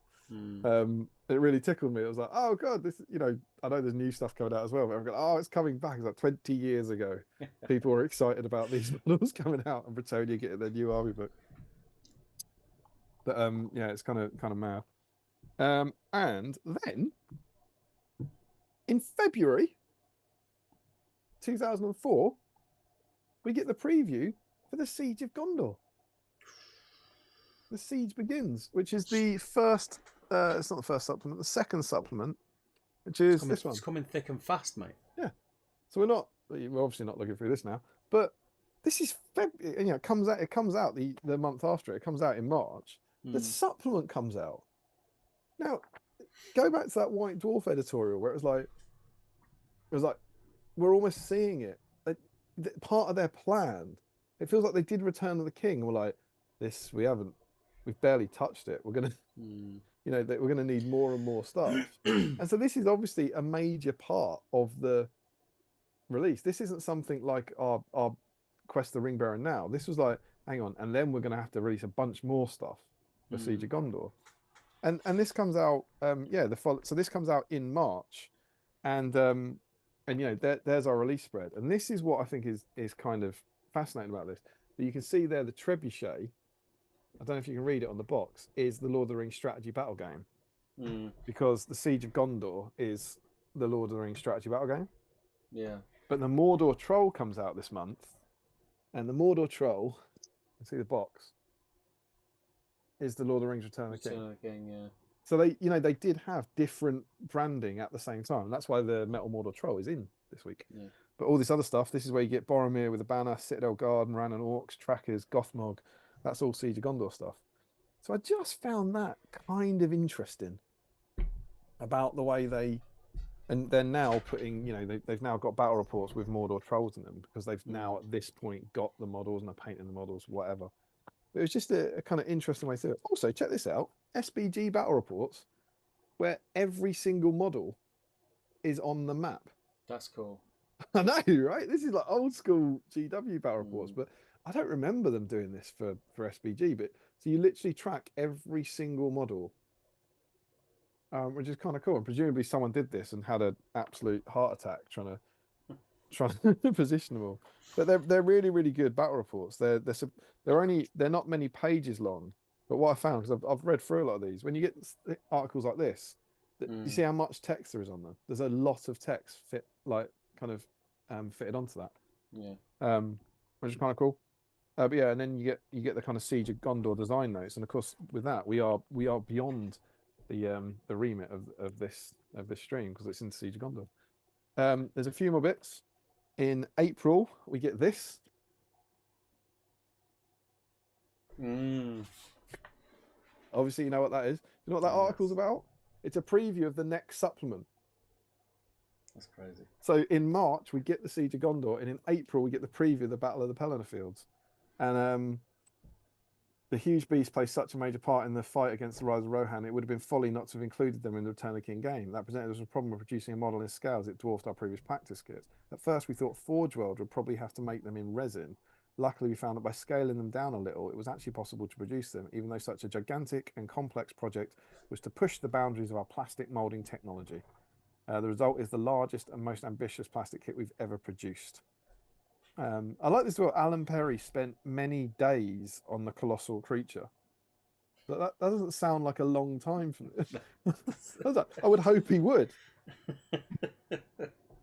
It really tickled me. It was like, oh god, this, I know there's new stuff coming out as well, but I'm going, oh, it's coming back. It's like 20 years ago. People were excited about these models coming out, and Bretonia getting their new army book. But yeah, it's kind of mad. And then in February 2004, we get the preview for the Siege of Gondor. The Siege Begins, which is the first. It's not the first supplement, the second supplement, which is this one. It's coming thick and fast, mate. Yeah. So we're obviously not looking through this now, but this is February. It comes out the month after. It comes out in March. The supplement comes out. Now, go back to that White Dwarf editorial where it was like we're almost seeing it. Part of their plan. It feels like they did Return of the King. And we're like, we've barely touched it. We're gonna, we're gonna need more and more stuff. And so this is obviously a major part of the release. This isn't something like our Quest the Ring Bearer now. This was like, hang on, and then we're gonna have to release a bunch more stuff for Siege of Gondor. And this comes out, so this comes out in March, and there's our release spread. And this is what I think is kind of fascinating about this. But you can see there the trebuchet. I don't know if you can read it on the box. Is the Lord of the Rings strategy battle game? Because the Siege of Gondor is the Lord of the Rings strategy battle game. Yeah. But the Mordor Troll comes out this month, and the Mordor Troll, you see the box, is the Lord of the Rings Return of the King. Yeah. So they did have different branding at the same time. That's why the Metal Mordor Troll is in this week. Yeah. But all this other stuff, this is where you get Boromir with a banner, Citadel Guard, Moran and Orcs, Trackers, Gothmog. That's all Siege of Gondor stuff. So I just found that kind of interesting about the way they're now putting, they've now got battle reports with Mordor Trolls in them because they've now at this point got the models and are painting the models, whatever. It was just a kind of interesting way to do it. Also, check this out. SBG battle reports where every single model is on the map. That's cool. I know, right? This is like old school GW battle reports, but I don't remember them doing this for SBG. But so you literally track every single model, which is kind of cool. And presumably someone did this and had an absolute heart attack trying to position them all. But they're really, really good battle reports. They're not many pages long. But what I found, because I've read through a lot of these, when you get articles like this, you see how much text there is on them. There's a lot of text fitted onto that. Yeah. Which is kind of cool. But yeah, and then you get the kind of Siege of Gondor design notes, and of course with that we are beyond the remit of this stream because it's in Siege of Gondor. There's a few more bits. In April we get this. Obviously, you know what that is. You know what that article's about? It's a preview of the next supplement. That's crazy. So in March we get the Siege of Gondor, and in April we get the preview of the Battle of the Pelennor Fields. And the huge beast plays such a major part in the fight against the Rise of Rohan, it would have been folly not to have included them in the Return of the King game. That presented us a problem of producing a model in scale as it dwarfed our previous practice kits. At first we thought Forge World would probably have to make them in resin. Luckily we found that by scaling them down a little, it was actually possible to produce them, even though such a gigantic and complex project was to push the boundaries of our plastic moulding technology. The result is the largest and most ambitious plastic kit we've ever produced. I like this as well. Alan Perry spent many days on the colossal creature. But that doesn't sound like a long time for me. I would hope he would.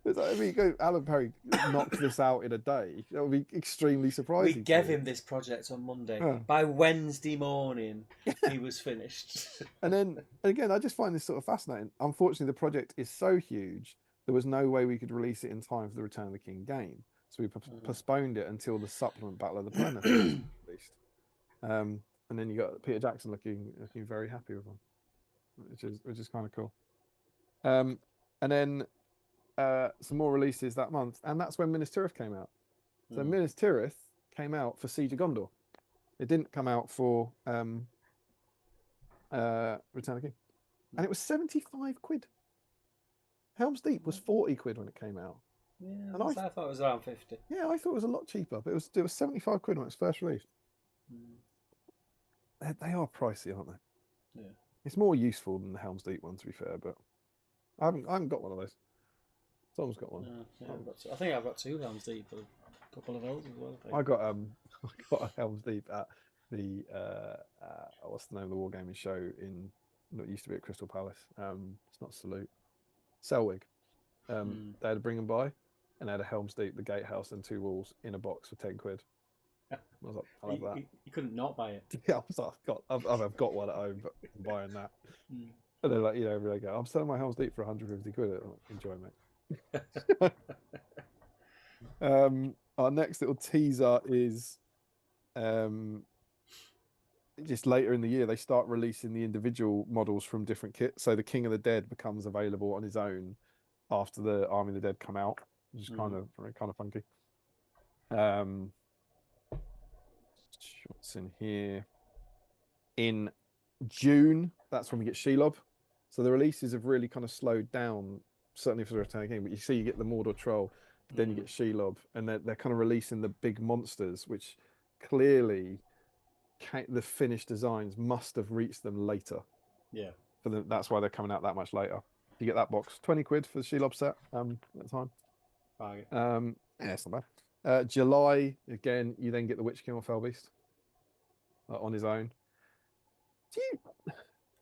It's like, if you go, Alan Perry knocked this out in a day, that would be extremely surprising. We gave him this project on Monday. By Wednesday morning, he was finished. And then again, I just find this sort of fascinating. Unfortunately, the project is so huge, there was no way we could release it in time for the Return of the King game. So we postponed it until the supplement Battle of the Pelennor was released. And then you got Peter Jackson looking very happy with them, which is kind of cool. And then some more releases that month, and that's when Minas Tirith came out. So Minas Tirith came out for Siege of Gondor. It didn't come out for Return of the King, and it was 75 quid. Helm's Deep was 40 quid when it came out. Yeah, and I thought it was around 50. Yeah, I thought it was a lot cheaper, but it was 75 quid when it was first released. They are pricey, aren't they? Yeah. It's more useful than the Helm's Deep one, to be fair, but I haven't got one of those. Someone's got one. Yeah, I think I've got 2 Helm's Deep, a couple of those as well. I got a Helm's Deep at the what's the name of the wargaming show in what used to be at Crystal Palace. It's not Salute, Selwig. They had to bring them by, and they had a Helm's Deep, the gatehouse, and 2 walls in a box for 10 quid. I was like, I love that. You couldn't not buy it. Yeah, I was like, I've got one at home, but I'm buying that. And they're like, every day go, I'm selling my Helm's Deep for 150 quid. I'm like, enjoy, mate. Our next little teaser is just later in the year they start releasing the individual models from different kits. So the King of the Dead becomes available on his own after the Army of the Dead come out, which is kind of funky. What's in here? In June, that's when we get Shelob. So the releases have really kind of slowed down, certainly for the Return of the King. But you see, you get the Mordor Troll, but then you get Shelob, and they're kind of releasing the big monsters, which clearly the finished designs must have reached them later. Yeah. That's why they're coming out that much later. You get that box, 20 quid for the Shelob set at the time. Yeah, it's not bad. July, again, you then get the Witch King or Fellbeast on his own.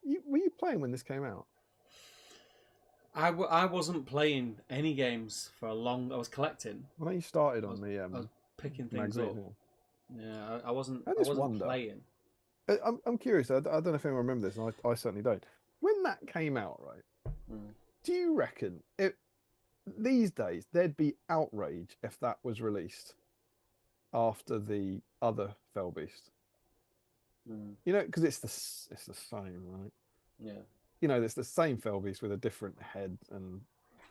Were you playing when this came out? I wasn't playing any games for a long. I was collecting. Well, you started on I was picking things magazine, up. Yeah, I wasn't playing. I'm curious. I don't know if anyone remembers this, and I certainly don't. When that came out, right? Do you reckon these days there'd be outrage if that was released after the other Fellbeast? You know, because it's the same, right? Yeah. You know, it's the same Fellbeast with a different head and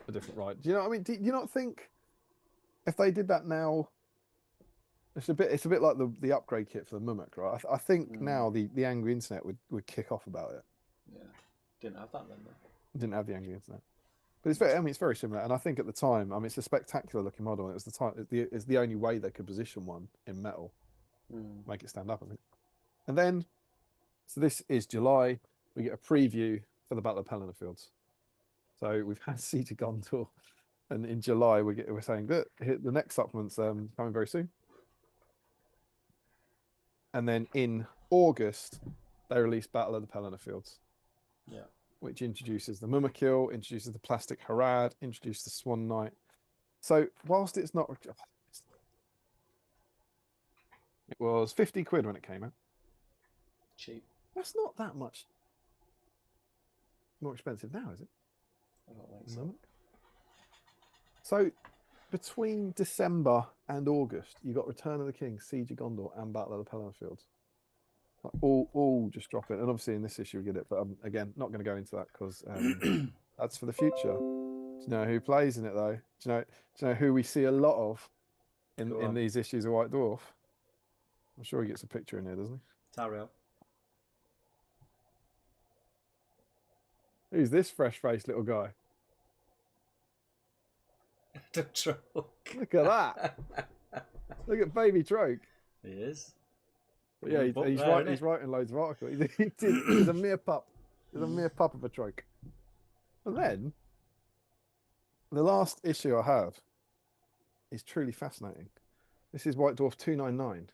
a different ride. Do you know what I mean? Do you not think if they did that now, it's a bit like the upgrade kit for the Mummock, right? I think now the angry internet would kick off about it. Yeah. Didn't have that then though. Didn't have the angry internet. But it's very, I mean, it's very similar. And I think at the time, I mean, it's a spectacular looking model. It was the time, it's the only way they could position one in metal, make it stand up, I think. And then, so this is July. We get a preview for the Battle of Helena Fields. So we've had Siege of Gondor, and in July we're saying that the next supplement's coming very soon. And then in August, they released Battle of the Helena Fields. Yeah. Which introduces the Mumakil, introduces the Plastic Harad, introduces the Swan Knight. So whilst it's not, it was 50 quid when it came out. Cheap. That's not that much more expensive now, is it? I don't think so. So between December and August, you got Return of the King, Siege of Gondor, and Battle of the Helena Fields. Like all just drop it. And obviously in this issue we get it, but again, not going to go into that because that's for the future. Do you know who plays in it though? Do you know who we see a lot of in these issues of White Dwarf? I'm sure he gets a picture in here, doesn't he? Tariel. Who's this fresh-faced little guy? The Troke. Look at that. Look at baby Troke. He is. But yeah, he's writing loads of articles. He's a mere pup. He's a mere pup of a Troke. And then the last issue I have is truly fascinating. This is White Dwarf 299.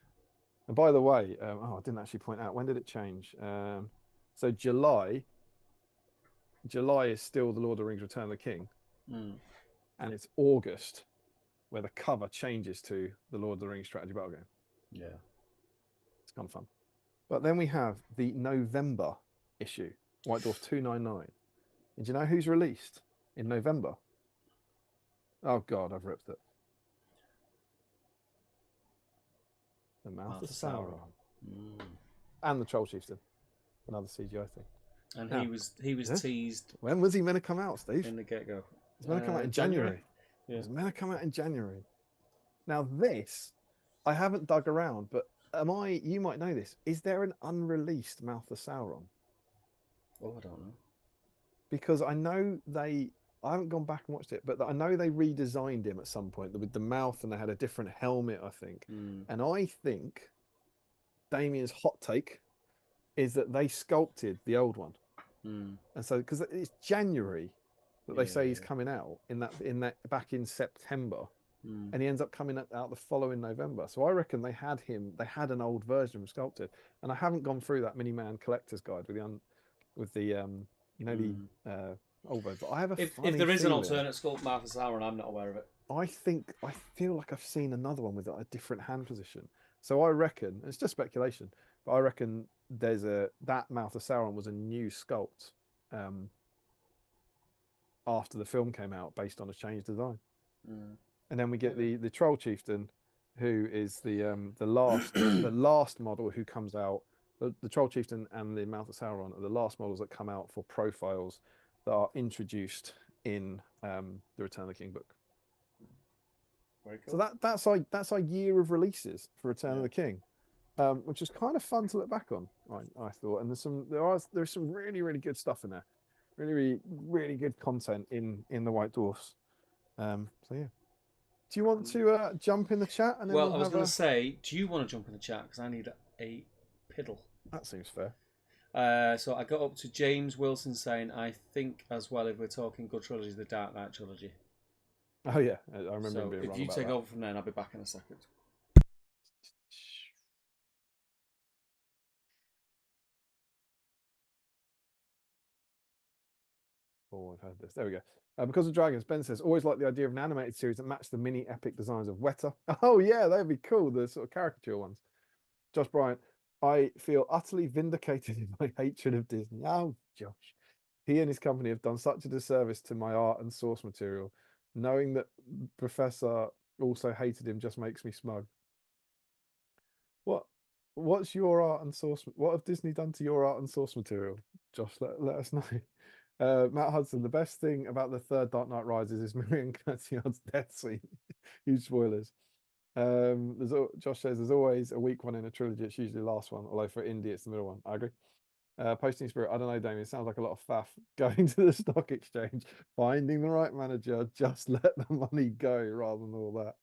And by the way, I didn't actually point out, when did it change? So July is still the Lord of the Rings Return of the King. And it's August where the cover changes to the Lord of the Rings strategy battle game. Yeah. It's kind of fun. But then we have the November issue, White Dwarf 299. And do you know who's released in November? Oh God, I've ripped it. The Mouth of Sauron. And the Troll Chieftain. Another CGI thing. And now, he was teased. When was he meant to come out, Steve? In the get-go. He's meant to come out in January. Yeah. He's meant to come out in January. Now this, I haven't dug around, but you might know this. Is there an unreleased Mouth of Sauron? Oh, I don't know. Because I know I haven't gone back and watched it, but I know they redesigned him at some point with the mouth, and they had a different helmet, I think. And I think Damien's hot take is that they sculpted the old one. And so, because it's January that they say he's coming out in that back in September, and he ends up coming out the following November. So I reckon they had an old version of sculpted, and I haven't gone through that Mini-Man collector's guide with the old version. But I have a if there is an alternate sculpt Mouth of Sauron, I'm not aware of it. I feel like I've seen another one with a different hand position. So I reckon, it's just speculation, but I reckon that Mouth of Sauron was a new sculpt after the film came out based on a changed design. And then we get the Troll Chieftain, who is the last model who comes out. The Troll Chieftain and the Mouth of Sauron are the last models that come out for profiles that are introduced in the Return of the King book. Very cool. So that's our year of releases for Return of the King, which is kind of fun to look back on. I thought, and there's some really, really good stuff in there, really, really, really good content in the White Dwarfs. So yeah. Do you want to jump in the chat? And then I was going to say, do you want to jump in the chat? Because I need a piddle. That seems fair. So I got up to James Wilson saying, I think as well, if we're talking good trilogy, the Dark Knight trilogy. Oh yeah, I remember being wrong about that. If you take over from there, I'll be back in a second. Oh, I've heard this. There we go. Because of Dragons, Ben says, always like the idea of an animated series that matched the mini epic designs of Weta. Oh yeah, that'd be cool. The sort of caricature ones. Josh Bryant, I feel utterly vindicated in my hatred of Disney. Oh, Josh. He and his company have done such a disservice to my art and source material. Knowing that Professor also hated him just makes me smug. What's your art and source? What have Disney done to your art and source material? Josh, let us know. Matt Hudson, the best thing about the third Dark Knight Rises is Marion Cotillard's death scene. Huge spoilers. Josh says there's always a weak one in a trilogy. It's usually the last one, although for indie it's the middle one. I agree. Posting Spirit, I don't know, Damien. It sounds like a lot of faff going to the stock exchange, finding the right manager, just let the money go rather than all that.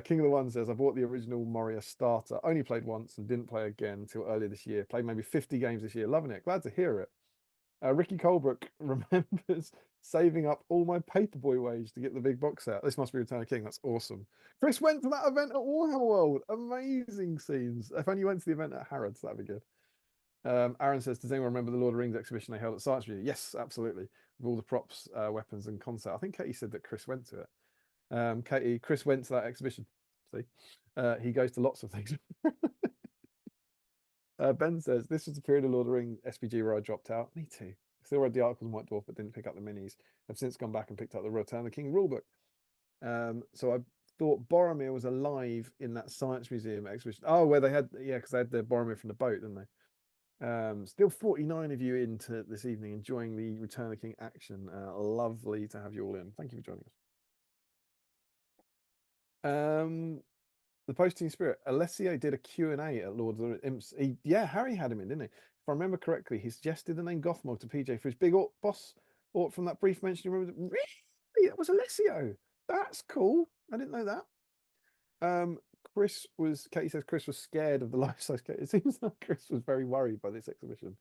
King of the One says, I bought the original Moria starter, only played once and didn't play again until earlier this year. Played maybe 50 games this year, loving it. Glad to hear it. Ricky Colebrook remembers saving up all my paperboy wage to get the big box set. This must be Return of King. That's awesome. Chris went to that event at Warhammer World. Amazing scenes. If only you went to the event at Harrods, that'd be good. Aaron says, does anyone remember the Lord of the Rings exhibition they held at Science Museum? Yes, absolutely. With all the props, weapons, and concept. I think Katie said that Chris went to it. Chris went to that exhibition. See, he goes to lots of things. Ben says, this was the period of Lord of the Rings SBG where I dropped out. Me too. Still read the articles on White Dwarf, but didn't pick up the minis. I've since gone back and picked up the Return of the King rulebook. So I thought Boromir was alive in that Science Museum exhibition. Oh, where they had, yeah, because they had the Boromir from the boat, didn't they? Still 49 of you into this evening, enjoying the Return of the King action. Lovely to have you all in. Thank you for joining us. The Posting Spirit, Alessio did a Q&A at Lord of the Imps. Yeah, Harry had him in, didn't he? If I remember correctly, he suggested the name Gothmog to PJ for his big boss from that brief mention. You remember? Really? That was Alessio. That's cool. I didn't know that. Katie says Chris was scared of the life-size cake. It seems like Chris was very worried by this exhibition.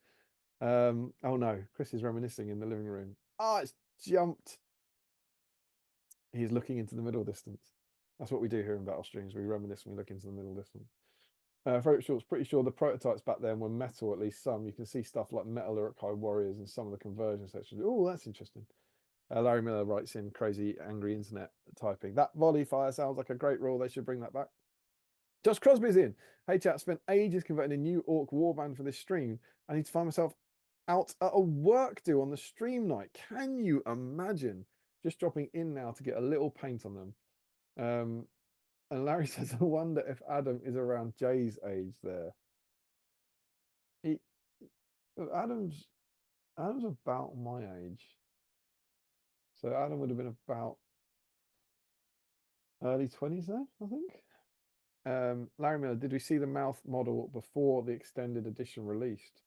Oh no, Chris is reminiscing in the living room. Oh, it's jumped. He's looking into the middle distance. That's what we do here in Battle Streams. We reminisce when we look into the middle distance. Frederick Short's pretty sure the prototypes back then were metal, at least some. You can see stuff like Metal Uruk-hai Warriors and some of the conversion sections. Oh, that's interesting. Larry Miller writes in crazy, angry internet typing. That volley fire sounds like a great rule. They should bring that back. Josh Crosby's in. Hey, chat, spent ages converting a new Orc warband for this stream. I need to find myself out at a work do on the stream night. Can you imagine? Just dropping in now to get a little paint on them. And Larry says, I wonder if Adam is around Jay's age there. Adam's about my age. So Adam would have been about early 20s there, I think. Larry Miller, did we see the mouth model before the extended edition released?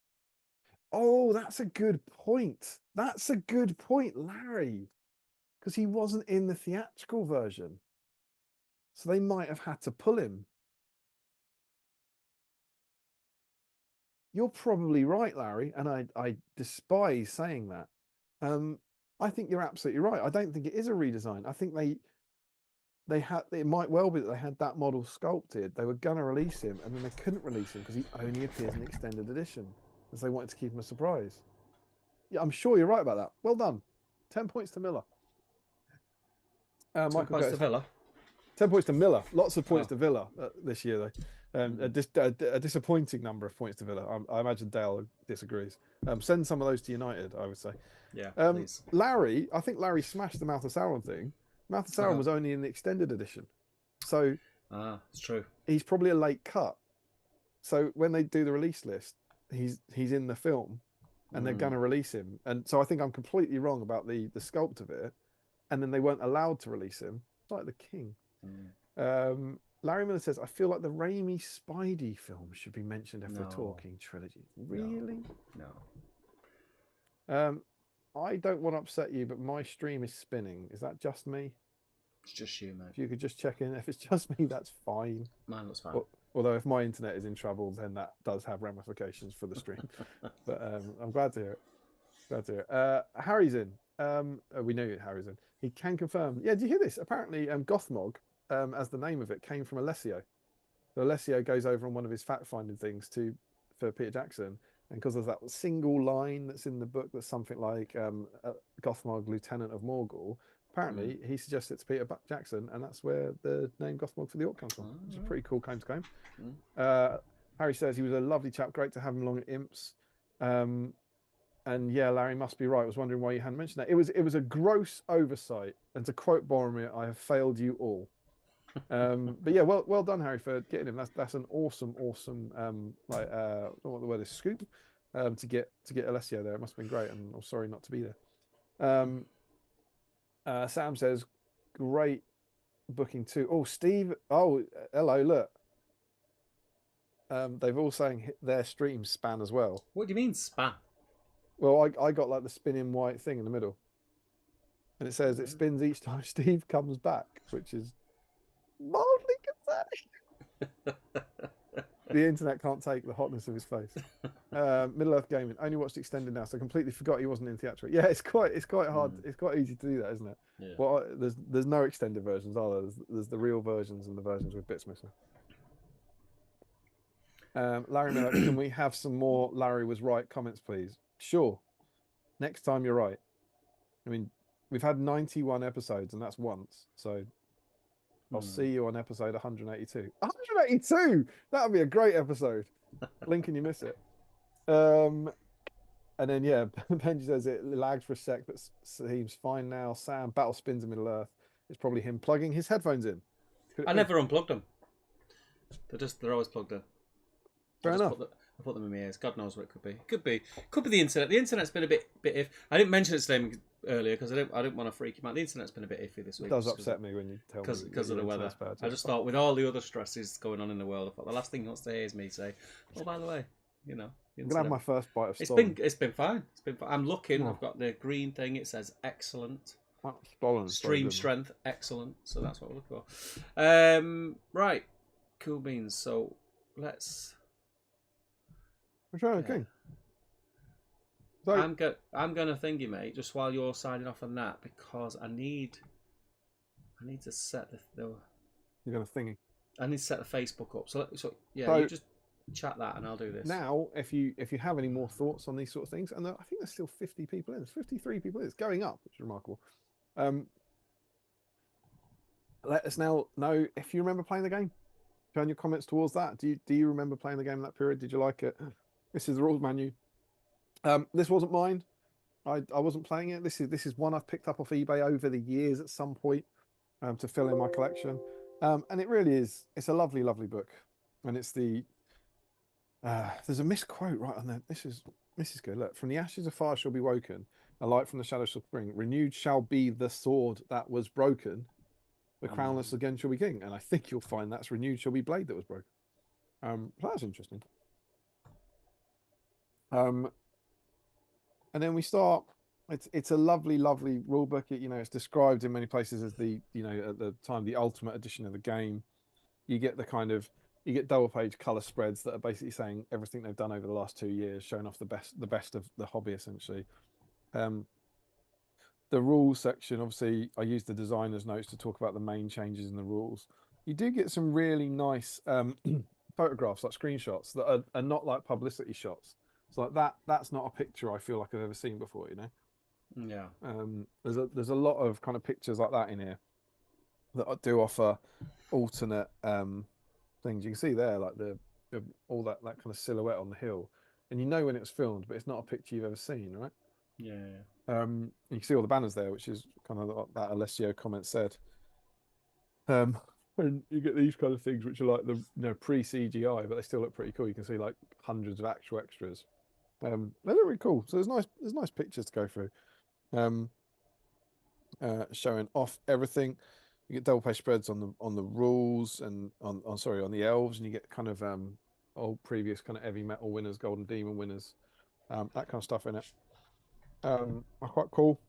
Oh, that's a good point. That's a good point, Larry. Because he wasn't in the theatrical version. So they might have had to pull him. You're probably right, Larry, and I despise saying that. I think you're absolutely right. I don't think it is a redesign. I think they had, it might well be that they had that model sculpted. They were gonna release him, and then they couldn't release him because he only appears in the extended edition, because they wanted to keep him a surprise. Yeah, I'm sure you're right about that. Well done. 10 points to Miller. 10 Michael points goes, to Villa. 10 points to Miller. Lots of points to Villa this year, though. A disappointing number of points to Villa. I imagine Dale disagrees. Send some of those to United, I would say. Yeah, please. Larry, I think Larry smashed the Mouth of Sauron thing. Mouth of Sauron was only in the extended edition. So it's true. He's probably a late cut. So when they do the release list, he's in the film and they're going to release him. And so I think I'm completely wrong about the sculpt of it. And then they weren't allowed to release him. It's like the King. Larry Miller says, I feel like the Raimi Spidey film should be mentioned if we're talking trilogy. Really? No. I don't want to upset you, but my stream is spinning. Is that just me? It's just you, mate. If you could just check in. If it's just me, that's fine. Mine looks fine. Although if my internet is in trouble, then that does have ramifications for the stream. But I'm glad to hear it. Glad to hear it. Harry's in. We knew Harry's in. He can confirm. Yeah, did you hear this? Apparently, Gothmog, as the name of it, came from Alessio. So Alessio goes over on one of his fact-finding things for Peter Jackson, and because of that single line that's in the book that's something like Gothmog, Lieutenant of Morgul, apparently he suggests it's Peter Jackson, and that's where the name Gothmog for the Orc comes from, which is a pretty cool claim to claim. Harry says he was a lovely chap, great to have him along at Imps. And yeah, Larry must be right. I was wondering why you hadn't mentioned that. It was a gross oversight, and to quote Boromir, I have failed you all. But yeah, well done, Harry, for getting him. That's an awesome I don't know what the word is, scoop, to get Alessio there. It must have been great, and I'm sorry not to be there. Sam says, great booking too. Oh, Steve. Oh, hello. Look, they've all saying their streams span as well. What do you mean span? Well, I got like the spinning white thing in the middle, and it says it spins each time Steve comes back, which is mildly concerning. The internet can't take the hotness of his face. Middle Earth Gaming only watched extended now, so completely forgot he wasn't in theatrical. Yeah, it's quite hard. It's quite easy to do that, isn't it? Yeah. Well, there's no extended versions, are there? There's the real versions and the versions with bits missing. Larry Miller, can we have some more Larry was right comments, please? Sure. Next time you're right. I mean, we've had 91 episodes, and that's once. So I'll see you on episode 182. 182! That would be a great episode. Link and you miss it. And then, yeah, Benji says it lags for a sec, but seems fine now. Sam, Battle Spins in Middle Earth. It's probably him plugging his headphones in. I never unplugged them. They're always plugged in. Fair enough. I put them in my ears. God knows what it could be. Could be the internet. The internet's been a bit if I didn't mention it today earlier because I didn't want to freak him out. The internet's been a bit iffy this week. It does upset me when you tell me because of the weather. I just thought with all the other stresses going on in the world, I thought the last thing he wants to hear is me say, "Oh, by the way, you know." I'm gonna have my first bite of Stollen. It's been fine. I'm looking. I've got the green thing. It says excellent. Stollen. Stream strength excellent. So that's what we're looking for. Right, cool beans. So let's. Okay. So, I'm gonna thingy, mate. Just while you're signing off on that, because I need to set the. You're gonna thingy. I need to set the Facebook up. So you just chat that, and I'll do this. Now, if you have any more thoughts on these sort of things, and I think there's still 50 people in. There's 53 people in. It's going up, which is remarkable. Let us now know if you remember playing the game. Turn your comments towards that. Do you remember playing the game in that period? Did you like it? This is the rules menu. This wasn't mine. I wasn't playing it. This is one I've picked up off eBay over the years at some point to fill in my collection. And it really is. It's a lovely, lovely book. And it's the there's a misquote right on there. This is good. Look, from the ashes of fire shall be woken, a light from the shadows shall spring. Renewed shall be the sword that was broken. The crownless again shall be king. And I think you'll find that's renewed shall be blade that was broken. That's interesting. And then we start. It's a lovely, lovely rule book. It's described in many places as the at the time the ultimate edition of the game. You get double page color spreads that are basically saying everything they've done over the last 2 years, showing off the best of the hobby essentially. The rules section, obviously, I used the designer's notes to talk about the main changes in the rules. You do get some really nice photographs, like screenshots that are not like publicity shots. So like that's not a picture I feel like I've ever seen before, Yeah. There's a lot of kind of pictures like that in here that do offer alternate things. You can see there, like the all that kind of silhouette on the hill, and when it was filmed, but it's not a picture you've ever seen, right? Yeah. You can see all the banners there, which is kind of what that Alessio comment said. And you get these kind of things which are like the pre-CGI, but they still look pretty cool. You can see like hundreds of actual extras. They look really cool. So there's nice pictures to go through. Showing off everything. You get double page spreads on the rules and on the elves, and you get kind of old previous kind of heavy metal winners, golden demon winners, that kind of stuff in it. Are quite cool.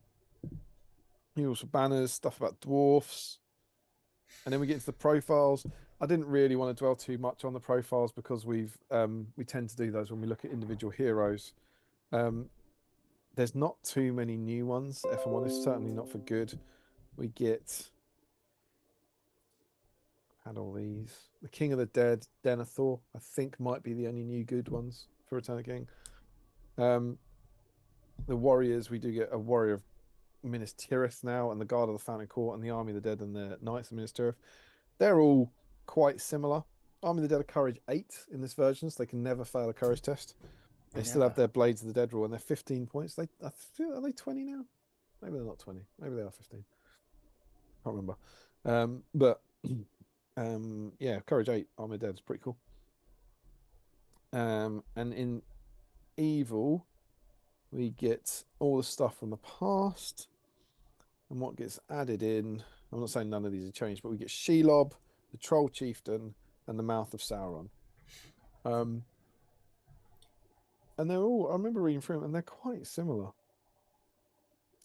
You also banners, stuff about dwarfs. And then we get into the profiles. I didn't really want to dwell too much on the profiles because we tend to do those when we look at individual heroes. There's not too many new ones, if I'm honest, certainly not for good. We had all these. The King of the Dead, Denethor, I think might be the only new good ones for Return of the King. The warriors, we do get a warrior of Minas Tirith now, and the Guard of the Fountain Court, and the Army of the Dead, and the Knights of Minas Tirith. They're all quite similar. Army of the Dead are Courage 8 in this version, so they can never fail a Courage test. They still have their Blades of the Dead rule, and they're 15 points. I feel, are they 20 now? Maybe they're not 20. Maybe they are 15. Can't remember. But yeah, Courage 8, Army of the Dead is pretty cool. And in Evil, we get all the stuff from the past. And what gets added in, I'm not saying none of these are changed, but we get Shelob, the Troll Chieftain, and the Mouth of Sauron. Um, and they're all, I remember reading through them, and they're quite similar.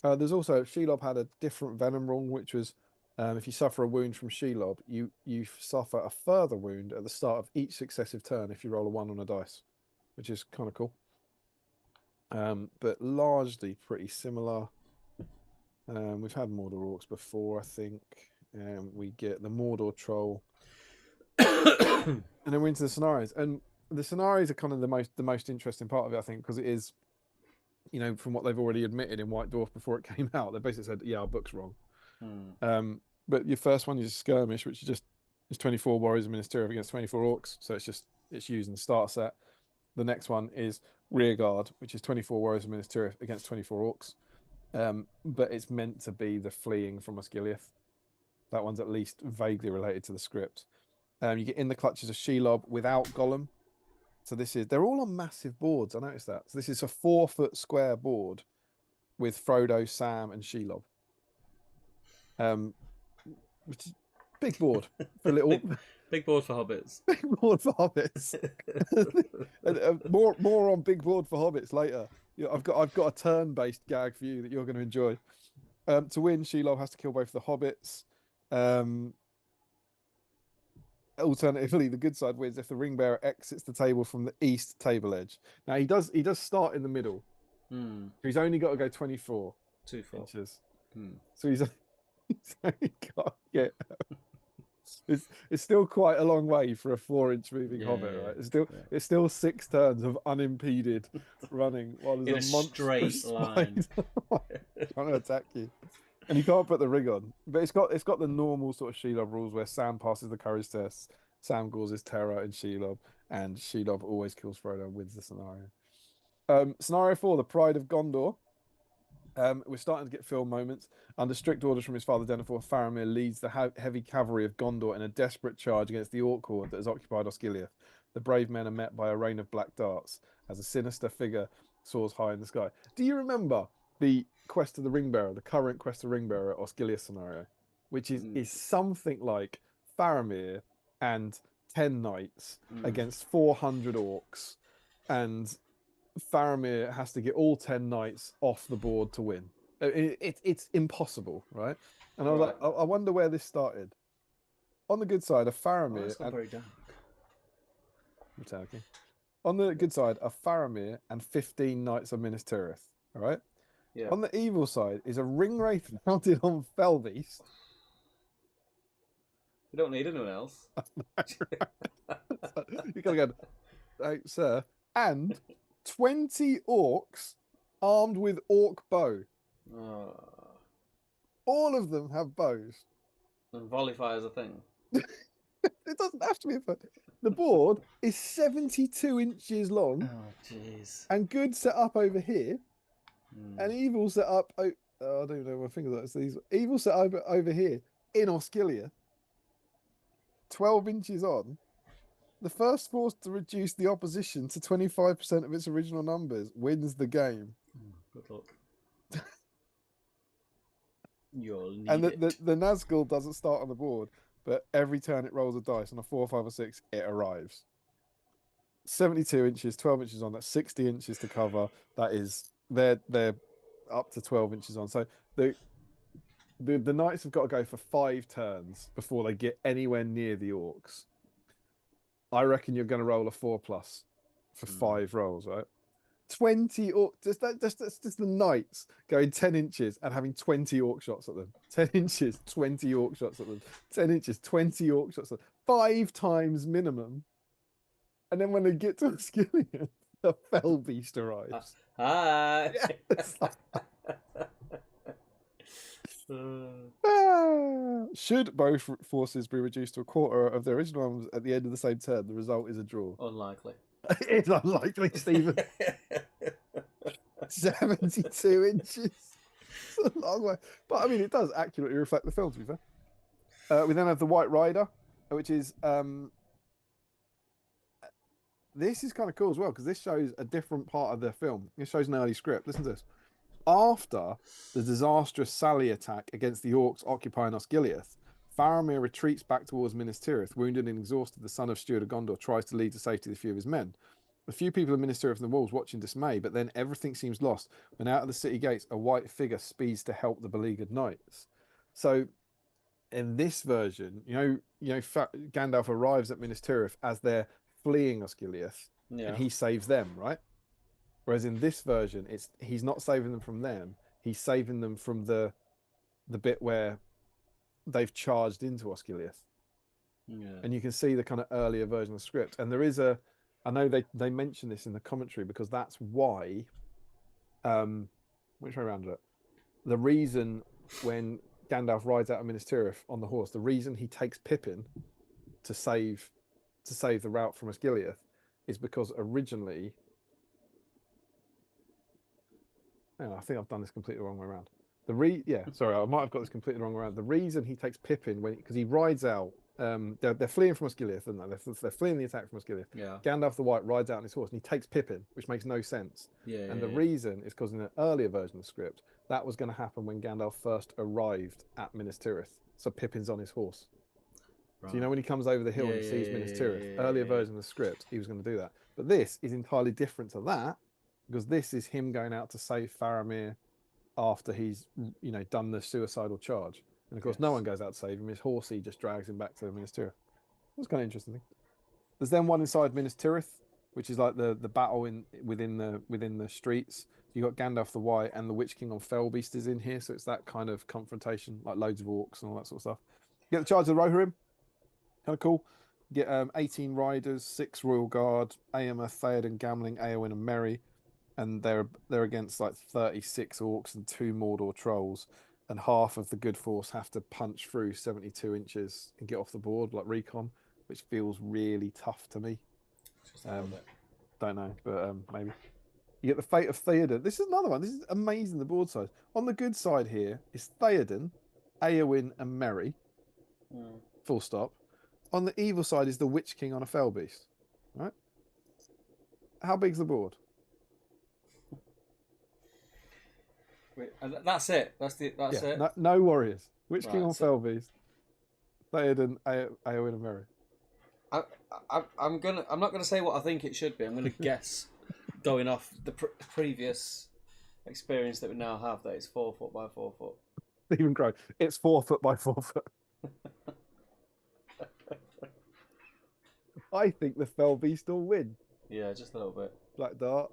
There's also, Shelob had a different venom rule, which was if you suffer a wound from Shelob, you suffer a further wound at the start of each successive turn if you roll a 1 on a dice, which is kind of cool. But largely pretty similar. We've had Mordor Orcs before, I think. We get the Mordor Troll. And then we're into the scenarios. And the scenarios are kind of the most interesting part of it, I think, because it is, you know, from what they've already admitted in White Dwarf before it came out, they basically said, yeah, our book's wrong. But your first one is Skirmish, which is just 24 Warriors of Minas Tirith against 24 Orcs. So it's used in the starter set. The next one is Rearguard, which is 24 Warriors of Minas Tirith against 24 Orcs. But it's meant to be the fleeing from Osgiliath. That one's at least vaguely related to the script. You get In the Clutches of Shelob without Gollum. So they're all on massive boards. I noticed that. So this is a 4-foot square board with Frodo, Sam, and Shelob. Which is big board for little. Big board for hobbits. Big board for hobbits. And, more on big board for hobbits later. You know, I've got a turn-based gag for you that you're going to enjoy. To win, Shelob has to kill both the hobbits. Alternatively, the good side wins if the ring bearer exits the table from the east table edge. Now he does start in the middle. He's only got to go 24 inches. So he's only got to get. It's still quite a long way for a 4-inch moving hobbit, right? It's still 6 turns of unimpeded running while there's a monstrous line trying to attack you. And you can't put the ring on, but it's got the normal sort of Shelob rules where Sam passes the courage test, Sam causes terror in Shelob, and Shelob always kills Frodo and wins the scenario. Scenario 4, the Pride of Gondor. We're starting to get film moments. Under strict orders from his father Denethor, Faramir leads the heavy cavalry of Gondor in a desperate charge against the Orc horde that has occupied Osgiliath. The brave men are met by a rain of black darts as a sinister figure soars high in the sky. Do you remember the Quest of the Ringbearer, the current Quest of the Ringbearer Osgiliath scenario, which is something like Faramir and 10 knights against 400 orcs, and Faramir has to get all 10 knights off the board to win. It's impossible, right? And I was like, I wonder where this started. On the good side, of Faramir. It's not very dark. Okay. On the good side, are Faramir and 15 knights of Minas Tirith. All right. Yeah. On the evil side is a ring wraith mounted on Felbeast. We don't need anyone else. You gotta go, sir. And 20 orcs armed with orc bow. All of them have bows. And volley fire is a thing. It doesn't have to be a fun. The board is 72 inches long. Oh, jeez. And good set up over here. And evil set up. I don't even know my fingers are. So these evil set up over here in Osgiliath. 12 inches on. The first force to reduce the opposition to 25% of its original numbers wins the game. Good luck. You'll need and it. the Nazgul doesn't start on the board, but every turn it rolls a dice. On a 4, 5, or 6, it arrives. 72 inches, 12 inches on. That's 60 inches to cover. That is, they're up to 12 inches on. So the knights have got to go for 5 turns before they get anywhere near the orcs. I reckon you're going to roll a 4+ for 5 rolls, right? 20 orcs. That's just the knights going 10 inches and having 20 orc shots at them. 10 inches, 20 orc shots at them. 10 inches, 20 orc shots at them. 5 times minimum. And then when they get to Osgiliath, the fell beast arrives. Hi. Should both forces be reduced to a quarter of their original numbers at the end of the same turn, the result is a draw. Unlikely. It's unlikely, Stephen. 72 inches. It's a long way. But I mean, it does accurately reflect the film, to be fair. We then have the White Rider, which is this is kind of cool as well, because this shows a different part of the film. It shows an early script. Listen to this. After the disastrous Sally attack against the orcs occupying Osgiliath, Faramir retreats back towards Minas Tirith. Wounded and exhausted, the son of Steward of Gondor tries to lead to safety the few of his men. A few people of Minas Tirith and the walls watch in dismay, but then everything seems lost when out of the city gates a white figure speeds to help the beleaguered knights. So in this version, Gandalf arrives at Minas Tirith as they're fleeing Osgiliath, and he saves them, right? Whereas in this version, he's not saving them from them; he's saving them from the bit where they've charged into Osgiliath. Yeah. And you can see the kind of earlier version of the script. And there is I know they mention this in the commentary because that's why, which way around it? The reason when Gandalf rides out of Minas Tirith on the horse, the reason he takes Pippin to save the route from Osgiliath is because originally, I think I've done this completely the wrong way around. Sorry, I might have got this completely wrong way around. The reason he takes Pippin because he rides out, they're fleeing from Osgiliath, aren't they? They're fleeing the attack from Osgiliath. Yeah. Gandalf the White rides out on his horse and he takes Pippin, which makes no sense. And the reason is because in an earlier version of the script, that was going to happen when Gandalf first arrived at Minas Tirith. So Pippin's on his horse. Right. So when he comes over the hill and he sees Minas Tirith, earlier version of the script, he was going to do that. But this is entirely different to that because this is him going out to save Faramir after he's done the suicidal charge. And of course, no one goes out to save him. His horsey just drags him back to Minas Tirith. That's kind of interesting. There's then one inside Minas Tirith, which is like the battle within the streets. You got Gandalf the White and the Witch King on Fellbeast is in here, so it's that kind of confrontation, like loads of orcs and all that sort of stuff. You get the charge of the Rohirrim, kind of cool. You get 18 riders, 6 Royal Guard, Aemma, Theoden, Gamling, Eowyn, and Merry, and they're against like 36 orcs and 2 Mordor trolls, and half of the good force have to punch through 72 inches and get off the board like recon, which feels really tough to me. Just a little bit. Don't know, but maybe. You get the fate of Theoden. This is another one. This is amazing, the board size. On the good side here is Theoden, Eowyn, and Merry. Full stop. On the evil side is the Witch King on a Fellbeast. Right? How big's the board? Wait, that's it. That's it. No warriors. Witch King on Fellbeast. Theoden, Eowyn, and Merry. I'm not gonna say what I think it should be. I'm gonna guess, going off the previous experience that we now have, that it's 4 foot by 4 foot. Even grow. It's 4 foot by 4 foot. I think the Fellbeast will win. Yeah, just a little bit. Black Dart.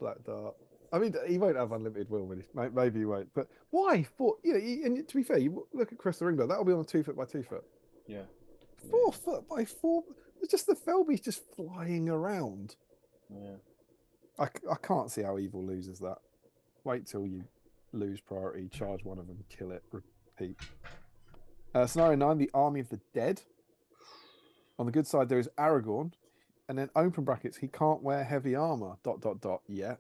Black Dart. I mean, he won't have unlimited will, will he? Maybe he won't. But why? And to be fair, you look at Chris the Ringbow, that'll be on 2 foot by 2 foot. Yeah. 4 foot by 4. It's just the Fellbeast just flying around. Yeah. I can't see how evil loses that. Wait till you lose priority, charge one of them, kill it, repeat. Scenario 9, the Army of the Dead. On the good side, there is Aragorn, and then open brackets, he can't wear heavy armor, ... yet.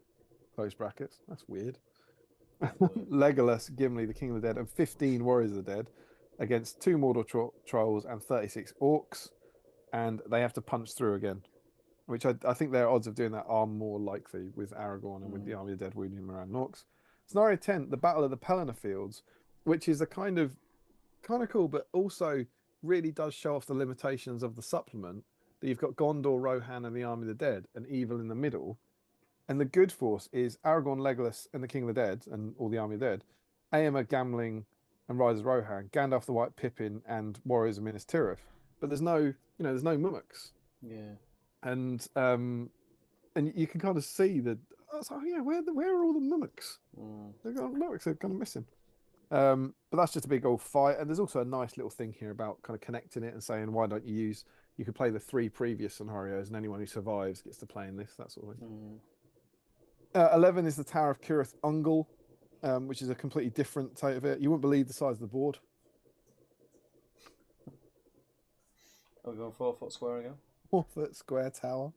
Close brackets. That's weird. Legolas, Gimli, the King of the Dead, and 15 Warriors of the Dead against 2 Mordor trolls and 36 orcs, and they have to punch through again, which I think their odds of doing that are more likely with Aragorn and with the Army of the Dead wounding him around orcs. Scenario 10, the Battle of the Pelennor Fields, which is a kind of cool, but also really does show off the limitations of the supplement, that you've got Gondor, Rohan, and the Army of the Dead, and evil in the middle. And the good force is Aragorn, Legolas, and the King of the Dead, and all the Army of the Dead, Aemma, Gamling, and Riders of Rohan, Gandalf the White, Pippin, and Warriors of Minas Tirith. But there's no mummoks. Yeah. And you can kind of see that. I was like, where are all the mummoks? They've got mummoks. They're kind of missing. But that's just a big old fight. And there's also a nice little thing here about kind of connecting it and saying, why don't you could play the 3 previous scenarios, and anyone who survives gets to play in this, that sort of thing. 11 is the Tower of Cirith Ungol, which is a completely different type of it. You wouldn't believe the size of the board. Are we going 4 foot square again? 4 foot square tower.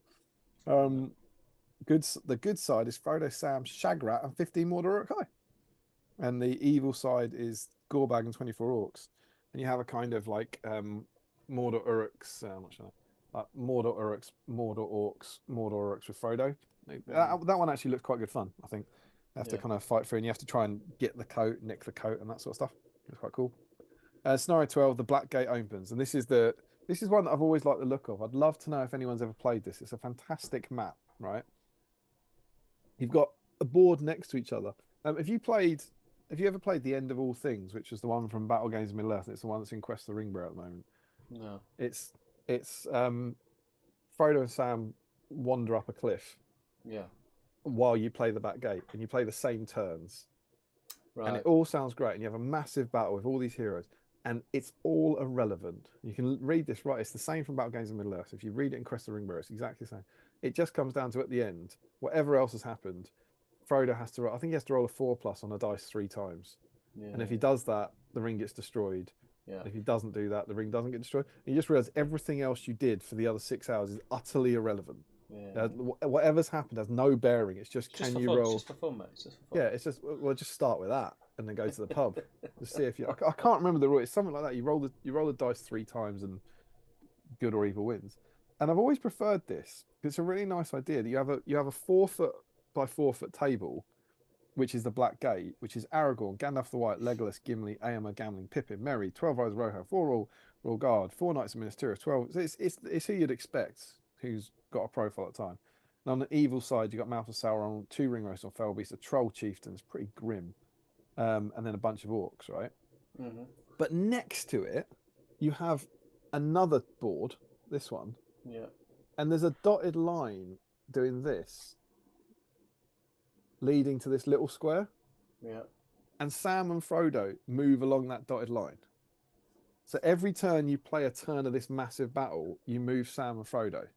The good side is Frodo, Sam, Shagrat, and 15 Mordor Uruk-hai. And the evil side is Gorbag and 24 orcs. And you have a kind of like Mordor Uruks, Mordor Uruks, Mordor Orcs, Mordor Uruks with Frodo. That one actually looks quite good fun, I think. You have to kind of fight through, and you have to try and get the coat, nick the coat, and that sort of stuff. It's quite cool. Scenario 12, the Black Gate opens, and this is one that I've always liked the look of. I'd love to know if anyone's ever played this. It's a fantastic map, right? You've got a board next to each other. Have you ever played The End of All Things, which was the one from Battle Games of Middle Earth? It's the one that's in Quest of the Ringbearer at the moment. No. It's Frodo and Sam wander up a cliff Yeah. while you play the back gate, and you play the same turns, and it Right. all sounds great, and you have a massive battle with all these heroes, and it's all irrelevant. You can read this, right? It's the same from Battle Games of Middle Earth. If you read it in Quest of the Ringbearer, it's exactly the same. It just comes down to, at the end, whatever else has happened, Frodo has to. I think he has to roll a 4+ on a dice 3 times, Yeah. and if he does that, the ring gets destroyed. Yeah. If he doesn't do that, the ring doesn't get destroyed. And you just realize everything else you did for the other 6 hours is utterly irrelevant. Yeah. Whatever's happened has no bearing. It's just, Just can for you fun. roll? It's just for fun, mate. It's just for fun. Yeah, it's just, well, just start with that and then go to the pub to see if you. I can't remember the rule. It's something like that. You roll the dice 3 times and good or evil wins. And I've always preferred this. It's a really nice idea that you have a 4 foot by 4 foot table, which is the Black Gate, which is Aragorn, Gandalf the White, Legolas, Gimli, Éomer, Gamling, Pippin, Merry, 12 Eyes Rohan, 4 Royal Guard, 4 Knights of Minas Tirith, 12. It's who you'd expect, who's got a profile at the time. And on the evil side, you've got Mouth of Sauron, 2 Ringwraiths on Fellbeast, a Troll Chieftains, pretty grim, and then a bunch of orcs, right? Mm-hmm. But next to it, you have another board, this one, Yeah. and there's a dotted line doing this, leading to this little square. Yeah. And Sam and Frodo move along that dotted line. So every turn you play a turn of this massive battle, you move Sam and Frodo.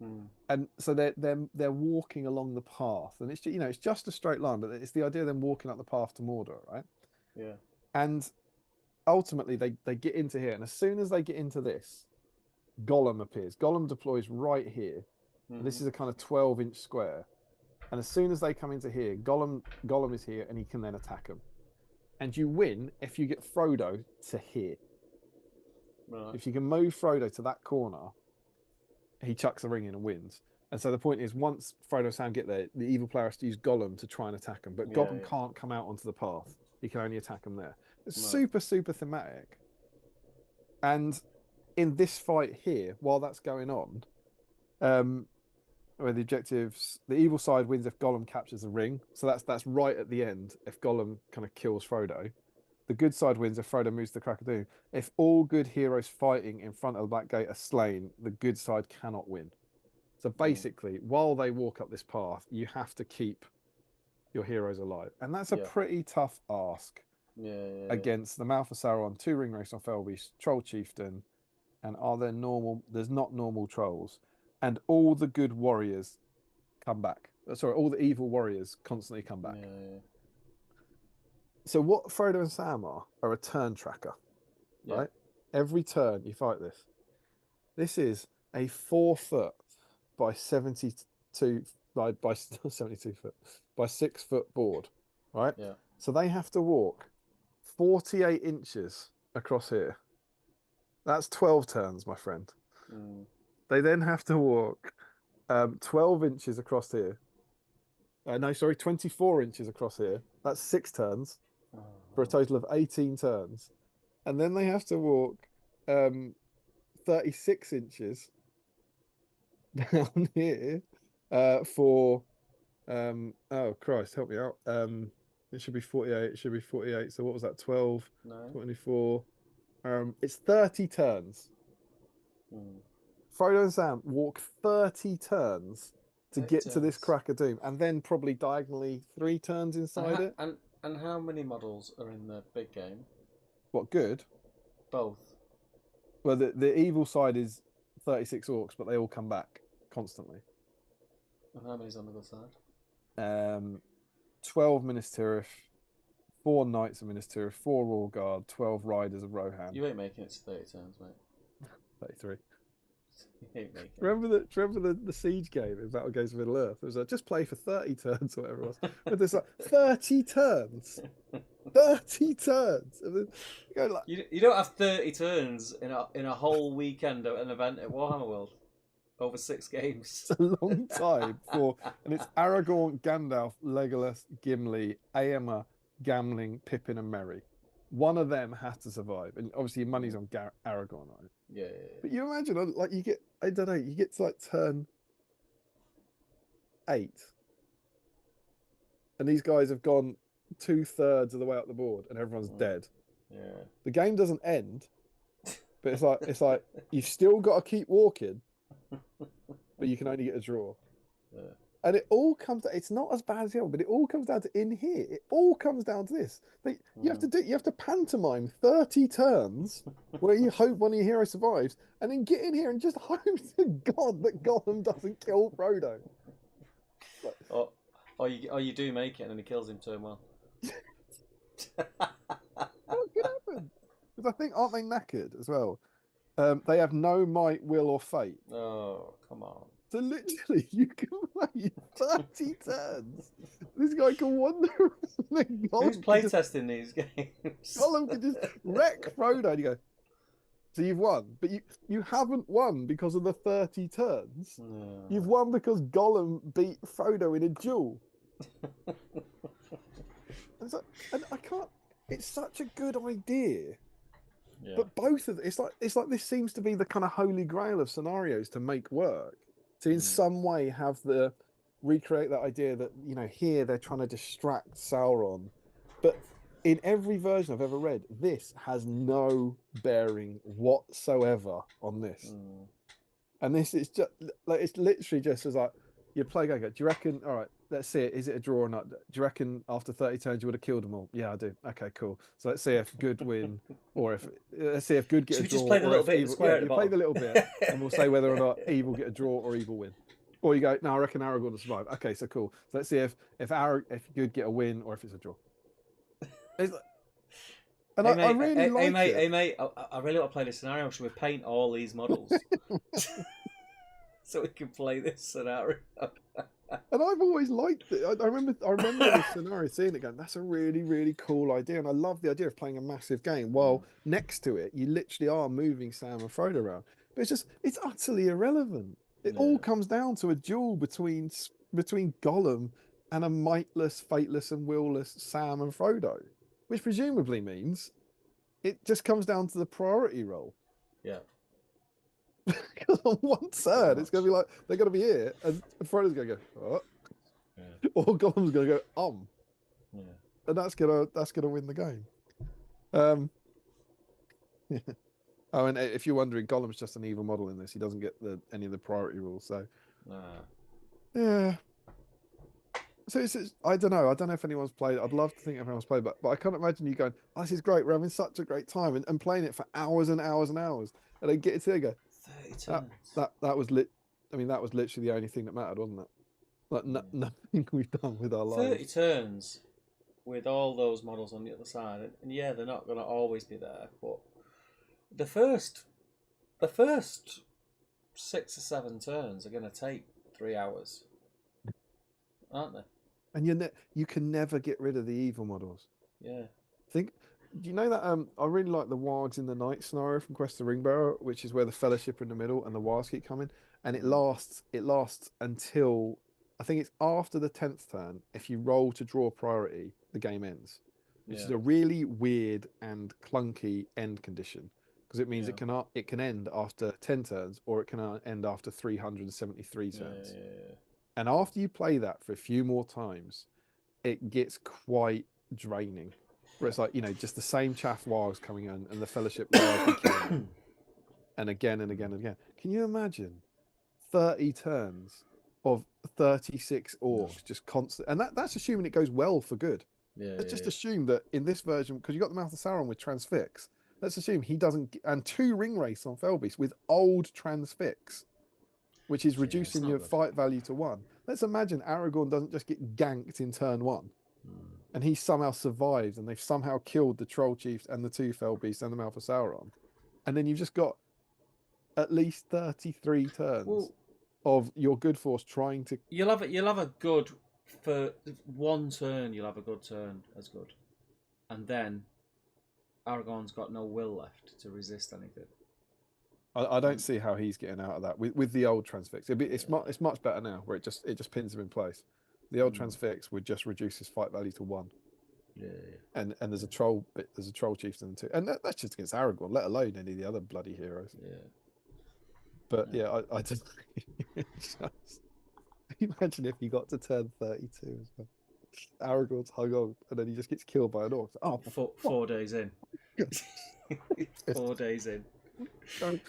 Mm. And so they're walking along the path, and it's, you know, it's just a straight line, but it's the idea of them walking up the path to Mordor, right? Yeah. And ultimately they get into here, and as soon as they get into this, Gollum appears. Gollum deploys right here. Mm-hmm. This is a kind of 12-inch square. And as soon as they come into here, Gollum is here, and he can then attack them. And you win if you get Frodo to here. Right. If you can move Frodo to that corner, he chucks the ring in and wins. And so the point is, once Frodo and Sam get there, the evil player has to use Gollum to try and attack them. But Gollum can't come out onto the path. He can only attack them there. It's super, super thematic. And in this fight here, while that's going on, where the objectives, the evil side wins if Gollum captures the ring. So that's right at the end, if Gollum kind of kills Frodo. The good side wins if Frodo moves to the Crack of Doom. If all good heroes fighting in front of the Black Gate are slain, the good side cannot win. So basically, while they walk up this path, you have to keep your heroes alive. And that's a pretty tough ask against the Mouth of Sauron, 2 Ringwraiths on Fellbeast, Troll Chieftain, and there's not normal trolls. And all the good warriors come back. Sorry, all the evil warriors constantly come back. Yeah. So what Frodo and Sam are a turn tracker, right? Every turn you fight this. This is a 4 foot by 72 by 72 foot by 6 foot board, right? Yeah. So they have to walk 48 inches across here. That's 12 turns, my friend. Mm. They then have to walk 12 inches across here. 24 inches across here. That's 6 turns for a total of 18 turns. And then they have to walk 36 inches down here for oh Christ, help me out. It should be 48. It should be 48. So what was that? 12, 24. It's 30 turns. Mm. Frodo and Sam walk 30 turns to get to this Crack of Doom, and then probably diagonally 3 turns inside it. And how many models are in the big game? What, good? Both. Well, the evil side is 36 orcs, but they all come back constantly. And how many's on the good side? 12 Minas Tirith, 4 Knights of Minas Tirith, 4 Royal Guard, 12 Riders of Rohan. You ain't making it to 30 turns, mate. 33. You ain't making it. Remember the Siege game in Battle Games of Middle Earth? It was like, just play for 30 turns or whatever it was. But there's like 30 turns. 30 turns. And then you go like, you don't have 30 turns in a whole weekend at an event at Warhammer World. Over 6 games. It's a long time and it's Aragorn, Gandalf, Legolas, Gimli, Éomer, Gamling, Pippin, and Merry. one of them has to survive, and obviously your money's on Aragon, right? Yeah. But you imagine, like, you get, I don't know, you get to like turn 8, and these guys have gone 2/3 of the way up the board, and everyone's dead. Yeah. The game doesn't end, but it's like you've still got to keep walking, but you can only get a draw. Yeah. And it all comes. It's not as bad as the other, but it all comes down to in here. It all comes down to this. You have to pantomime 30 turns where you hope one of your heroes survives, and then get in here and just hope to God that Gollum doesn't kill Frodo. Or you do make it and then he kills him turn 1. What could happen? Because I think, aren't they knackered as well? They have no might, will, or fate. Oh, come on. So literally, you can play 30 turns. This guy can wander around. Who's playtesting these games? Gollum can just wreck Frodo. And you go, so you've won, but you haven't won because of the 30 turns. No. You've won because Gollum beat Frodo in a duel. And I can't. It's such a good idea. Yeah. But both of it's like this seems to be the kind of holy grail of scenarios to make work. To in some way have recreate that idea that, you know, here they're trying to distract Sauron, but in every version I've ever read, this has no bearing whatsoever on this. And this is just like, it's literally just as like you play go. Do you reckon? All right, let's see it. Is it a draw or not? Do you reckon after 30 turns you would have killed them all? Yeah, I do. Okay, cool. So let's see if good win, or if let's see if good get a draw. Just play the little bit. Evil, yeah, you play the little bit, and we'll say whether or not evil get a draw or evil win. Or you go, no, I reckon Aragorn will survive. Okay, so cool. So let's see if good get a win or if it's a draw. And I really like it. Hey mate, I really want to play this scenario. Should we paint all these models so we can play this scenario? And I've always liked it. I remember this scenario, seeing it going, that's a really, really cool idea. And I love the idea of playing a massive game while next to it, you literally are moving Sam and Frodo around. But it's utterly irrelevant. It all comes down to a duel between Gollum and a mightless, fateless, and willless Sam and Frodo, which presumably means it just comes down to the priority roll. Yeah. Because on one turn, it's going to be like, they're going to be here, and Frodo's going to go, oh. Yeah. Or Gollum's going to go, Yeah. And that's gonna win the game. Yeah. Oh, and if you're wondering, Gollum's just an evil model in this. He doesn't get any of the priority rules. So, yeah. So I don't know. I don't know if anyone's played. I'd love to think everyone's played, but I can't imagine you going, oh, this is great. We're having such a great time, and playing it for hours and hours and hours, and then get it to there, go. 30 turns. That was lit. I mean, that was literally the only thing that mattered, wasn't it? Like nothing we've done with our lives. 30 turns with all those models on the other side, and yeah, they're not going to always be there, but the first 6 or 7 turns are going to take 3 hours, aren't they? And you can never get rid of the evil models. Yeah. Do you know that I really like the Wargs in the Night scenario from Quest of Ringbearer, which is where the Fellowship are in the middle and the Wargs keep coming, and it lasts until I think it's after the 10th turn. If you roll to draw priority, the game ends, which is a really weird and clunky end condition, because it means it can end after 10 turns, or it can end after 373 turns. Yeah. And after you play that for a few more times, it gets quite draining. Where it's like, you know, just the same chaff Wargs coming in, and the Fellowship and again and again and again. Can you imagine 30 turns of 36 orcs just constant? And that's assuming it goes well for good. Let's just assume that in this version, because you got the Mouth of Sauron with Transfix, let's assume he doesn't, and 2 Ring Wraiths on Felbeast with old Transfix, which is reducing your fight value to 1. Let's imagine Aragorn doesn't just get ganked in turn 1. And he somehow survived, and they've somehow killed the Troll Chiefs and the 2 Felbeasts and the Mouth of Sauron. And then you've just got at least 33 turns of your good force trying to... You'll have a good... For 1 turn, you'll have a good turn as good. And then Aragorn's got no will left to resist anything. I don't see how he's getting out of that with the old Transfix. It's much better now, where it just pins him in place. The old Transfix would just reduce his fight value to 1. Yeah. And there's a troll bit. There's a troll chieftain too, and that's just against Aragorn, let alone any of the other bloody heroes. Yeah. But yeah, I just, imagine if he got to turn 32 as well. Aragorn's hung on, and then he just gets killed by an orc. Oh, Four days in. Just 4 days in. stupid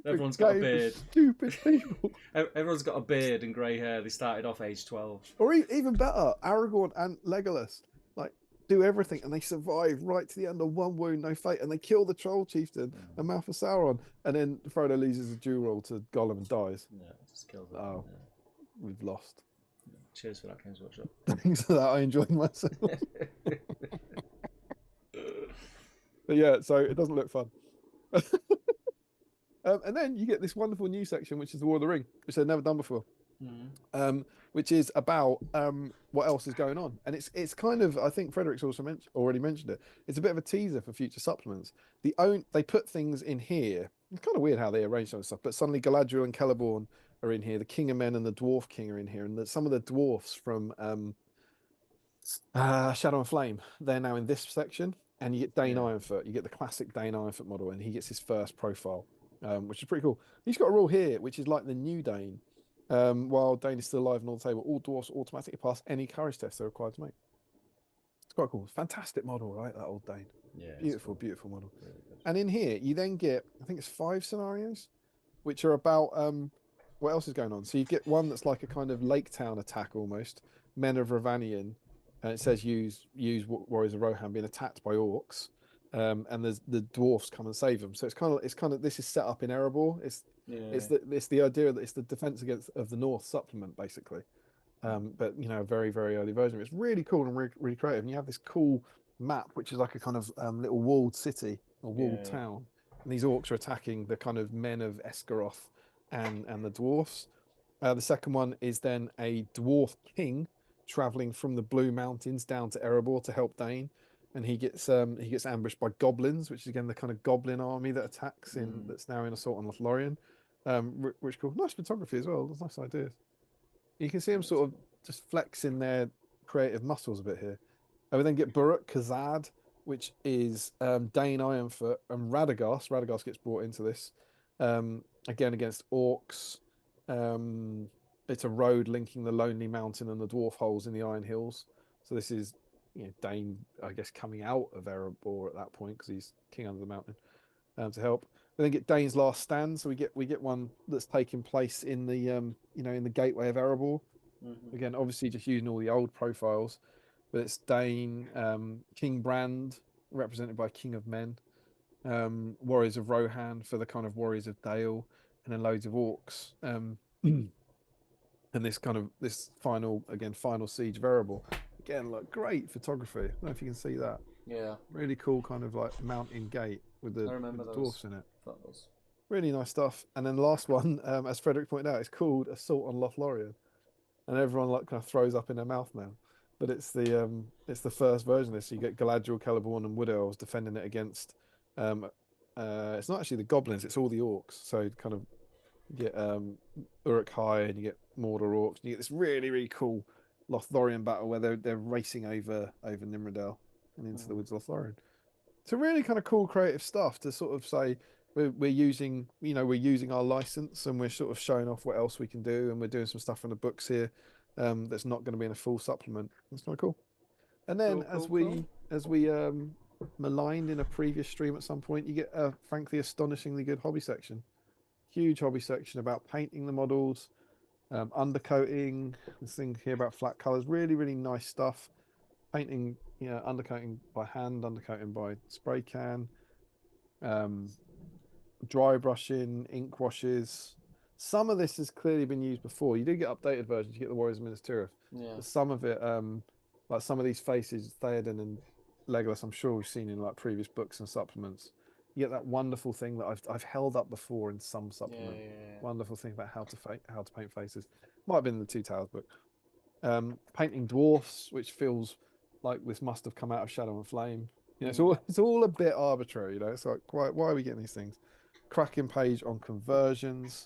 Everyone's got a game, beard. stupid people. Everyone's got a beard and grey hair. They started off age 12. Or even better, Aragorn and Legolas like do everything, and they survive right to the end on one wound, no fate, and they kill the troll chieftain and Mouth of Sauron, and then Frodo loses a duel roll to Gollum and dies. Yeah, just kills them. Oh, yeah. We've lost. Cheers for that, Games Workshop. Thanks for that. I enjoyed myself. But yeah, so it doesn't look fun. And then you get this wonderful new section, which is the War of the Ring, which they've never done before. Which is about what else is going on, and it's kind of, I think Frederick's also already mentioned it. It's a bit of a teaser for future supplements. They put things in here. It's kind of weird how they arrange some stuff, but suddenly Galadriel and Celeborn are in here. The King of Men and the Dwarf King are in here, and some of the dwarfs from Shadow and Flame, they're now in this section. And you get Dane Ironfoot. You get the classic Dane Ironfoot model, and he gets his first profile, which is pretty cool. He's got a rule here, which is like the new Dane. While Dane is still alive and on the table, all dwarfs automatically pass any courage test they're required to make. It's quite cool. Fantastic model, right? That old Dane. Yeah. Beautiful, beautiful model. Really good. And in here, you then get, I think it's 5 scenarios, which are about what else is going on. So you get one that's like a kind of Lake Town attack almost. Men of Ravanian. And it says use Warriors of Rohan being attacked by orcs. And there's the dwarfs come and save them. So it's kind of this is set up in Erebor. It's the idea that it's the defense of the North supplement basically, but a very very early version. It's really cool and really creative. And you have this cool map which is like a kind of little walled city or walled town, and these orcs are attacking the kind of men of Esgaroth and the dwarfs. The second one is then a dwarf king traveling from the Blue Mountains down to Erebor to help Dane. And he gets ambushed by goblins, which is again the kind of goblin army that attacks that's now in Assault on Lothlorien. Which cool, nice photography as well. There's nice ideas. You can see them sort of just flexing their creative muscles a bit here. And we then get Buruk Khazad, which is Dane Ironfoot and Radagast. Radagast gets brought into this again against orcs. It's a road linking the Lonely Mountain and the Dwarf Holes in the Iron Hills. So this is Dane, I guess, coming out of Erebor at that point because he's king under the mountain to help. We then get Dane's Last Stand, so we get one that's taking place in the in the gateway of Erebor. Again, obviously just using all the old profiles, but it's Dane, King Brand, represented by King of Men, Warriors of Rohan for the kind of Warriors of Dale, and then loads of orcs. And this final siege of Erebor. Again, like great photography. I don't know if you can see that. Yeah. Really cool kind of like mountain gate with the dwarfs in it. Photos. Really nice stuff. And then the last one, as Frederick pointed out, is called Assault on Lothlorien. And everyone like kind of throws up in their mouth now. But it's the first version of this. So you get Galadriel, Celeborn, and Wood Elves defending it against it's not actually the goblins, it's all the orcs. So kind of you get Uruk-hai and you get Mordor orcs. And you get this really, really cool Lothlorien battle where they're racing over Nimrodel and into the woods of Lothlorien. So really kind of cool creative stuff to sort of say we're using our license and we're sort of showing off what else we can do, and we're doing some stuff from the books here that's not going to be in a full supplement. That's kind of cool. And then as we maligned in a previous stream at some point, you get a frankly astonishingly good hobby section. Huge hobby section about painting the models, undercoating, this thing here about flat colors, really, really nice stuff. Painting, undercoating by hand, undercoating by spray can, dry brushing, ink washes. Some of this has clearly been used before. You do get updated versions. You get the Warriors of Minas Tirith. Yeah. But some of it, like some of these faces, Theoden and Legolas, I'm sure we've seen in like previous books and supplements. You get that wonderful thing that I've held up before in some supplement. Yeah. Wonderful thing about how to paint faces. Might have been in the Two Towers book. Painting dwarfs, which feels like this must have come out of Shadow and Flame. It's all a bit arbitrary. It's like why are we getting these things? Cracking page on conversions.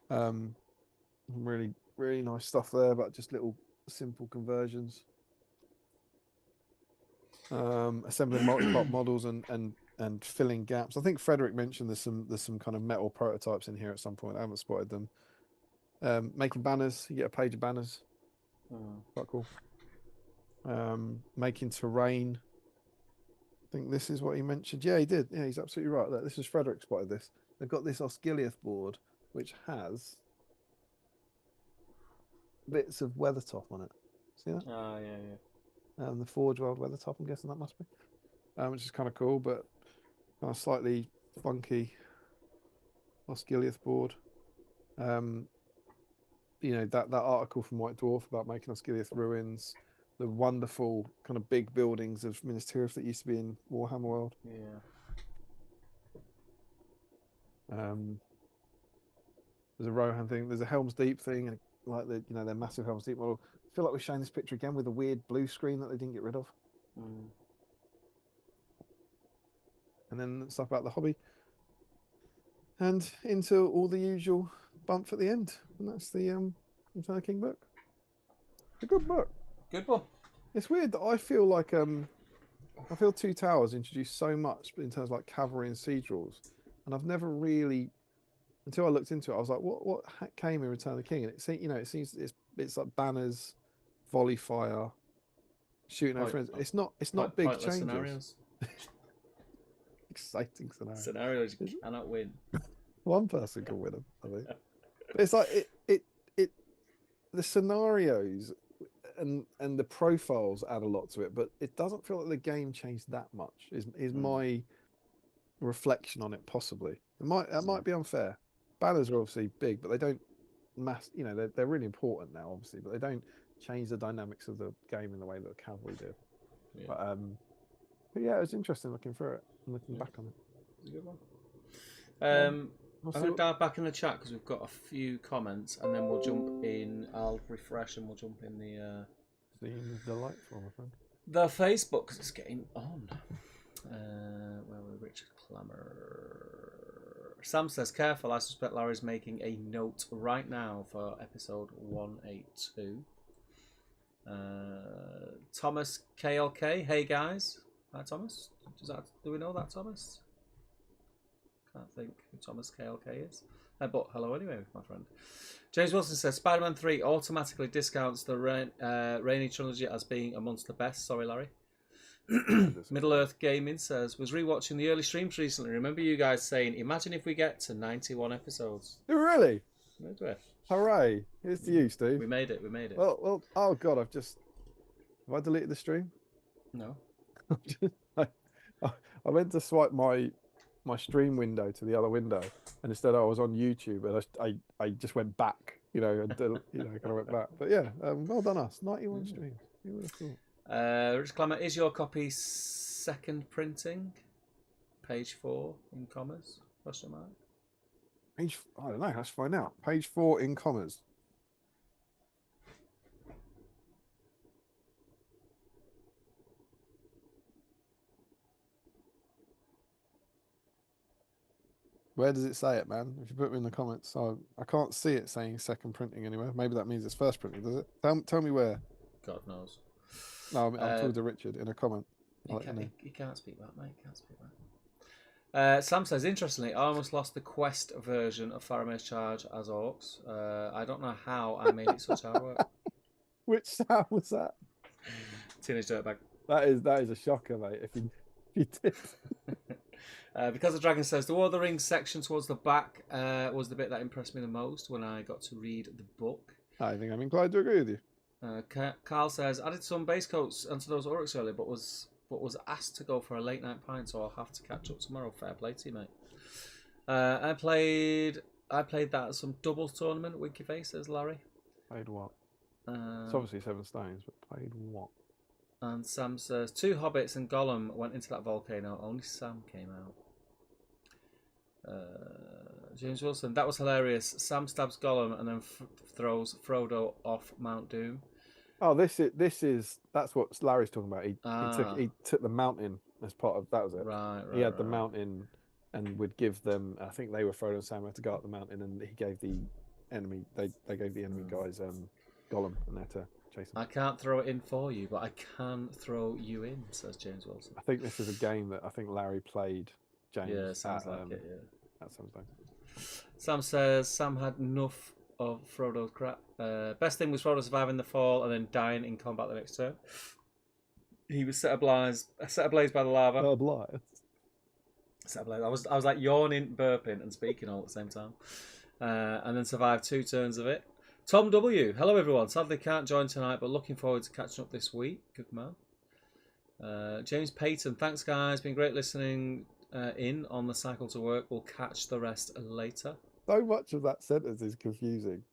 Really, really nice stuff there, but just little simple conversions. Assembling multi-part models and filling gaps. I think Frederick mentioned there's some kind of metal prototypes in here at some point. I haven't spotted them. Making banners. You get a page of banners. Quite cool. Making terrain. I think this is what he mentioned. Yeah, he did. Yeah, he's absolutely right. Look, this is Frederick spotted this. They've got this Osgiliath board which has bits of Weathertop on it. See that? Oh, yeah, yeah. The Forge World Weathertop, I'm guessing that must be. Which is kind of cool, but kind of slightly funky Osgiliath board. You know, that article from White Dwarf about making Osgiliath ruins, the wonderful kind of big buildings of Minas Tirith that used to be in Warhammer World. Yeah. There's a Rohan thing. There's a Helm's Deep thing, and like their massive Helm's Deep model. I feel like we're showing this picture again with a weird blue screen that they didn't get rid of. And then stuff about the hobby, and into all the usual bump at the end, and that's the Return of the King book. A good book. Good one. It's weird that I feel like I feel Two Towers introduced so much in terms of like cavalry and siege rules, and I've never really, until I looked into it, I was like, what came in Return of the King? And it seems it's like banners, volley fire, shooting at friends. It's not big changes. Scenarios. Exciting scenarios. Scenarios you cannot win. One person can win them, I think. But it's like it the scenarios and the profiles add a lot to it, but it doesn't feel like the game changed that much. Is my reflection on it possibly? It might be unfair. Banners are obviously big, but they don't they're really important now, obviously, but they don't change the dynamics of the game in the way that the cavalry did. Yeah. But yeah, it was interesting looking through it and looking back on it. It's a good one. I'm going to dive back in the chat because we've got a few comments, and then we'll jump in. I'll refresh and we'll jump in the. Seems delightful, my friend. The Facebook, because it's getting on. Where were Richard Clammer? Sam says, careful, I suspect Larry's making a note right now for episode 182. Thomas KLK, hey guys. Hi Thomas. Do we know that, Thomas? Can't think who Thomas KLK is. But hello anyway, my friend. James Wilson says, Spider-Man 3 automatically discounts the Rainy trilogy as being amongst the best. Sorry, Larry. Middle Earth Gaming says, was rewatching the early streams recently. Remember you guys saying, imagine if we get to 91 episodes. Really? Did we? Hooray. Here's to you, Steve. We made it. Well, oh God, have I deleted the stream? No. I went to swipe my stream window to the other window, and instead I was on YouTube, and I just went back, and kind of went back. But yeah, well done us. 91 streams. You would have thought. Rich Clammer, is your copy second printing? Page 4 in commas? Question mark. I don't know. Let's find out. Page 4 in commas. Where does it say it, man? If you put me in the comments, I can't see it saying second printing anywhere. Maybe that means it's first printing, does it? Tell me where. God knows. No, I'm talking to Richard in a comment. You can't speak that, mate. Can't speak that. Sam says, interestingly, I almost lost the Quest version of Faramir's Charge as Orcs. I don't know how I made it such hard work. Which Sam was that? Teenage Dirtbag. That is a shocker, mate. If you did. Because the Dragon says, the War of the Rings section towards the back was the bit that impressed me the most when I got to read the book. I think I'm inclined to agree with you. Carl says, I did some base coats onto those orcs earlier, but was asked to go for a late night pint, so I'll have to catch up tomorrow. Fair play to you, mate. I played that at some doubles tournament. Winky face, says Larry. Played what? It's obviously 7 stones, but played what? And Sam says, 2 hobbits and Gollum went into that volcano. Only Sam came out. James Wilson, that was hilarious. Sam stabs Gollum and then throws Frodo off Mount Doom. Oh, that's what Larry's talking about. He took the mountain as part of that was it. Right. He had the mountain and would give them. I think they were Frodo and Sam had to go up the mountain, and he gave the enemy. They gave the enemy guys Gollum, and they had to Jason. I can't throw it in for you, but I can throw you in, says James Wilson. I think this is a game that I think Larry played. James. Yeah, sounds like it. Yeah. At some time. Sam says Sam had enough of Frodo's crap. Best thing was Frodo surviving the fall and then dying in combat the next turn. He was set ablaze by the lava. Set ablaze. I was like yawning, burping, and speaking all at the same time, and then survived 2 turns of it. Tom W. Hello everyone. Sadly can't join tonight, but looking forward to catching up this week. Good man. James Payton. Thanks guys. Been great listening in on the cycle to work. We'll catch the rest later. So much of that sentence is confusing.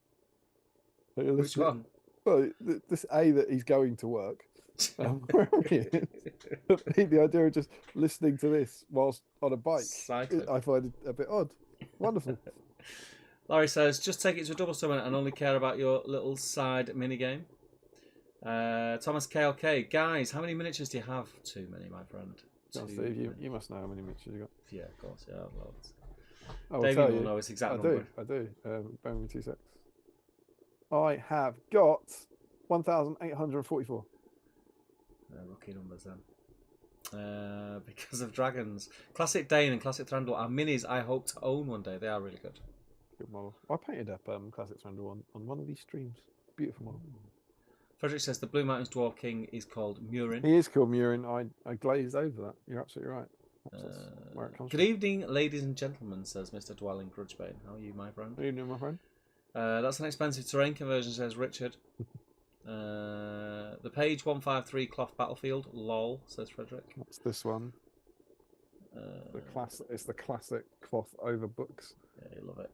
Which one? Well, this that he's going to work. The idea of just listening to this whilst on a bike, I find it a bit odd. Wonderful. Larry says, just take it to a double summon and only care about your little side minigame. Thomas KLK, guys, how many miniatures do you have? Too many, my friend. Steve, you must know how many miniatures you got. Yeah, of course. Yeah, loads. David will know his exact number. I do. Bear with me 2 seconds. I have got 1,844. Rookie numbers then. Because of dragons. Classic Dane and Classic Thranduil are minis I hope to own one day. They are really good. Good model. I painted up Classic Thranduil on one of these streams. Beautiful model. Frederick says the Blue Mountains Dwarf King is called Murin. He is called Murin. I glazed over that. You're absolutely right. That's where it comes good from. evening, ladies and gentlemen, says Mr. Dwelling Grudgebane. How are you, my friend? How are you doing, my friend? That's an expensive terrain conversion, says Richard. The page 153 cloth battlefield, lol, says Frederick. What's this one? It's the classic cloth over books. Yeah, you love it.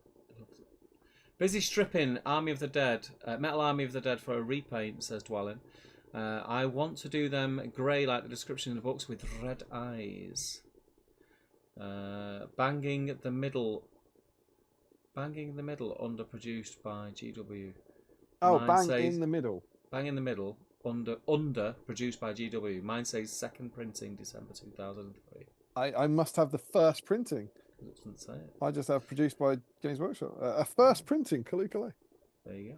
Busy stripping Army of the Dead, Metal Army of the Dead for a repaint, says Dwelling. I want to do them grey like the description in the books with red eyes. Banging in the middle, underproduced by GW. Oh, in the middle. Bang in the middle, under produced by GW. Mine says second printing December 2003. I must have the first printing. It doesn't say it. I just have produced by Games Workshop. A first printing, Kaloo. There you go.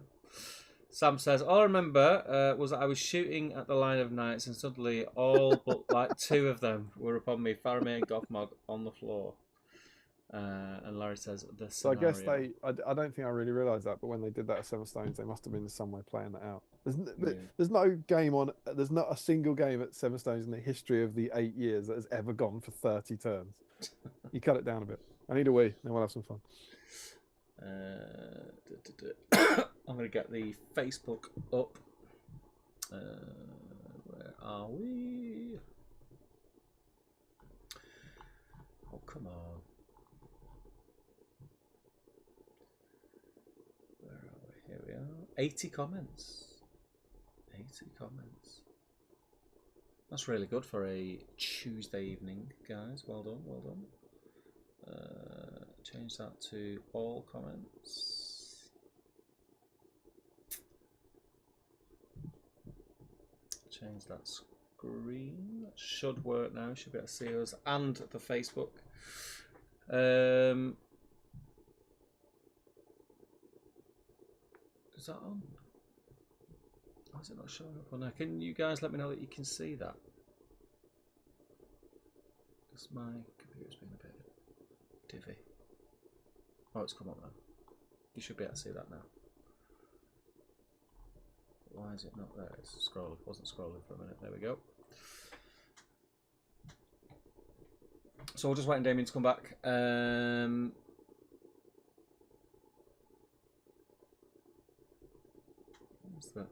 Sam says, all I remember was that I was shooting at the line of knights and suddenly all but like 2 of them were upon me, Faramir and Gothmog on the floor. And Larry says, the scenario. So I guess I don't think I really realised that, but when they did that at Seven Stones, they must have been in some way playing that out. There's no game there's not a single game at Seven Stones in the history of the 8 years that has ever gone for 30 turns. You cut it down a bit. I need a wee, then we'll have some fun. I'm going to get the Facebook up. Where are we? Oh, come on. Where are we? Here we are. 80 comments. 80 comments. That's really good for a Tuesday evening, guys. Well done, well done. Change that to all comments. Change that screen. That should work now. Should be able to see us and the Facebook. Is that on? Why is it not showing up on there? Can you guys let me know that you can see that? Because my computer's been a bit divvy. Oh, it's come up now. You should be able to see that now. Why is it not there? It's scrolling. It wasn't scrolling for a minute. There we go. So we'll just wait on Damien to come back. What's that?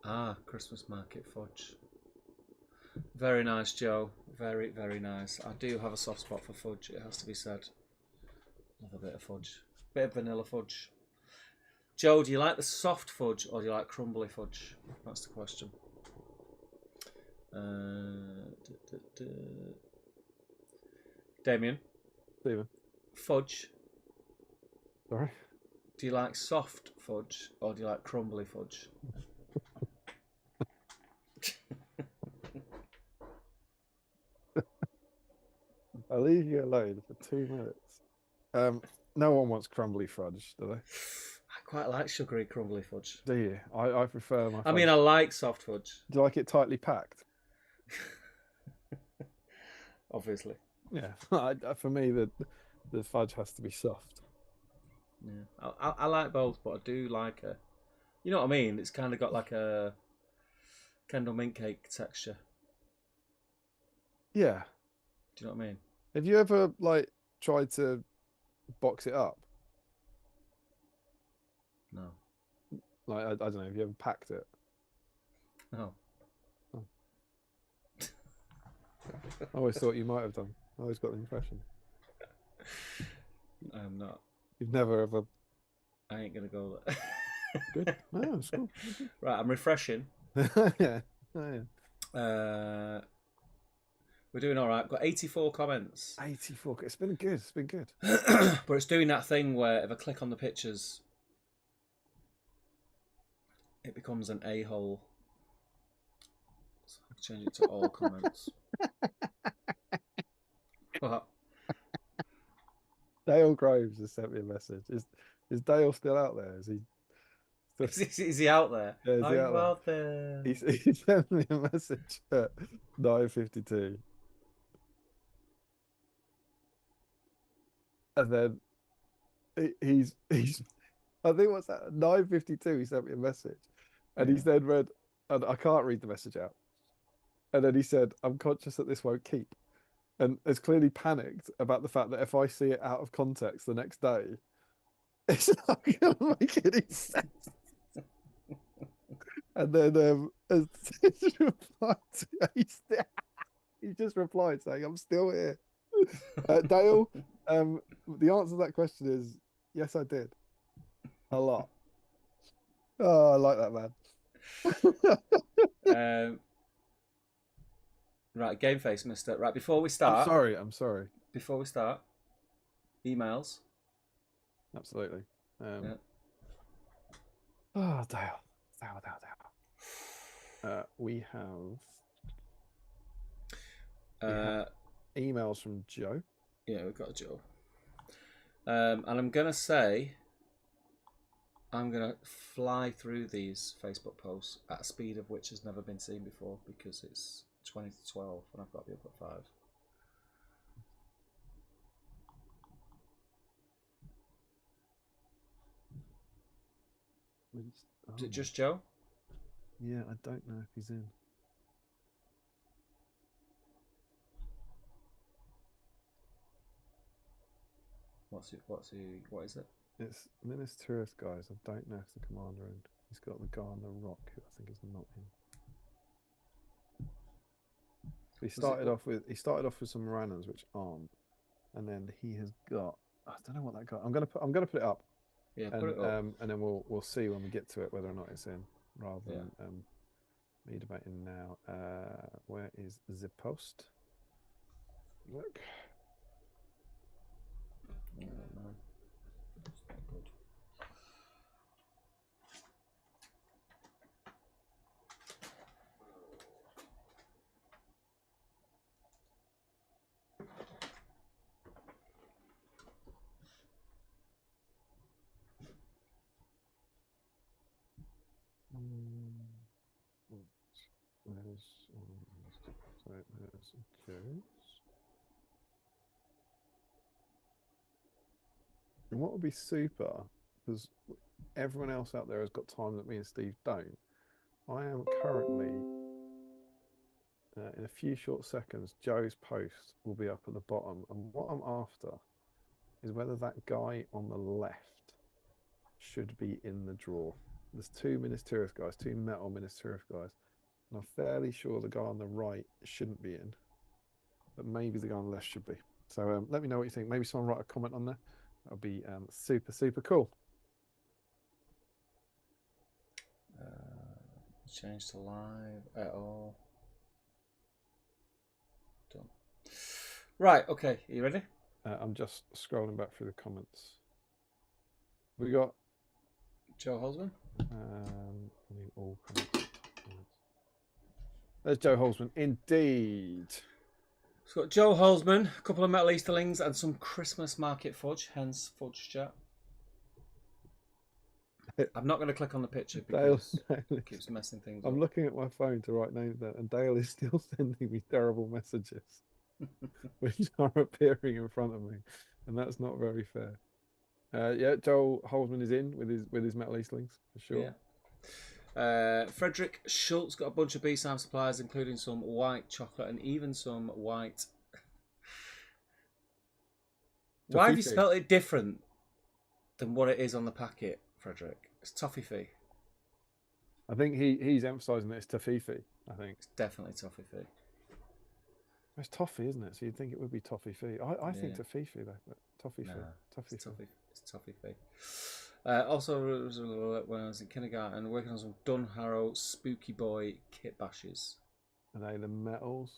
Ah, Christmas market fudge. Very nice, Joe. Very, very nice. I do have a soft spot for fudge, it has to be said. Love a bit of fudge. Bit of vanilla fudge. Joe, do you like the soft fudge or do you like crumbly fudge? That's the question. Damien. Stephen. Fudge. Sorry? Do you like soft fudge or do you like crumbly fudge? I'll leave you alone for 2 minutes. No one wants crumbly fudge, do they? I quite like sugary crumbly fudge. Do you? I prefer my I fudge. mean, I like soft fudge. Do you like it tightly packed? Obviously. Yeah. For me, the fudge has to be soft. Yeah, I like both, but I do like a. You know what I mean? It's kind of got like a Kendall mint cake texture. Yeah. Do you know what I mean? Have you ever like tried to box it up? No. Like I don't know. Have you ever packed it? No. Oh. I always thought you might have done. I always got the impression. I'm not. You've never ever. I ain't gonna go there. Good. Oh, it's cool. Right, I'm refreshing. Yeah. Oh, yeah. We're doing all right. We've got 84 comments. 84. It's been good. It's been good. But it's doing that thing where if I click on the pictures, it becomes an a-hole. So I can change it to all comments. What? Dale Groves has sent me a message. Is Dale still out there? Is he? Is he out there? Yeah, is Are he you out there? He sent me a message at 9:52, and then he's I think what's that? 9:52. He sent me a message, and he then read, and I can't read the message out. And then he said, "I'm conscious that this won't keep," and is clearly panicked about the fact that if I see it out of context the next day, it's not going to make any sense. And then as he just replied saying, "I'm still here." Dale, the answer to that question is yes, I did. A lot. Oh, I like that, man. Right, game face, mister. Right, before we start. I'm sorry. Before we start, emails. Absolutely. Yeah. Oh, Dale. We have emails from Joe. Yeah, we've got Joe. And I'm going to say, I'm going to fly through these Facebook posts at a speed of which has never been seen before because it's 20 to 12 and I've got to be up at 5. Is it just Joe? Yeah, I don't know if he's in. What is it? It's Ministerious guys. I don't know if the commander in. He's got the guy on the rock who I think is not in. He started off with some Morannans which aren't, and then he has got, I don't know what that guy. I'm gonna put it up. Yeah, put it up. And then we'll see when we get to it whether or not it's in, rather than me debating now. Where is the post? Look. Oh, man. It's not good. And what would be super, because everyone else out there has got time that me and Steve don't. I am currently, in a few short seconds, Joe's post will be up at the bottom. And what I'm after is whether that guy on the left should be in the draw. There's two Ministerious guys, two metal Ministerious guys. And I'm fairly sure the guy on the right shouldn't be in, but maybe the guy on the left should be. So let me know what you think. Maybe someone write a comment on there. That'll be super, super cool. Change to live at all. Done. Right, okay. Are you ready? I'm just scrolling back through the comments. We got Joe Holzman. All comments. There's Joe Holzman, indeed. It's got Joe Holzman, a couple of metal Easterlings, and some Christmas market fudge, hence fudge chat. I'm not going to click on the picture because it keeps messing things up. I'm looking at my phone to write names down, and Dale is still sending me terrible messages, which are appearing in front of me, and that's not very fair. Yeah, Joel Holzman is in with his metal Eastlings for sure. Yeah. Frederick Schultz got a bunch of BSIME supplies, including some white chocolate and even some white. Why have you spelled it different than what it is on the packet, Frederick? It's toffee. I think he's emphasising that it's toffee. I think it's definitely toffee. It's toffee, isn't it? So you'd think it would be toffee. I think toffee though, but toffee. It's toffee. Also, when I was in kindergarten, working on some Dunharrow Spooky Boy kit bashes. Are they the metals?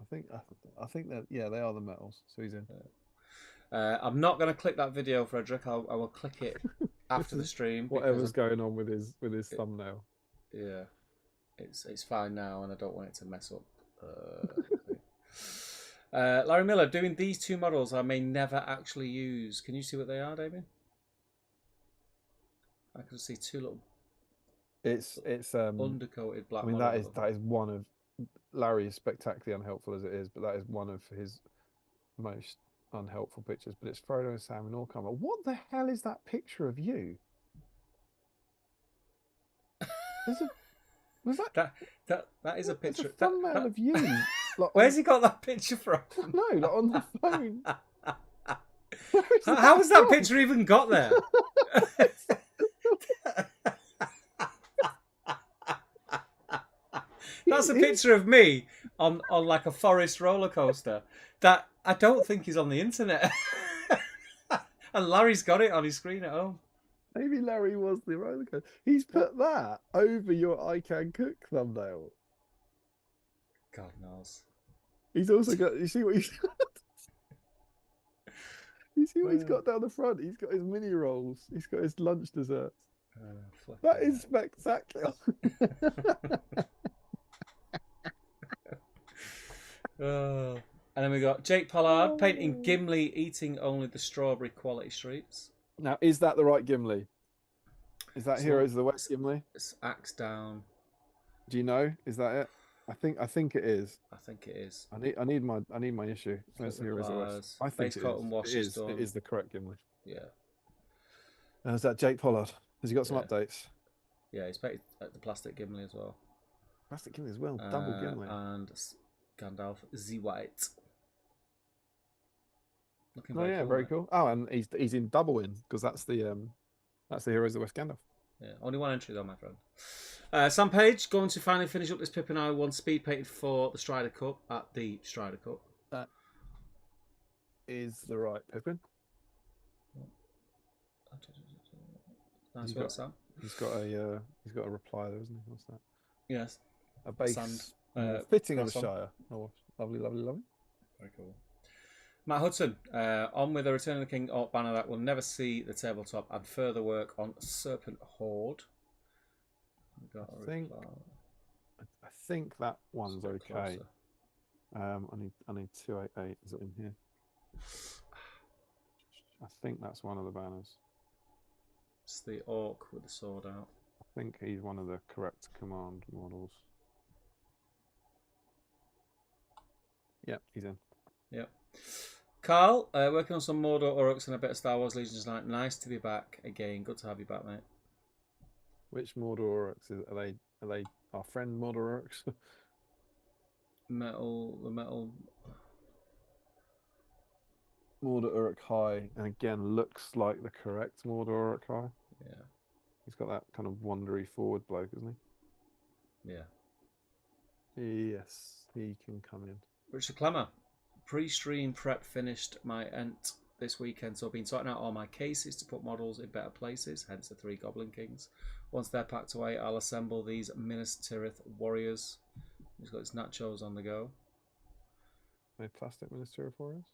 I think that they are the metals. So he's in. I'm not going to click that video, Frederick. I will click it after the stream. Whatever's going on with his thumbnail. Yeah, it's fine now, and I don't want it to mess up. Larry Miller, doing these two models I may never actually use. Can you see what they are, Damien? I can see two little. It's undercoated black. I mean, that is one of Larry is spectacularly unhelpful as it is, but that is one of his most unhelpful pictures. But it's Frodo and Sam in all cover. What the hell is that picture of you? Was that is a picture? That's a thumbnail of you. Like, where's he got that picture from? No, like on the phone. How has that picture even got there? That's a picture of me on like a forest roller coaster that I don't think is on the internet. And Larry's got it on his screen at home. Maybe Larry was the roller coaster. He's put that over your I Can Cook thumbnail. God knows. He's also got. You see what he's got? You see what he's got down the front? He's got his mini rolls. He's got his lunch desserts. That is spectacular. And then we got Jake Pollard painting Gimli eating only the strawberry quality streets. Now, is that the right Gimli? Is that Heroes of the West Gimli? It's axe down. Do you know? Is that it? I think it is. I think it is. I need my issue. Where's Heroes of the West? I think it is. It is the correct Gimli. Yeah. And is that Jake Pollard? Has he got some updates? Yeah, he's painted the plastic Gimli as well. Plastic Gimli as well. Double Gimli. And Gandalf the White. Looking very cool. Oh, and he's in double in because that's the Heroes of the West Gandalf. Yeah, only one entry though, my friend. Sam Page going to finally finish up this Pippin I1 speed painted for the Strider Cup at the Strider Cup. That is the right Pippin. Nice work, Sam. He's got a reply there, isn't he? What's that? Yes. A base Sand, fitting of the Shire. Oh, lovely. Very cool. Matt Hudson, on with the Return of the King banner that will never see the tabletop and further work on Serpent Horde. I think that one's okay. I need 288. Is it in here? I think that's one of the banners. It's the orc with the sword out. I think he's one of the correct command models. Yep, he's in. Yep. Carl, working on some Mordor Uruks and a bit of Star Wars Legions tonight. Nice to be back again. Good to have you back, mate. Which Mordor Uruks are they our friend Mordor Uruks? The metal Mordor Uruk High, and again looks like the correct Mordor Uruk High. Yeah. He's got that kind of wandery forward bloke, isn't he? Yeah. Yes, he can come in. Richard Clemmer. Pre-stream prep finished my Ent this weekend, so I've been sorting out all my cases to put models in better places, hence the 3 Goblin Kings. Once they're packed away, I'll assemble these Minas Tirith warriors. He's got his nachos on the go. No plastic Minas Tirith warriors?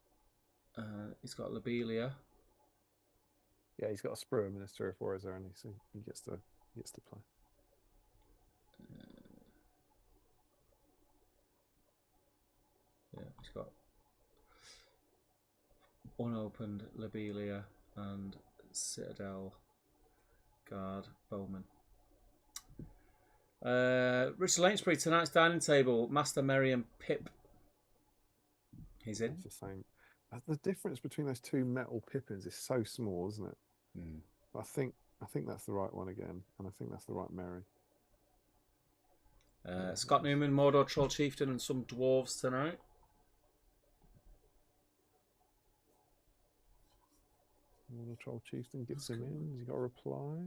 He's got Lobelia. Yeah, he's got a sprue of Minas Tirith warriors there, and he gets to play. He's got unopened Lobelia and Citadel Guard Bowman. Richard Lainsbury, tonight's dining table, Master Merry and Pip. He's in. It's the same. The difference between those two metal Pippins is so small, isn't it? Mm. I think that's the right one again, and I think that's the right Merry. Scott Newman, Mordor Troll Chieftain, and some dwarves tonight. Mordor Troll Chieftain gets him in. Has he got a reply?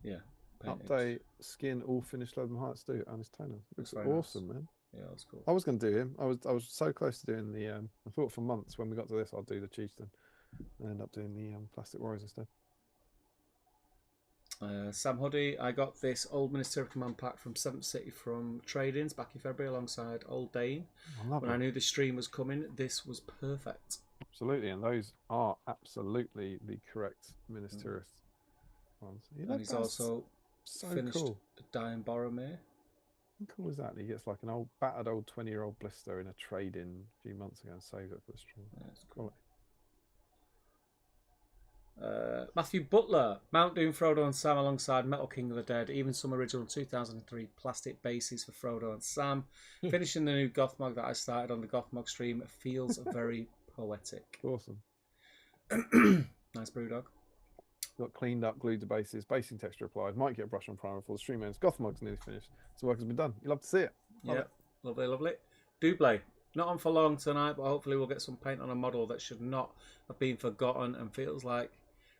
Yeah. Painted. Update skin all finished Lotham Heights do and his toner. Looks awesome, nice. man. Yeah, that's cool. I was going to do him. I was so close to doing the. I thought for months when we got to this, I'll do the Chieftain, and end up doing the Plastic Warriors instead. Sam Huddy, I got this Old Ministerial Command pack from 7th City from Trade-ins back in February alongside Old Dane. I knew the stream was coming, this was perfect. Absolutely, and those are absolutely the correct Ministerial ones. And he's also finished cool. Dying Boromir. How cool is that? He gets like an old battered old 20-year-old blister in a trade-in a few months ago and saves it for the stream. Yeah, that's cool. Quality. Matthew Butler, Mount Doom, Frodo and Sam alongside Metal King of the Dead, even some original 2003 plastic bases for Frodo and Sam. Finishing the new Gothmog that I started on the Gothmog stream feels very poetic. Awesome. Nice Brewdog. Got cleaned up, glued to bases, basing texture applied. Might get a brush on primer before the stream ends. Gothmog's nearly finished, so work has been done. You love to see it. Yeah, lovely, lovely. Double. Not on for long tonight, but hopefully we'll get some paint on a model that should not have been forgotten and feels like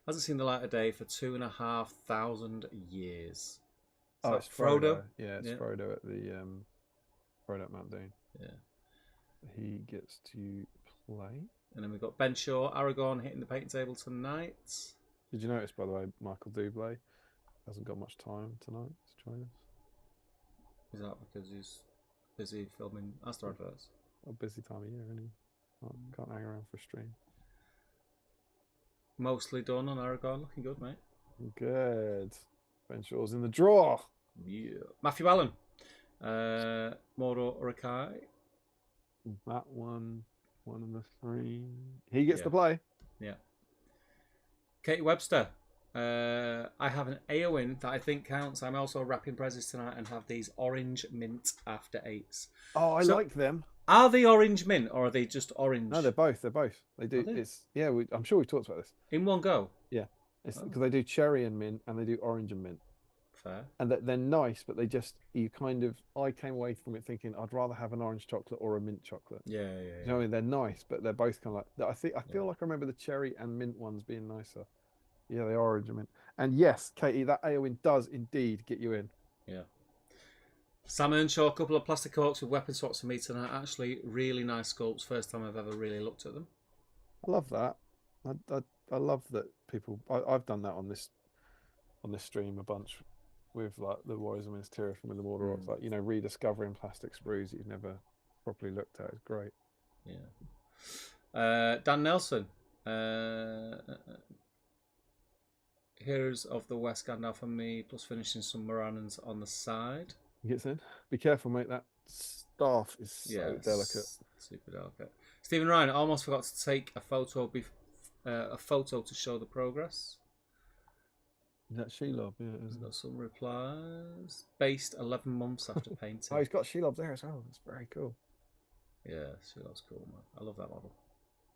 hasn't seen the light of day for 2,500 years. Oh, it's Frodo. Yeah, it's Frodo at the Frodo at Mount Doom. Yeah. He gets to play. And then we've got Ben Shaw, Aragorn hitting the paint table tonight. Did you notice, by the way, Michael Bublé hasn't got much time tonight to join us? Is that because he's busy filming Astor adverts? A busy time of year, isn't he? Can't hang around for a stream. Mostly done on Aragorn. Looking good, mate. Good. Ben Shaw's in the draw. Yeah. Matthew Allen. Mordor Urakai. That one of the three. He gets to play. Yeah. Katie Webster. I have an Eowyn that I think counts. I'm also wrapping presents tonight and have these orange mint after 8s. Oh, I like them. Are they orange mint or are they just orange? No, they're both. They do. It's I'm sure we've talked about this in one go. Yeah, it's because they do cherry and mint and they do orange and mint. Fair. And they're nice, but I came away from it thinking I'd rather have an orange chocolate or a mint chocolate. Yeah. You know what I mean? They're nice, but they're both kind of like. I feel like I remember the cherry and mint ones being nicer. Yeah, they are orange and mint. And yes, Katie, that Eowyn does indeed get you in. Yeah. Sam Earnshaw, a couple of plastic corks with weapon swaps for me tonight. Actually, really nice sculpts. First time I've ever really looked at them. I love that. I love that people. I've done that on this stream a bunch with like the Warriors and Ministerial from the Mordor Rocks. Like rediscovering plastic sprues that you've never properly looked at is great. Yeah. Dan Nelson. Heroes of the West Gandalf and me, plus finishing some Moranans on the side. He gets in. Be careful, mate. That staff is so delicate. Super delicate. Stephen Ryan, I almost forgot to take a photo to show the progress. Is that Shelob? Yeah, he's got some replies. Based 11 months after painting. Oh, he's got Shelob there as well. That's very cool. Yeah, Shelob's cool, man. I love that model.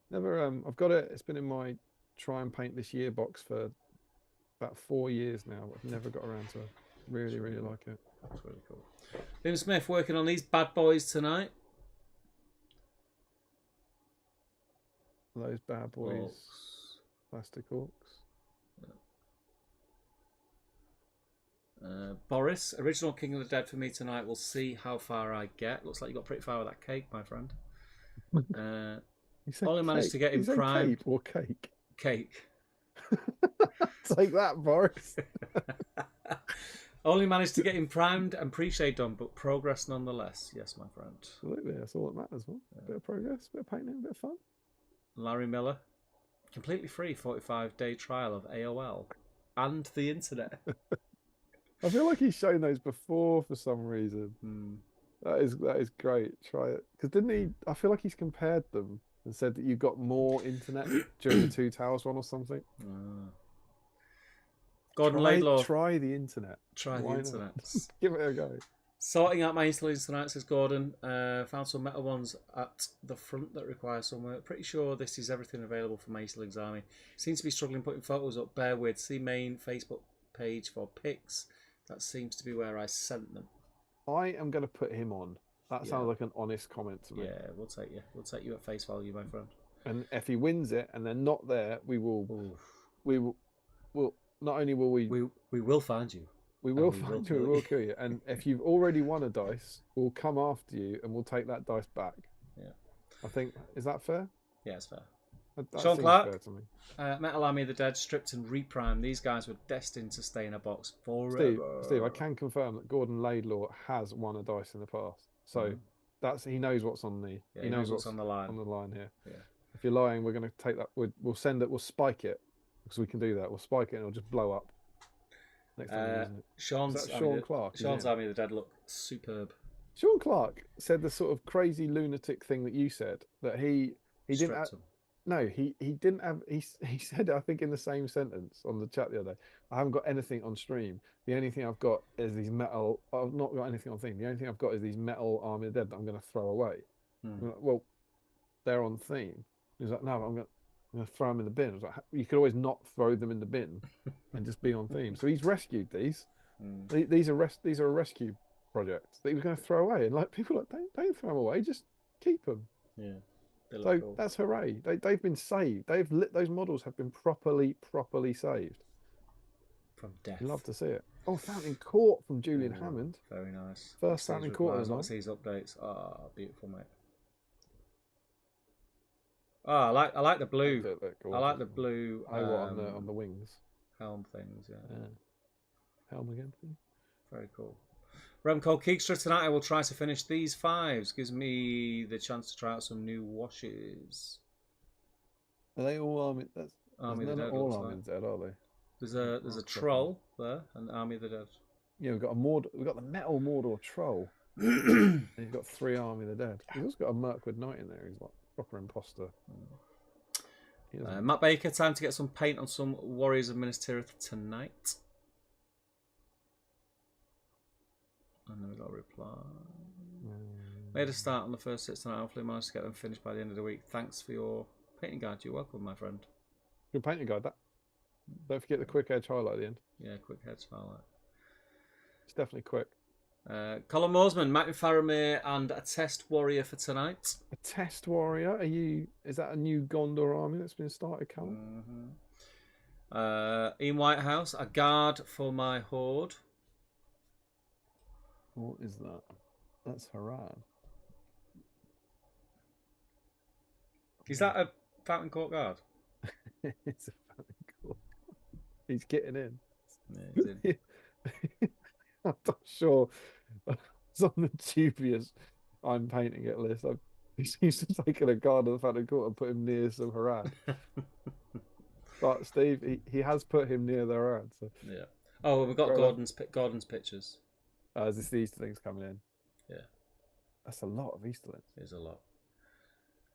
Never. I've got it. It's been in my try and paint this year box for about 4 years now. I've never got around to really like it. That's really cool. Liam Smith working on these bad boys tonight. Those bad boys. Plastic orcs. Boris, original King of the Dead for me tonight. We'll see how far I get. Looks like you got pretty far with that cake, my friend. Only managed to get him primed. Cape or cake? Cake. Take that, Boris. Only managed to get him primed and pre-shade done, but progress nonetheless. Yes, my friend. Absolutely, that's all that matters. Man. A bit of progress, a bit of painting, a bit of fun. Larry Miller, completely free 45-day trial of AOL and the internet. I feel like he's shown those before for some reason. That is great. Try it. Because didn't he? I feel like he's compared them and said that you got more internet during the Two Towers one or something. Gordon Try Laidlaw. try the internet. Try Why the not? internet. Give it a go. Sorting out my installations tonight, says Gordon. Found some metal ones at the front that require some work. Pretty sure this is everything available for my Easterlings Army. Seems to be struggling putting photos up. Bear with. See main Facebook page for pics. That seems to be where I sent them. I am going to put him on. That Yeah. sounds like an honest comment to me. Yeah, we'll take you. We'll take you at face value, my friend. And if he wins it and they're not there, we will not only will we will find you. We will find you. We will kill you. And if you've already won a dice, we'll come after you and we'll take that dice back. Yeah. I think, is that fair? Yeah, it's fair. That Sean seems Clark, fair to me. Metal Army of the Dead, stripped and reprimed. These guys were destined to stay in a box forever. Steve, I can confirm that Gordon Laidlaw has won a dice in the past. So he knows what's on the he knows what's on the line. On the line here. Yeah. If you're lying, we're going to take that. We'll send it. We'll spike it because we can do that. We'll spike it and it'll just blow up. Next time, Sean Clark. Sean's Army of the Dead look superb. Sean Clark said the sort of crazy lunatic thing that you said, that he didn't have, no, he didn't have, he said it, I think, in the same sentence on the chat the other day. I haven't got anything on stream. The only thing I've got is these metal. I've not got anything on theme. The only thing I've got is these metal Army of the Dead that I'm going to throw away. I'm like, well, they're on theme. He's like, no, I'm going to throw them in the bin. I was like, you could always not throw them in the bin and just be on theme. So he's rescued these. These are a rescue project that he was going to throw away, and like people are like, don't throw them away, just keep them. Yeah. So cool. That's hooray. They've been saved. Those models have been properly saved from death. Love to see it. Oh, Fountain Court from Julian Hammond. Very nice. First Fountain Court as well. These updates are beautiful, mate. Oh, I like the blue. I like the blue. On the wings. Helm things, yeah. Helm again, please. Very cool. Remco Keekstra, tonight I will try to finish these 5s. Gives me the chance to try out some new washes. Are they all Army? That's Army of the Dead. All Army of the Dead, are they? There's a troll there, and Army of the Dead. Yeah, we've got the metal Mordor troll. And he's got 3 Army of the Dead. He's also got a Mirkwood Knight in there. He's like proper imposter. Matt Baker, time to get some paint on some Warriors of Minas Tirith tonight. And then we got a reply. Made a start on the first 6 tonight. Hopefully managed to get them finished by the end of the week. Thanks for your painting guide. You're welcome, my friend. Good painting guide, that. Don't forget the quick edge highlight at the end. Yeah, quick edge highlight. It's definitely quick. Colin Morsman, Martin Faramir, and a test warrior for tonight. A test warrior? Is that a new Gondor army that's been started, Callum? Ian Whitehouse, a guard for my horde. What is that? That's Harad. Is that a Fountain Court guard? It's a Fountain Court. He's getting in. Yeah, he's in. I'm not sure. It's on the dubious I'm painting it list. He seems to have taken a guard of the Fountain Court and put him near some Harad. But Steve, he has put him near the Harad. So. Yeah. Oh, we've got Gordon's pictures. Is this the Easterlings coming in? Yeah. That's a lot of Easterlings. It's a lot.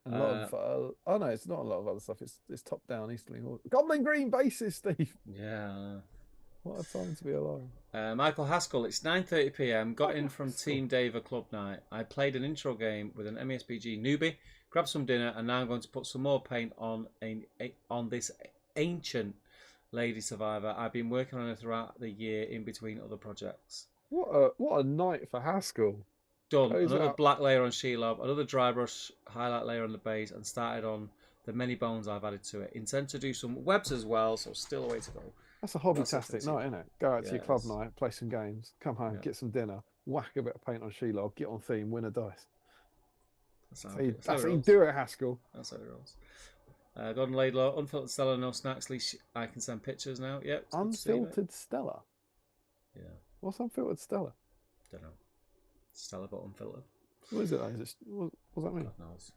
A lot of oh no, it's not a lot of other stuff. It's top down Easterling. Goblin Green bases, Steve. Yeah. What a time to be alive. Michael Haskell, it's 9:30 p.m. Got in from Team Dave club night. I played an intro game with an MESBG newbie, grabbed some dinner, and now I'm going to put some more paint on this ancient lady survivor. I've been working on her throughout the year in between other projects. What a night for Haskell. Done. Another black layer on Shelob, another dry brush highlight layer on the base, and started on the many bones I've added to it. Intend to do some webs as well, so still a way to go. That's a hobby-tastic night, isn't it? Go out to your club night, play some games, come home, get some dinner, whack a bit of paint on Shelob, get on theme, win a dice. That's how you do it, Haskell. That's how it rolls. Gordon Laidlaw, unfiltered Stella, no snacks. At least I can send pictures now. Yep. Unfiltered Stella? Yeah. What's unfiltered Stella? Don't know. Stella but unfiltered. What is it? What does that mean? God knows.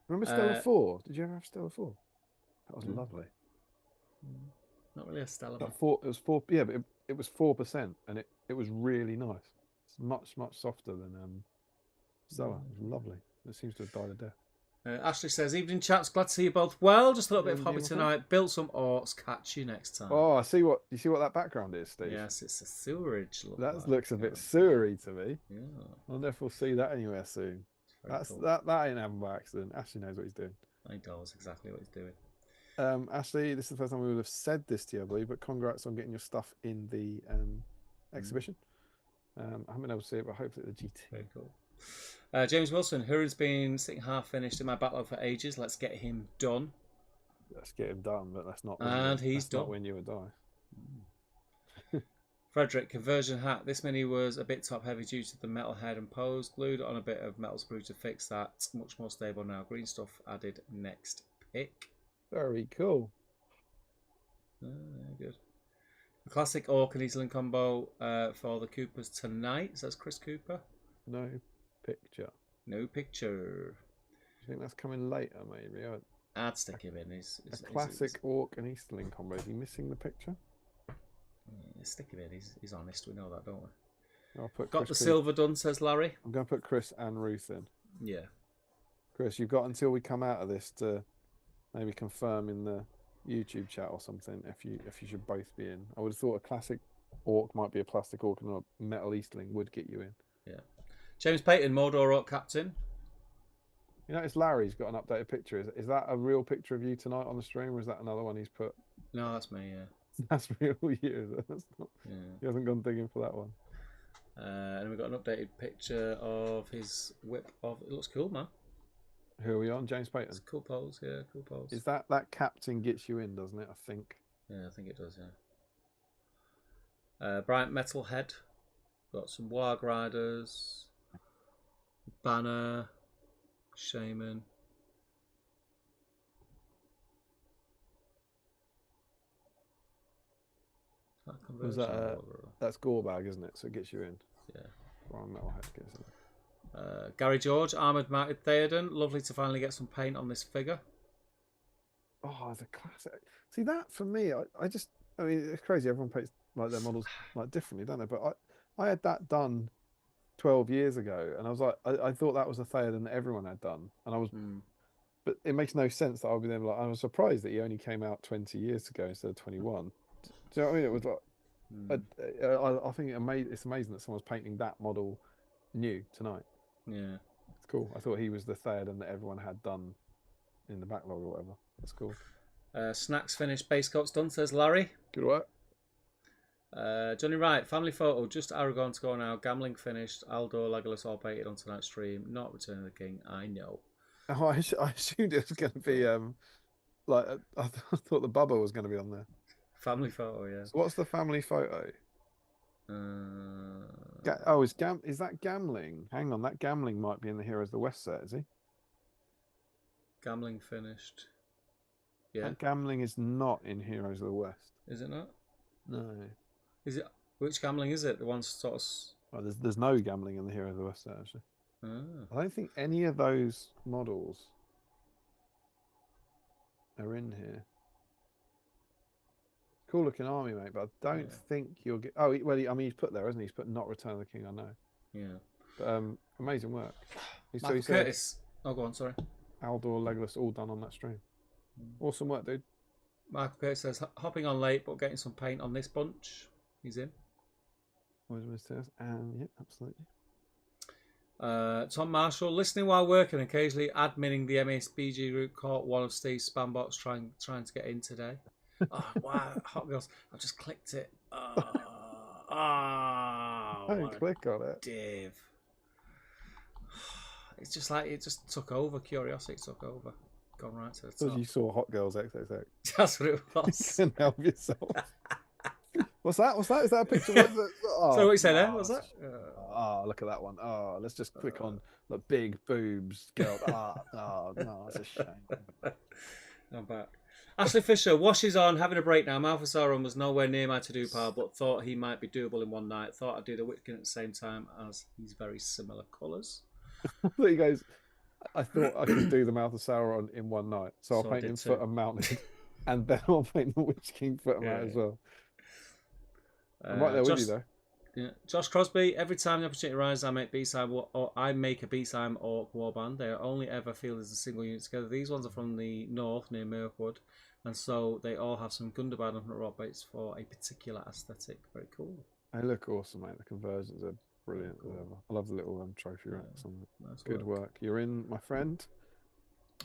Remember Stella 4? Did you ever have Stella 4? That was lovely. Not really a Stella. It was 4. Yeah, but it was 4%, and it was really nice. It's much softer than Zoa, it was lovely. It seems to have died a death. Ashley says, evening chaps, glad to see you both well. Just a little bit of Evening, hobby my friend. tonight. Built some orcs. Catch you next time. Oh, I see what you see what that background is, Steve. Yes, it's a sewerage. That looks a bit sewery to me. Yeah. I wonder if we'll see that anywhere soon. Cool. That ain't happened by accident. Ashley knows what he's doing. He knows exactly what he's doing. Ashley, this is the first time we would have said this to you, I believe, but congrats on getting your stuff in the exhibition. I haven't been able to see it, but hopefully the GT. Very cool. James Wilson, Huron's been sitting half finished in my backlog for ages. Let's get him done. Let's get him done, but let's not. He's done. Not win you a die. Frederick, conversion hat. This mini was a bit top heavy due to the metal head and pose. Glued on a bit of metal sprue to fix that. Much more stable now. Green stuff added next pick. Very cool. Good. A classic Orc and Eastland combo for the Coopers tonight. Says Chris Cooper. No picture. No picture. I think that's coming later, maybe. I'd stick him in. He's classic Orc and Easterling combo. Is he missing the picture? Yeah, stick him in. He's honest. We know that, don't we? I'll put got Chris the silver done, says Larry. I'm going to put Chris and Ruth in. Yeah. Chris, you've got until we come out of this to maybe confirm in the YouTube chat or something if you should both be in. I would have thought a classic Orc might be a plastic Orc and a metal Easterling would get you in. Yeah. James Payton, Mordor Orc captain. You notice Larry's got an updated picture. Is that a real picture of you tonight on the stream, or is that another one he's put? No, that's me, yeah. That's real you. That's not, yeah. He hasn't gone digging for that one. And we've got an updated picture of his whip. It looks cool, man. Who are we on? James Payton. It's a cool pose, yeah, cool pose. Is that captain gets you in, doesn't it? I think. Yeah, I think it does, yeah. Bryant Metalhead. Got some Warg Riders. Banner. Shaman. Was that that's Gorbag, isn't it? So it gets you in. Yeah. Bryant Metalhead gets in. Gary George, Armoured Mounted Theoden. Lovely to finally get some paint on this figure. Oh, the classic. See, that for me, I mean, it's crazy. Everyone paints like their models like differently, don't they? But I had that done 12 years ago, and I was like, I thought that was a Theoden that everyone had done, and I was, but it makes no sense that I would be there. Like, I was surprised that he only came out 20 years ago instead of 21. Do you know what I mean? It was like, I think it's amazing that someone's painting that model new tonight. Yeah, it's cool. I thought he was the Theoden that everyone had done in the backlog or whatever. That's cool. Snacks finished, base coats done, says Larry. Good work. Johnny Wright, family photo, just Aragorn to go now. Gambling finished, Aldo, Legolas all painted on tonight's stream. Not Return of the King, I know. Oh, I assumed it was going to be like I thought the Bubba was going to be on there. Family photo, yeah. So what's the family photo? Is that Gambling? Hang on, that Gambling might be in the Heroes of the West set, is he? Gambling finished. Yeah. That Gambling is not in Heroes of the West. Is it not? No. Is it? Which Gambling is it? The one sort of. Oh, there's no Gambling in the Heroes of the West set actually. I don't think any of those models are in here. Cool looking army, mate, but I don't think you'll get. Oh, well, I mean, he's put there, hasn't he? He's put not Return of the King. I know. Yeah. But amazing work. Michael Curtis. Oh, go on. Sorry. Aldor, Legolas, all done on that stream. Awesome work, dude. Michael Curtis says, hopping on late, but getting some paint on this bunch. He's in. Yeah, absolutely. Tom Marshall, listening while working, occasionally adminning the SBG group, caught one of Steve's spam bots trying to get in today. Oh, wow. Hot Girls. I've just clicked it. Don't click on it. Div. It's just like it just took over. Curiosity took over. Gone right to the top. You saw Hot Girls XXX. That's what it was. You can help yourself. What's that? Is that a picture? So what you say there? What's that? Oh, look at that one. Oh, let's just click on the big boobs girl. No, that's a shame. I'm back. Ashley Fisher, wash is on, having a break now. Malthus Sauron was nowhere near my to-do pile, but thought he might be doable in one night. Thought I'd do the Witkin at the same time, as he's very similar colours. There he goes. I thought I could do the Malthus Sauron in one night, so I'll paint him foot and mounted, and then I'll paint the Witch King foot and mount as well. I'm right there with you though. Yeah. Josh Crosby, every time the opportunity arises, I make a BSIME Orc warband. They are only ever fielded as a single unit together. These ones are from the north near Mirkwood, and so they all have some Gundabad and rock baits for a particular aesthetic. Very cool. They look awesome, mate. The conversions are brilliant Cool. as ever. I love the little trophy racks on it. Nice Good work. You're in, my friend.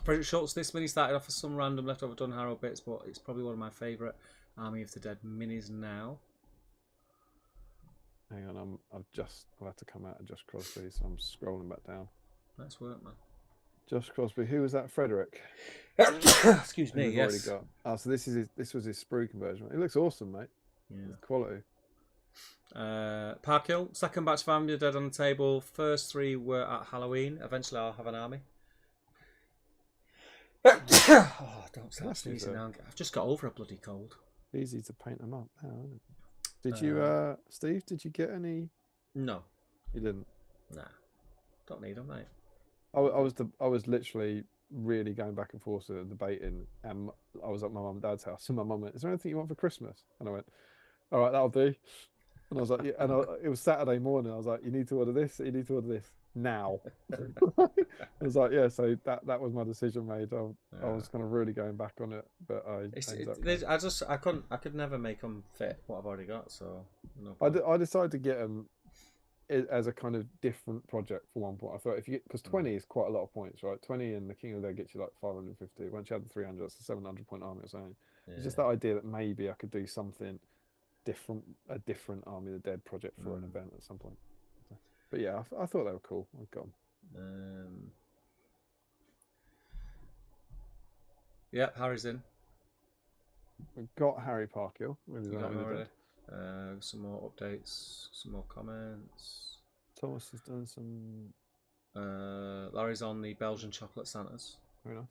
Frederick Schultz, this mini started off as some random leftover Dun Harrow bits, but it's probably one of my favourite Army of the Dead minis now. Hang on, I've had to come out of Josh Crosby, so I'm scrolling back down. Nice work, man. Josh Crosby, who was that? Frederick. Excuse me. Yes. Already got. Oh, so this was his sprue conversion. It looks awesome, mate. Yeah. It's quality. Parkhill, second batch of Army of the Dead on the table. First 3 were at Halloween. Eventually, I'll have an army. Oh, don't start sneezing now. I've just got over a bloody cold. Easy to paint them up now, isn't it? Did you, Steve? Did you get any? No, you didn't. Nah, don't need them, mate. I was literally really going back and forth debating, and I was at my mum and dad's house, and my mum went, "Is there anything you want for Christmas?" And I went, "All right, that'll do." And I was like, "Yeah." And it was Saturday morning. I was like, "You need to order this. You need to order this now." I was like, "Yeah." So that was my decision made. I was kind of really going back on it, but I could never make them fit what I've already got. So no I decided to get them as a kind of different project for one point. I thought because 20 is quite a lot of points, right? 20 and the King of the Dead gets you like 550. Once you have the 300, that's a 700 point army or something. Yeah. It's just that idea that maybe I could do something different, a different Army of the Dead project for an event at some point. But yeah, I thought they were cool. I've got them. Yep, Harry's in. We've got Harry Parkhill. Some more updates, some more comments. Thomas has done some. Larry's on the Belgian chocolate Santas. Very nice.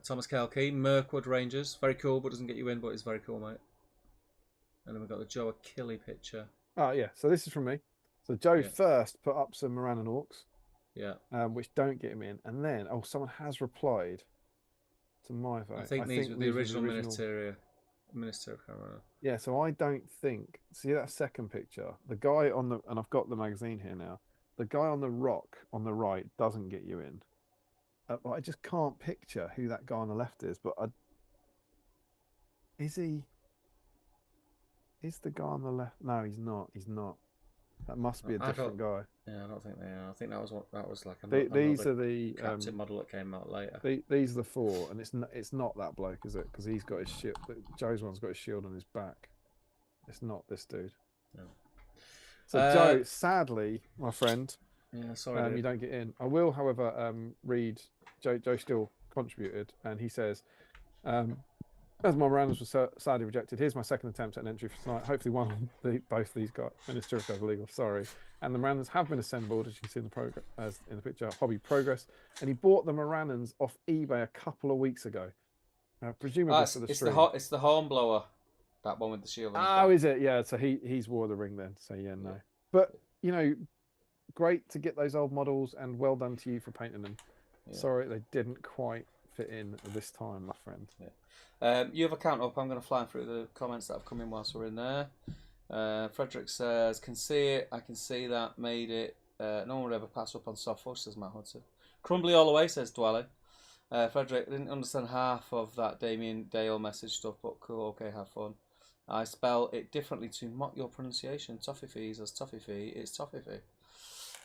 Thomas Kelkey, Mirkwood Rangers. Very cool, but doesn't get you in, but it's very cool, mate. And then we've got the Joe Achille picture. Oh, yeah. So this is from me. So Joe first put up some Moran and Orcs. Yeah. Which don't get him in. And then, someone has replied to my vote. I think these were the original Ministeria camera. Yeah, so I don't think. See that second picture? The guy on the, and I've got the magazine here now. The guy on the rock on the right doesn't get you in. I just can't picture who that guy on the left is. But is he? Is the guy on the left? No, he's not. He's not. That must be a different guy. Yeah, I don't think they are. I think that was like these are the captain model that came out later. These are the 4, and it's not that bloke, is it? Because he's got his shield. Joe's one's got his shield on his back. It's not this dude. No. So Joe, sadly, my friend, sorry, you don't get in. I will, however, read. Joe still contributed, and he says, as my rounds were sadly rejected, here's my second attempt at an entry for tonight. Hopefully one of both these guys. Minister of Legal, sorry. And the Morannons have been assembled, as you can see in the picture, hobby progress. And he bought the Morannons off eBay a couple of weeks ago. Presumably for the stream. It's the hornblower, that one with the shield. Oh, is it? Yeah, so he's wore the ring then. So yeah, no. Yeah. But, great to get those old models, and well done to you for painting them. Yeah. Sorry, they didn't quite fit in this time, my friend. Yeah. You have a count up. I'm going to fly through the comments that have come in whilst we're in there. Frederick says, can see it. I can see that. Made it. No one would ever pass up on Softwatch, says Matt Hudson. Crumbly all the way, says Dwelly. Frederick, didn't understand half of that Damien Dale message stuff, but cool, okay, have fun. I spell it differently to mock your pronunciation. Toffee as Toffee. It's Toffee.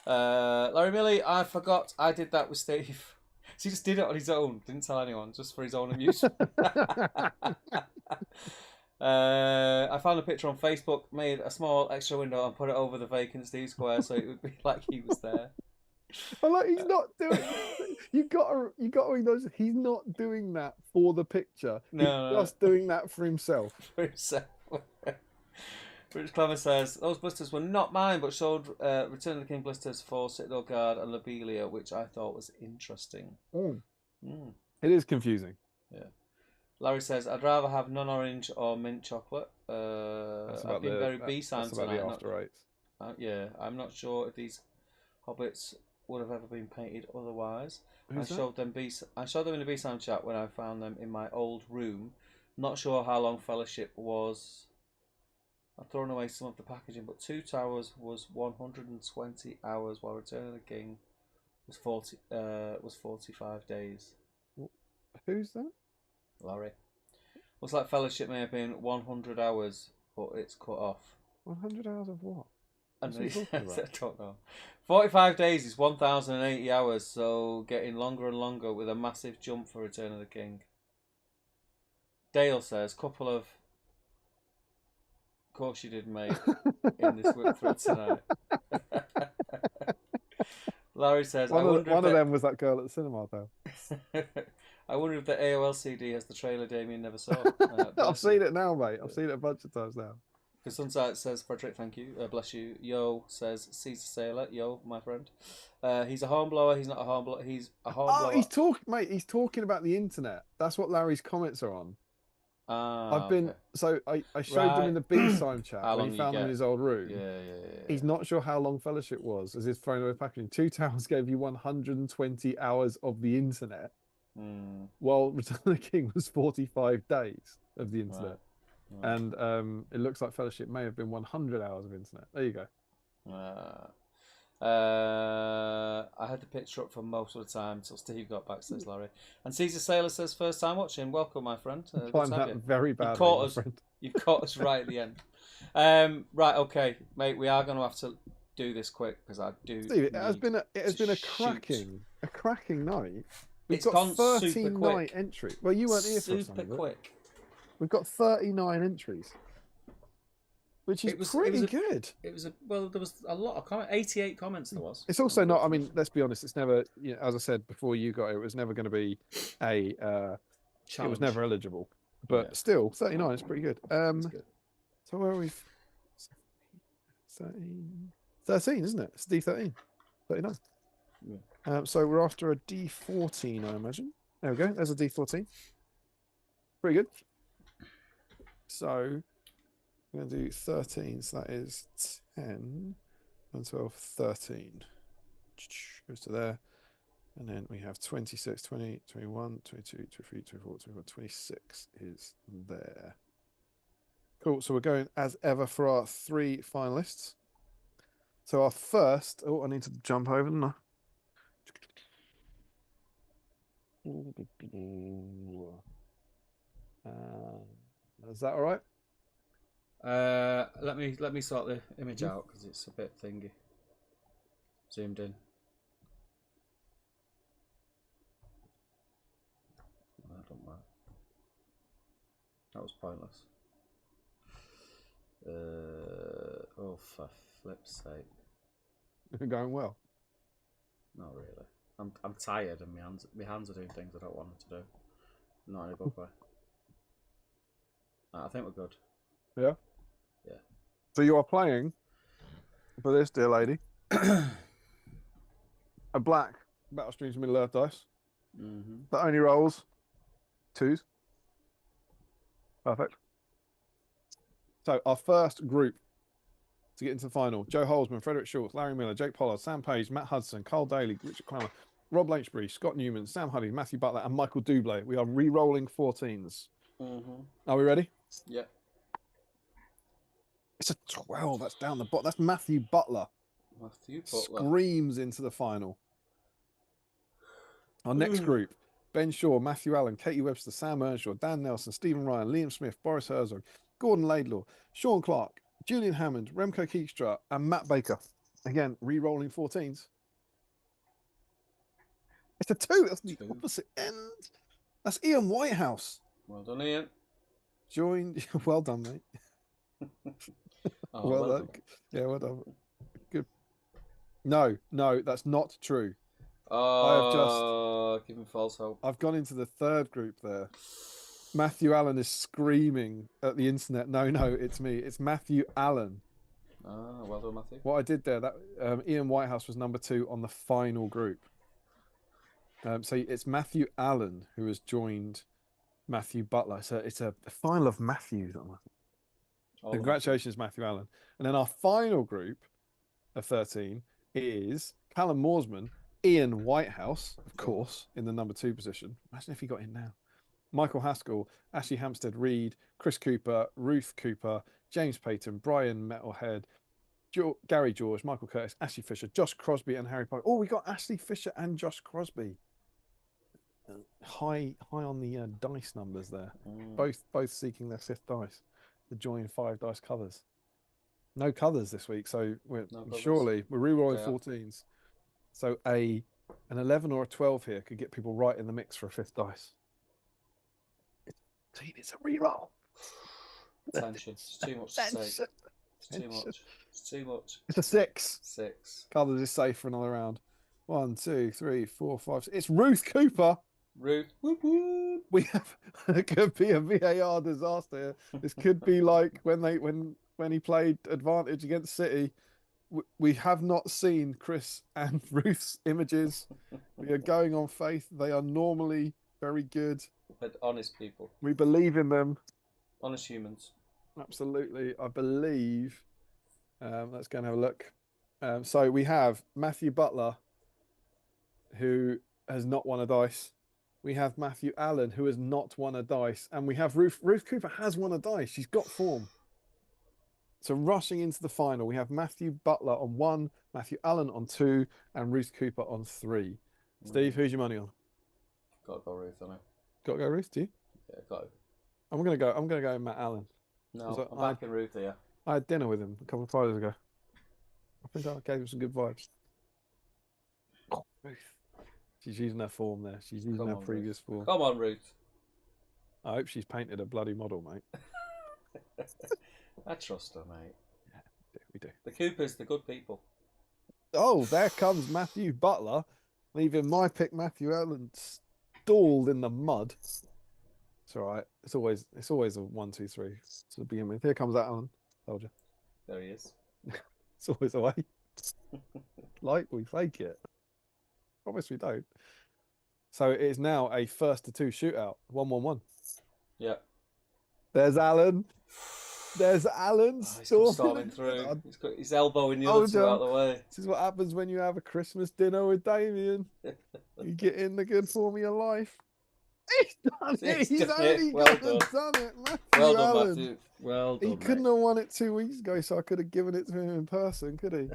Larry Milley, I forgot I did that with Steve. So he just did it on his own, didn't tell anyone, just for his own amusement. I found a picture on Facebook, made a small extra window and put it over the vacant Steve Square so it would be like he was there. He's not doing. You got to acknowledge he's not doing that for the picture. He's just doing that for himself. For himself. Rich Clever says, those blisters were not mine, but showed Return of the King blisters for Citadel Guard and Lobelia, which I thought was interesting. It is confusing. Yeah. Larry says, I'd rather have non-orange or mint chocolate. I've been very BSIME tonight. That's about the after 8s. Yeah, I'm not sure if these hobbits would have ever been painted otherwise. I showed them in the BSIME chat when I found them in my old room. Not sure how long Fellowship was I've thrown away some of the packaging, but Two Towers was 120 hours, while Return of the King was 45 days. Who's that? Larry. Looks like Fellowship may have been 100 hours, but it's cut off. 100 hours of what? And What's he talking about? I don't know. 45 days is 1,080 hours, so getting longer and longer with a massive jump for Return of the King. Dale says, couple of course you did, mate, in this whip thread tonight. Larry says, one of them was that girl at the cinema, though. I wonder if the AOL CD has the trailer Damien never saw. I've seen it now, mate. I've seen it a bunch of times now. Because Sunset says, Frederick, thank you. Bless you. Yo says, Caesar Sailor. Yo, my friend. He's a hornblower. He's not a hornblower. He's a hornblower. Oh, he's talking about the internet. That's what Larry's comments are on. I've been so I showed them in the BSIME chat when he found them in his old room. Yeah. He's not sure how long Fellowship was as his thrown away packaging. Two Towers gave you 120 hours of the internet, while Return of the King was 45 days of the internet. Right. And it looks like Fellowship may have been 100 hours of internet. There you go. I had the picture up for most of the time till Steve got back, says Larry. And Caesar Sailor says, first time watching. Welcome, my friend. Find that very bad. You've caught us right at the end. Right, okay, mate. We are going to have to do this quick because I do. Steve, it has been a cracking night. We've got 39 entries. Well, you weren't here for super quick. We've got 39 entries. Which is pretty good. It was there was a lot of comments. 88 comments there was. It's also not. I mean, let's be honest. It's never. You know, as I said before, you got it. It was never going to be a. It was never eligible. But still, 39 is pretty good. Good. So where are we? 13, isn't it? It's D13. 39. Yeah. So we're after a D14, I imagine. There we go. There's a D14. Pretty good. So. We're going to do 13, so that is 10, and 12, 13. Goes to there. And then we have 26, 20, 21, 22, 23, 24, 25, 26 is there. Cool, so we're going as ever for our 3 finalists. So our first, I need to jump over, don't I? Is that all right? Let me sort the image out because it's a bit thingy. Zoomed in. That don't work. That was pointless. Oh, for flip's sake! Going well. Not really. I'm tired and my hands are doing things I don't want them to do. Not in a good way. I think we're good. Yeah. Yeah. So you are playing for this, dear lady, a black Battle Streams Middle Earth dice that only rolls 2s. Perfect. So our first group to get into the final: Joe Holzman, Frederick Schultz, Larry Miller, Jake Pollard, Sam Page, Matt Hudson, Carl Daly, Richard Clammer, Rob Lynchbury, Scott Newman, Sam Huddy, Matthew Butler, and Michael Dublé. We are re-rolling 14s. Are we ready? Yeah. It's a 12. That's down the bottom. That's Matthew Butler. Screams into the final. Our next group: Ben Shaw, Matthew Allen, Katie Webster, Sam Earnshaw, Dan Nelson, Stephen Ryan, Liam Smith, Boris Herzog, Gordon Laidlaw, Sean Clark, Julian Hammond, Remco Keekstra, and Matt Baker. Again, re-rolling 14s. It's a 2. That's the opposite end. That's Ian Whitehouse. Well done, Ian. Joined. Well done, mate. Well done. Yeah, well done. Good. No, that's not true. I have just given false hope. I've gone into the third group there. Matthew Allen is screaming at the internet. No, it's me. It's Matthew Allen. Well done, Matthew. What I did there, that Ian Whitehouse was number 2 on the final group. So it's Matthew Allen who has joined Matthew Butler. So it's a final of Matthews. Congratulations, Matthew Allen. And then our final group of 13 is Callum Moorsman, Ian Whitehouse, of course, in the number 2 position. Imagine if he got in now. Michael Haskell, Ashley Hampstead Reed, Chris Cooper, Ruth Cooper, James Payton, Brian Metalhead, Gary George, Michael Curtis, Ashley Fisher, Josh Crosby, and Harry Potter. Oh, we got Ashley Fisher and Josh Crosby. High on the dice numbers there. Both seeking their 5th dice. The joy in 5 dice covers. No colours this week, so we're re-rolling 14s. So an 11 or a 12 here could get people right in the mix for a 5th dice. It's a re-roll. Tension. It's too much to take. It's too much. It's too much. It's a 6. 6. Colours is safe for another round. 1, 2, 3, 4, 5. 6. It's Ruth Cooper. Ruth. Whoop, whoop. We have. It could be a VAR disaster. This could be like when he played Advantage against City. We have not seen Chris and Ruth's images. We are going on faith. They are normally very good. But honest people. We believe in them. Honest humans. Absolutely. I believe. Let's go and have a look. So we have Matthew Butler, who has not won a dice. We have Matthew Allen, who has not won a dice. And we have Ruth Cooper has won a dice. She's got form. So rushing into the final, we have Matthew Butler on 1, Matthew Allen on 2, and Ruth Cooper on 3. Steve, who's your money on? Got to go Ruth, haven't I? Got to go Ruth, do you? Yeah, got to. I'm gonna go Matt Allen. No, I'm backing Ruth here. I had dinner with him a couple of Fridays ago. I think I gave him some good vibes. Oh, Ruth. She's using her form there. She's using her previous form. Come on, Ruth. I hope she's painted a bloody model, mate. I trust her, mate. Yeah, we do. The Coopers, the good people. Oh, there comes Matthew Butler, leaving my pick Matthew Allen stalled in the mud. It's all right. It's always a 1, 2, 3 to begin with. Here comes Allen. Told you. There he is. It's always a way. Like we fake it. Promise we don't. So it is now a 1st to 2 shootout. 1-1-1. Yeah. There's Allen. There's Allen. He's storming through. He's got his elbow in the other two out of the way. This is what happens when you have a Christmas dinner with Damien. You get in the good form of your life. He's done it. He's only done it. Well done, Matthew. Well done. He couldn't have won it 2 weeks ago, so I could have given it to him in person, could he?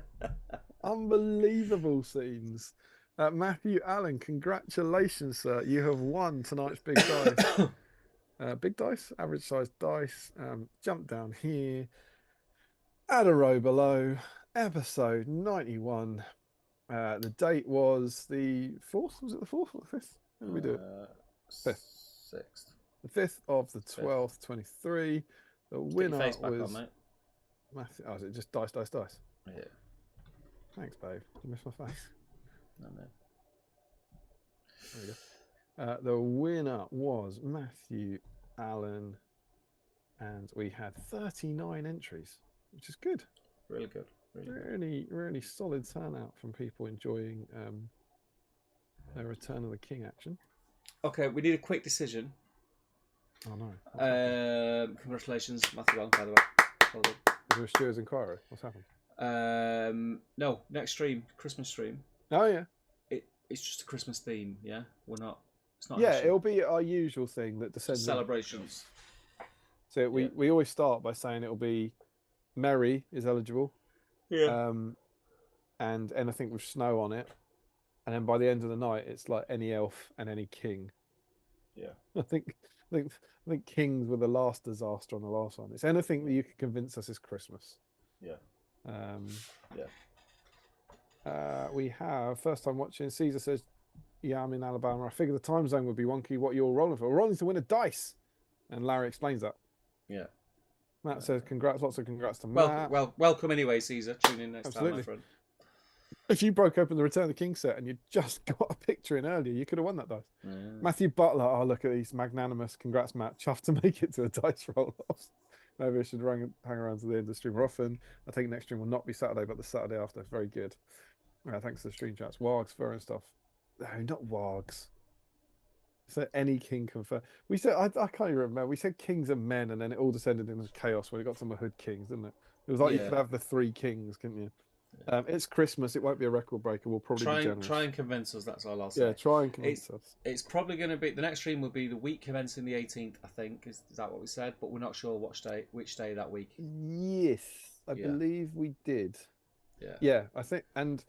Unbelievable scenes. Matthew Allen, congratulations, sir. You have won tonight's big dice. Big dice, average size dice. Jump down here. Add a row below. Episode 91. The date was the 4th. Was it the 4th or the 5th? When did we do it? 5th. 6th. The 5th of the 12th, 23. The winner was on, Matthew. Oh, is it just dice? Yeah. Thanks, babe. You missed my face. No, man. There we go. The winner was Matthew Allen, and we had 39 entries, which is good. Really good. Really solid turnout from people enjoying their Return of the King action. Okay, we need a quick decision. Oh no! Congratulations, Matthew Allen, by the way. Well done. Is there a Stewards inquiry? What's happened? No, next stream, Christmas stream. Oh yeah. It's just a Christmas theme, yeah. It's not. Yeah, it'll be our usual thing that descends celebrations. So we always start by saying it'll be Merry is eligible. Yeah. And anything with snow on it, and then by the end of the night, it's like any elf and any king. Yeah. I think kings were the last disaster on the last one. It's anything that you can convince us is Christmas. Yeah. We have first time watching. Caesar says, "Yeah, I'm in Alabama. I figure the time zone would be wonky. What you're rolling for? We're rolling to win a dice." And Larry explains that. Yeah. Matt says, "Congrats, lots of congrats to Matt." Welcome anyway, Caesar. Tune in next time, my friend. If you broke open the Return of the King set and you just got a picture in earlier, you could have won that dice. Yeah. Matthew Butler. Oh, look at these magnanimous. Congrats, Matt. Chuffed to make it to a dice roll-offs. Maybe I should hang around to the end of the stream more often. I think next stream will not be Saturday, but the Saturday after. Very good. Thanks for the stream chats. Wargs, fur and stuff. No, not wargs. So any king confirmed. We said I can't even remember. We said kings and men, and then it all descended into chaos when it got to Mahud kings, didn't it? It was like you could have the 3 kings, couldn't you? It's Christmas. It won't be a record breaker. We'll probably be Try generous. and convince us. That's all I'll Yeah, say. try and It's convince us. it's probably going to be the next stream will be the week commencing the 18th. I think is that what we said? But we're not sure which day that week. Yes, I Yeah, believe we did. yeah, Yeah, I think. And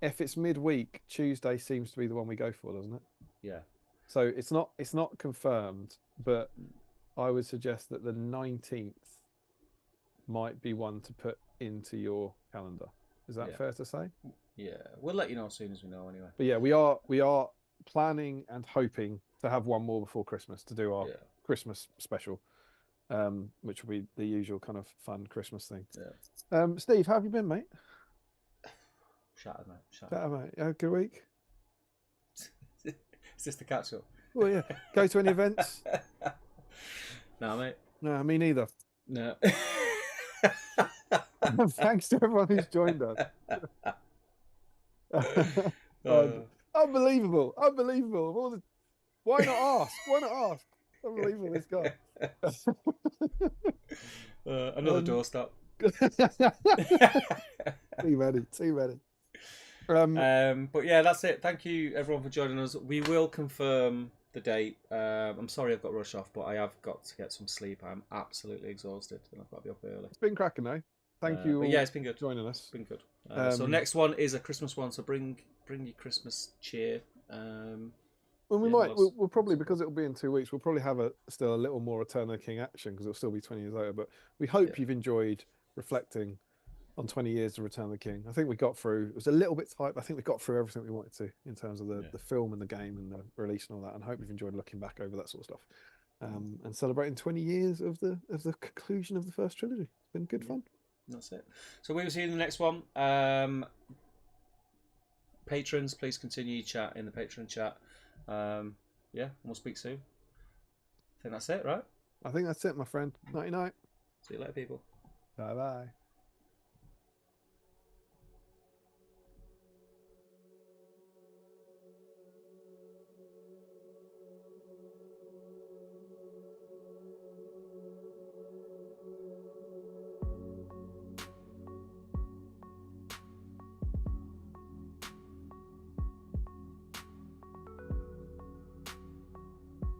if it's midweek, Tuesday seems to be the one we go for, doesn't it? yeah. So it's not confirmed, but I would suggest that the 19th might be one to put into your calendar. Is that Yeah. fair to say? Yeah, we'll let you know as soon as we know. Anyway. But yeah, we are planning and hoping to have one more before Christmas to do our Yeah, Christmas special, which will be the usual kind of fun Christmas thing. yeah. Steve, how have you been, mate? Shattered, mate. Shattered. Better, mate. Yeah, good week. Is this the catch up? Well, yeah. Go to any events? No, mate. No, me neither. No. Thanks to everyone who's joined us. Unbelievable. Unbelievable. Of all the... Why not ask? Why not ask? Unbelievable, this guy. Another doorstop. Too many. Too many. But yeah, that's it. Thank you everyone for joining us. We will confirm the date. I'm sorry I've got to rush off, but I have got to get some sleep. I'm absolutely exhausted and I've got to be up early. It's been cracking though. Thank you. But yeah, it's been good. Joining us. It's been good. So next one is a Christmas one. So bring your Christmas cheer. Well, we'll probably, because it'll be in 2 weeks, we'll probably have still a little more Return of the King action because it'll still be 20 years later. But we hope you've enjoyed reflecting on 20 years of Return of the King. I think we got through, it was a little bit tight, but I think we got through everything we wanted to in terms of the film and the game and the release and all that. And I hope you've enjoyed looking back over that sort of stuff. And celebrating 20 years of the conclusion of the first trilogy. It's been good fun. That's it. So we will see you in the next one. Patrons, please continue chat in the Patreon chat. And we'll speak soon. I think that's it, right? I think that's it, my friend. Nighty night. See you later, people. Bye bye.